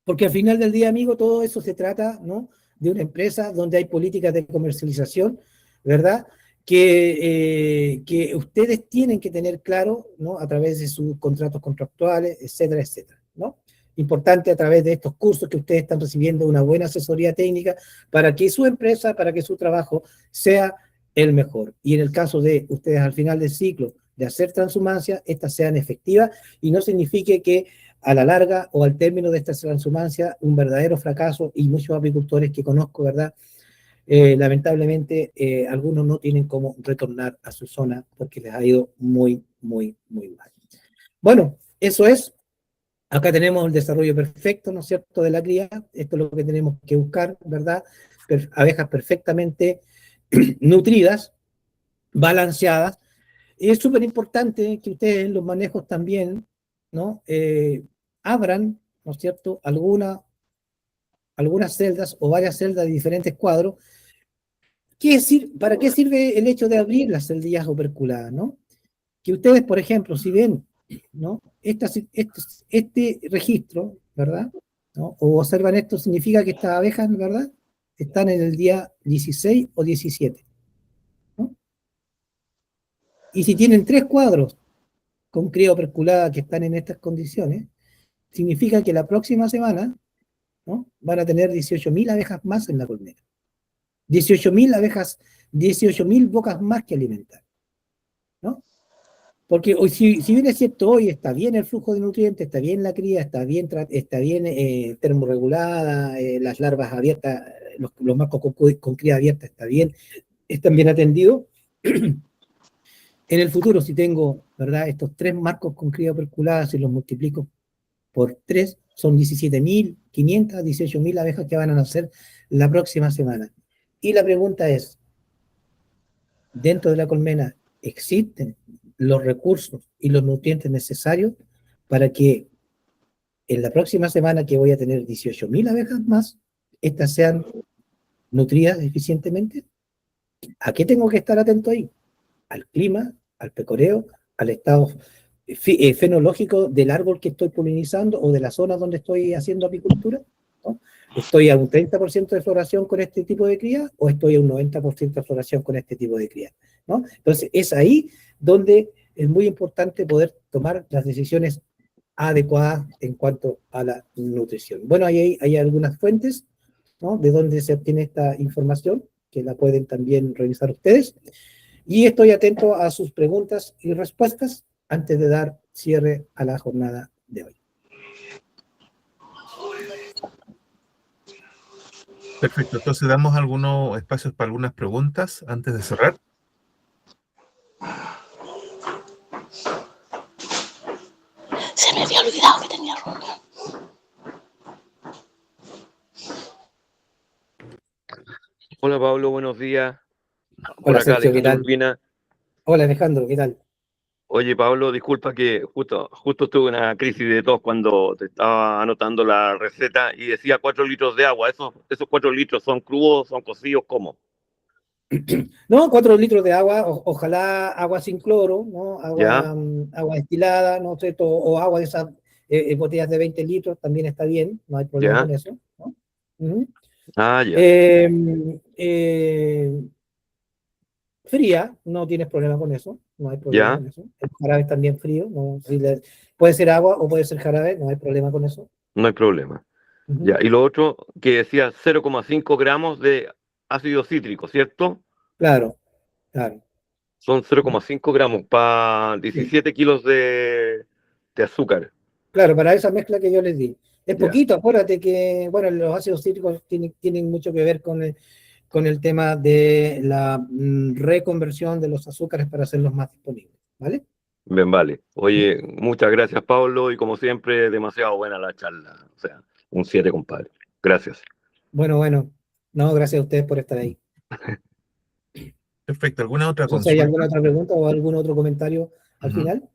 C: Porque al final del día, amigo, todo eso se trata, ¿no?, de una empresa donde hay políticas de comercialización, ¿verdad?, que ustedes tienen que tener claro, ¿no?, a través de sus contratos contractuales, etcétera, etcétera, ¿no? Importante a través de estos cursos que ustedes están recibiendo una buena asesoría técnica para que su empresa, para que su trabajo sea el mejor. Y en el caso de ustedes al final del ciclo de hacer transhumancia, estas sean efectivas y no signifique que a la larga o al término de esta transhumancia un verdadero fracaso, y muchos apicultores que conozco, ¿verdad? Lamentablemente algunos no tienen cómo retornar a su zona porque les ha ido muy, muy, muy mal. Bueno, eso es. Acá tenemos el desarrollo perfecto, ¿no es cierto?, de la cría. Esto es lo que tenemos que buscar, ¿verdad? Abejas perfectamente nutridas, balanceadas. Y es súper importante que ustedes en los manejos también, ¿no?, abran, ¿no es cierto?, algunas celdas o varias celdas de diferentes cuadros. ¿Para qué sirve el hecho de abrir las celdillas operculadas, ¿no? Que ustedes, por ejemplo, si ven, ¿no?, este registro, ¿verdad?, ¿no?, o observan esto, significa que estas abejas, ¿verdad?, están en el día 16 o 17, ¿no? Y si tienen 3 cuadros con cría operculada que están en estas condiciones, significa que la próxima semana, ¿no?, van a tener 18.000 abejas más en la colmena. 18.000 abejas, 18.000 bocas más que alimentar, ¿no? Porque hoy, si bien es cierto, hoy está bien el flujo de nutrientes, está bien la cría, está bien termorregulada, las larvas abiertas, los marcos con cría abierta están bien atendidos. En el futuro, si tengo, ¿verdad?, estos 3 marcos con cría operculada, si los multiplico por 3, son 17.500, 18.000 abejas que van a nacer la próxima semana. Y la pregunta es, dentro de la colmena, ¿existen los recursos y los nutrientes necesarios para que en la próxima semana, que voy a tener 18.000 abejas más, estas sean nutridas eficientemente? ¿A qué tengo que estar atento ahí? Al clima, al pecoreo, al estado fenológico del árbol que estoy polinizando o de la zona donde estoy haciendo apicultura, ¿no? ¿Estoy a un 30% de floración con este tipo de cría o estoy a un 90% de floración con este tipo de cría, ¿no? Entonces, es ahí donde es muy importante poder tomar las decisiones adecuadas en cuanto a la nutrición. Bueno, hay algunas fuentes, ¿no?, de donde se obtiene esta información, que la pueden también revisar ustedes. Y estoy atento a sus preguntas y respuestas antes de dar cierre a la jornada de hoy.
A: Perfecto, entonces damos algunos espacios para algunas preguntas antes de cerrar.
E: Se me había olvidado que tenía reunión.
F: Hola Pablo, buenos días. Por
C: Hola
F: acá
C: Sergio, ¿qué
F: Alejandro
C: tal?
F: Urbina.
C: Hola Alejandro, ¿qué tal?
F: Oye, Pablo, disculpa que justo tuve una crisis de tos cuando te estaba anotando la receta y decía 4 litros de agua. ¿Esos 4 litros son crudos, son cocidos? ¿Cómo?
C: No, 4 litros de agua, ojalá agua sin cloro, ¿no?
F: ¿Ya?
C: Agua destilada, ¿no sé, o agua de esas botellas de 20 litros, también está bien, no hay problema
F: ¿Ya?
C: con eso, ¿no? Ujú.
F: Ah, ya.
C: Eh, eh, Fría, no tienes problema con eso, no hay problema
F: ¿Ya?
C: con eso. El jarabe también frío, ¿no? Puede ser agua o puede ser jarabe, no hay problema con eso.
F: No hay problema.
C: Ujú.
F: Ya. Y lo otro que decía 0,5 gramos de ácido cítrico, ¿cierto?
C: Claro, claro.
F: Son 0,5 gramos para
C: Sí.
F: 17 kilos de azúcar.
C: Claro, para esa mezcla que yo les di. Es
F: Ya.
C: poquito, acuérdate que, bueno, los ácidos cítricos tienen mucho que ver con el tema de la reconversión de los azúcares para hacerlos más disponibles, ¿vale?
F: Bien, vale.
C: ¿Mm?
F: Oye, muchas gracias, Pablo, y como siempre, demasiado buena la charla. O sea, un 7, compadre. Gracias.
C: Bueno, bueno. No, gracias a ustedes por estar ahí.
A: Perfecto. ¿Alguna otra
C: No sé si hay
A: consulta?
C: alguna otra pregunta o algún otro comentario al
A: Ujú.
C: final.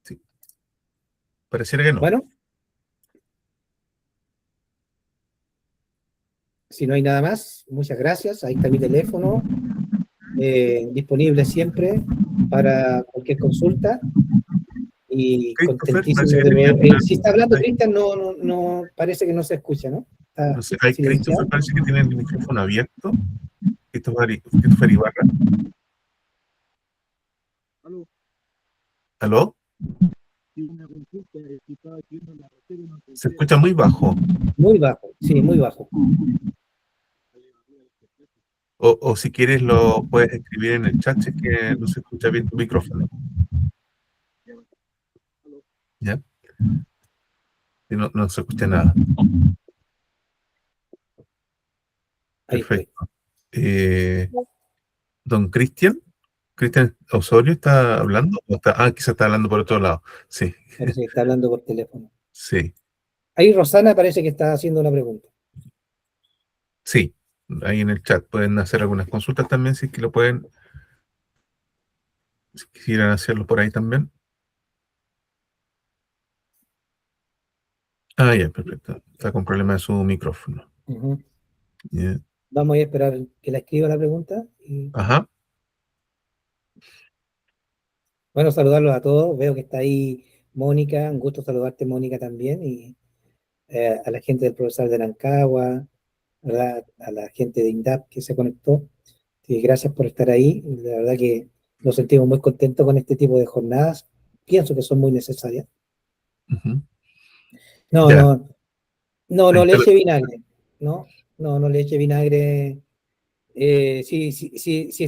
A: Sí, pareciera que no.
C: Bueno, si no hay nada más, muchas gracias. Ahí está mi teléfono, disponible siempre para cualquier consulta y
A: Christopher, parece
C: contentísimo
A: que
C: de
A: tenía
C: ver.
A: una...
C: Si está hablando
A: ay,
C: Cristian, no, parece que no se escucha, ¿no?
A: no
C: Está
A: sé, ay, Christopher
C: silenciado.
A: parece que tiene el micrófono abierto. Christopher Ibarra. ¿Aló? Se escucha muy bajo.
C: Muy bajo, sí, muy bajo.
A: O si quieres lo puedes escribir en el chat si es que no se escucha bien tu micrófono. ¿Ya? Si no, no se escucha nada.
C: Ahí estoy.
A: Perfecto. Don Cristian Osorio está hablando. Quizás está hablando por otro lado. Sí,
C: Parece que está hablando por teléfono.
A: sí,
C: Ahí Rosana parece que está haciendo una pregunta.
A: sí. Ahí en el chat pueden hacer algunas consultas también si es que lo pueden, si quisieran hacerlo por ahí también. Ah, ya, perfecto. Está con problema de su micrófono.
C: Ujú.
A: Ya.
C: Vamos a esperar que la escriba la pregunta. Y,
A: Ajá.
C: bueno, saludarlos a todos. Veo que está ahí Mónica. Un gusto saludarte, Mónica, también. Y a la gente del profesor de Rancagua, ¿verdad? A la gente de INDAP que se conectó. Sí, gracias por estar ahí. La verdad que nos sentimos muy contentos con este tipo de jornadas. Pienso que son muy necesarias.
A: Ujú.
C: No,
A: Ya.
C: no,
A: Ahí
C: no le
A: está.
C: eche vinagre. No le eche vinagre. Si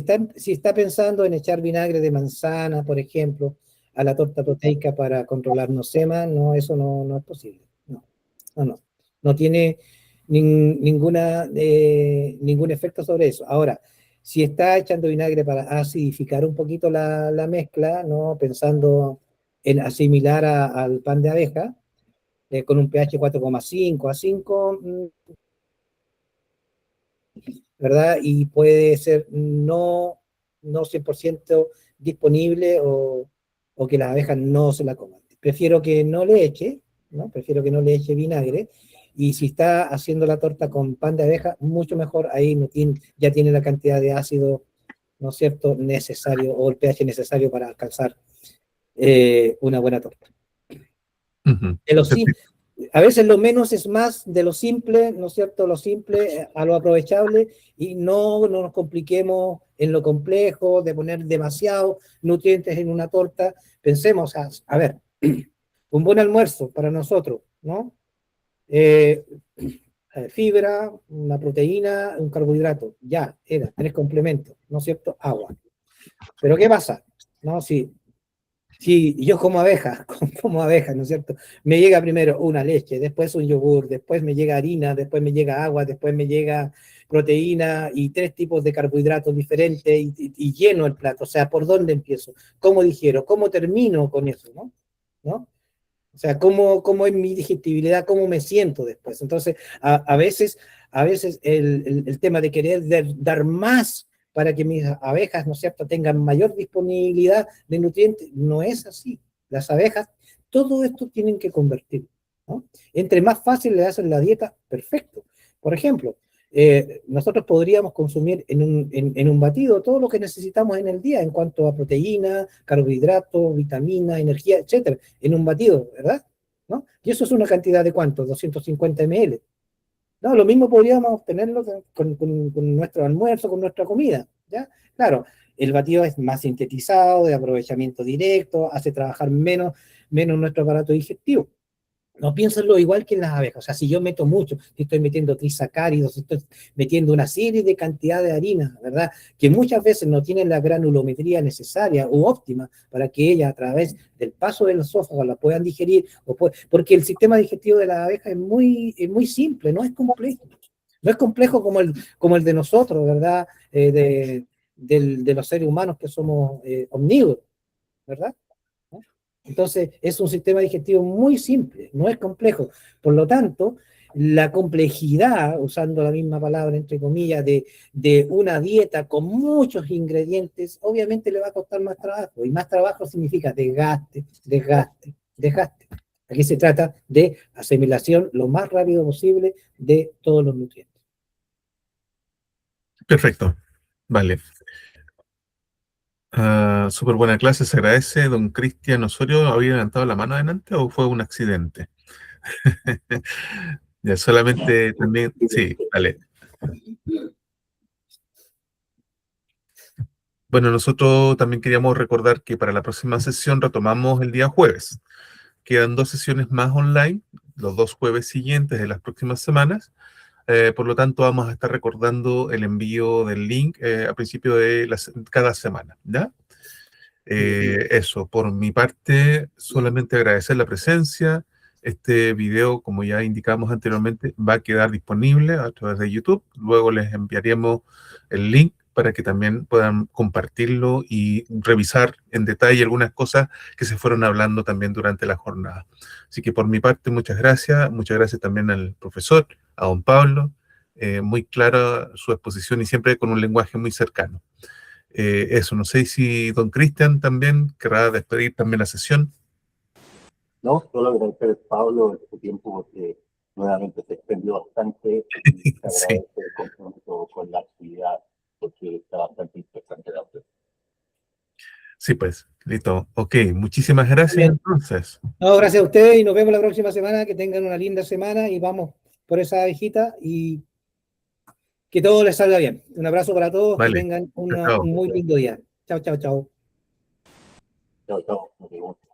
C: está pensando en echar vinagre de manzana, por ejemplo, a la torta proteica para controlar nosema, no, eso no es posible. No. No tiene ningún efecto sobre eso. Ahora, si está echando vinagre para acidificar un poquito la mezcla, ¿no? Pensando en asimilar al pan de abeja, con un pH 4,5 a 5, ¿verdad? Y puede ser no 100% disponible o que las abejas no se la coman. Prefiero que no le eche, ¿no? Prefiero que no le eche vinagre. Y si está haciendo la torta con pan de abeja, mucho mejor, ahí ya tiene la cantidad de ácido, ¿no es cierto?, necesario o el pH necesario para alcanzar una buena torta.
A: Ujú.
C: De lo sim- a veces lo menos es más de lo simple, ¿no es cierto? Lo simple a lo aprovechable y no nos compliquemos en lo complejo de poner demasiados nutrientes en una torta. Pensemos, a ver, un buen almuerzo para nosotros, ¿no? Eh, Fibra, una proteína, un carbohidrato, ya, era, 3 complementos, ¿no es cierto? Agua. Pero ¿qué pasa? ¿No? Si yo como abeja, como abeja, ¿no es cierto? Me llega primero una leche, después un yogur, después me llega harina, después me llega agua, después me llega proteína y 3 tipos de carbohidratos diferentes y lleno el plato. O sea, ¿por dónde empiezo? ¿Cómo digiero? ¿Cómo termino con eso? ¿No? O sea, cómo es mi digestibilidad, cómo me siento después. Entonces, a veces el tema de querer dar más para que mis abejas, ¿no es cierto?, tengan mayor disponibilidad de nutrientes, no es así. Las abejas, todo esto tienen que convertir, ¿no? Entre más fácil le hacen la dieta, perfecto. Por ejemplo, nosotros podríamos consumir en un batido todo lo que necesitamos en el día en cuanto a proteína, carbohidratos, vitamina, energía, etcétera, en un batido, ¿verdad? ¿No? Y eso es una cantidad de ¿cuánto? 250 ml. No, lo mismo podríamos obtenerlo con nuestro almuerzo, con nuestra comida, ¿ya? Claro, el batido es más sintetizado, de aprovechamiento directo, hace trabajar menos nuestro aparato digestivo. No piénsenlo igual que en las abejas. O sea, si yo meto mucho, si estoy metiendo trisacáridos, si estoy metiendo una serie de cantidad de harina, ¿verdad? Que muchas veces no tienen la granulometría necesaria o óptima para que ellas a través del paso del esófago la puedan digerir, porque el sistema digestivo de las abejas es muy simple, no es complejo. No es complejo como el de nosotros, ¿verdad? De los seres humanos que somos omnívoros, ¿verdad? Entonces, es un sistema digestivo muy simple, no es complejo. Por lo tanto, la complejidad, usando la misma palabra entre comillas, de una dieta con muchos ingredientes, obviamente le va a costar más trabajo. Y más trabajo significa desgaste, desgaste, desgaste. Aquí se trata de asimilación lo más rápido posible de todos los nutrientes.
A: Perfecto. Vale. Súper buena clase, se agradece. Don Cristian Osorio, ¿había levantado la mano adelante o fue un accidente? Ya solamente también, sí, vale. Bueno, nosotros también queríamos recordar que para la próxima sesión retomamos el día jueves. Quedan 2 sesiones más online, los 2 jueves siguientes de las próximas semanas. Por lo tanto, vamos a estar recordando el envío del link a principio de cada semana, ¿ya? Eso, por mi parte, solamente agradecer la presencia. Este video, como ya indicamos anteriormente, va a quedar disponible a través de YouTube. Luego les enviaremos el link para que también puedan compartirlo y revisar en detalle algunas cosas que se fueron hablando también durante la jornada. Así que por mi parte, muchas gracias también al profesor, a don Pablo, muy clara su exposición y siempre con un lenguaje muy cercano. Eso, no sé si don Cristian también querrá despedir también la sesión.
B: No, solo agradecer a Pablo este tiempo porque nuevamente se extendió bastante y se
A: Sí,
B: agradece el compromiso con la actividad porque está bastante interesante la otra.
A: sí, pues, listo. Ok, muchísimas gracias
C: Bien.
A: entonces.
C: No, gracias a ustedes y nos vemos la próxima semana. Que tengan una linda semana y vamos por esa abejita y que todo les salga bien. Un abrazo para todos, que
A: Vale,
C: tengan
A: chao.
C: un muy lindo día. Chao, chao, chao.
B: Chao, chao. Nos vemos.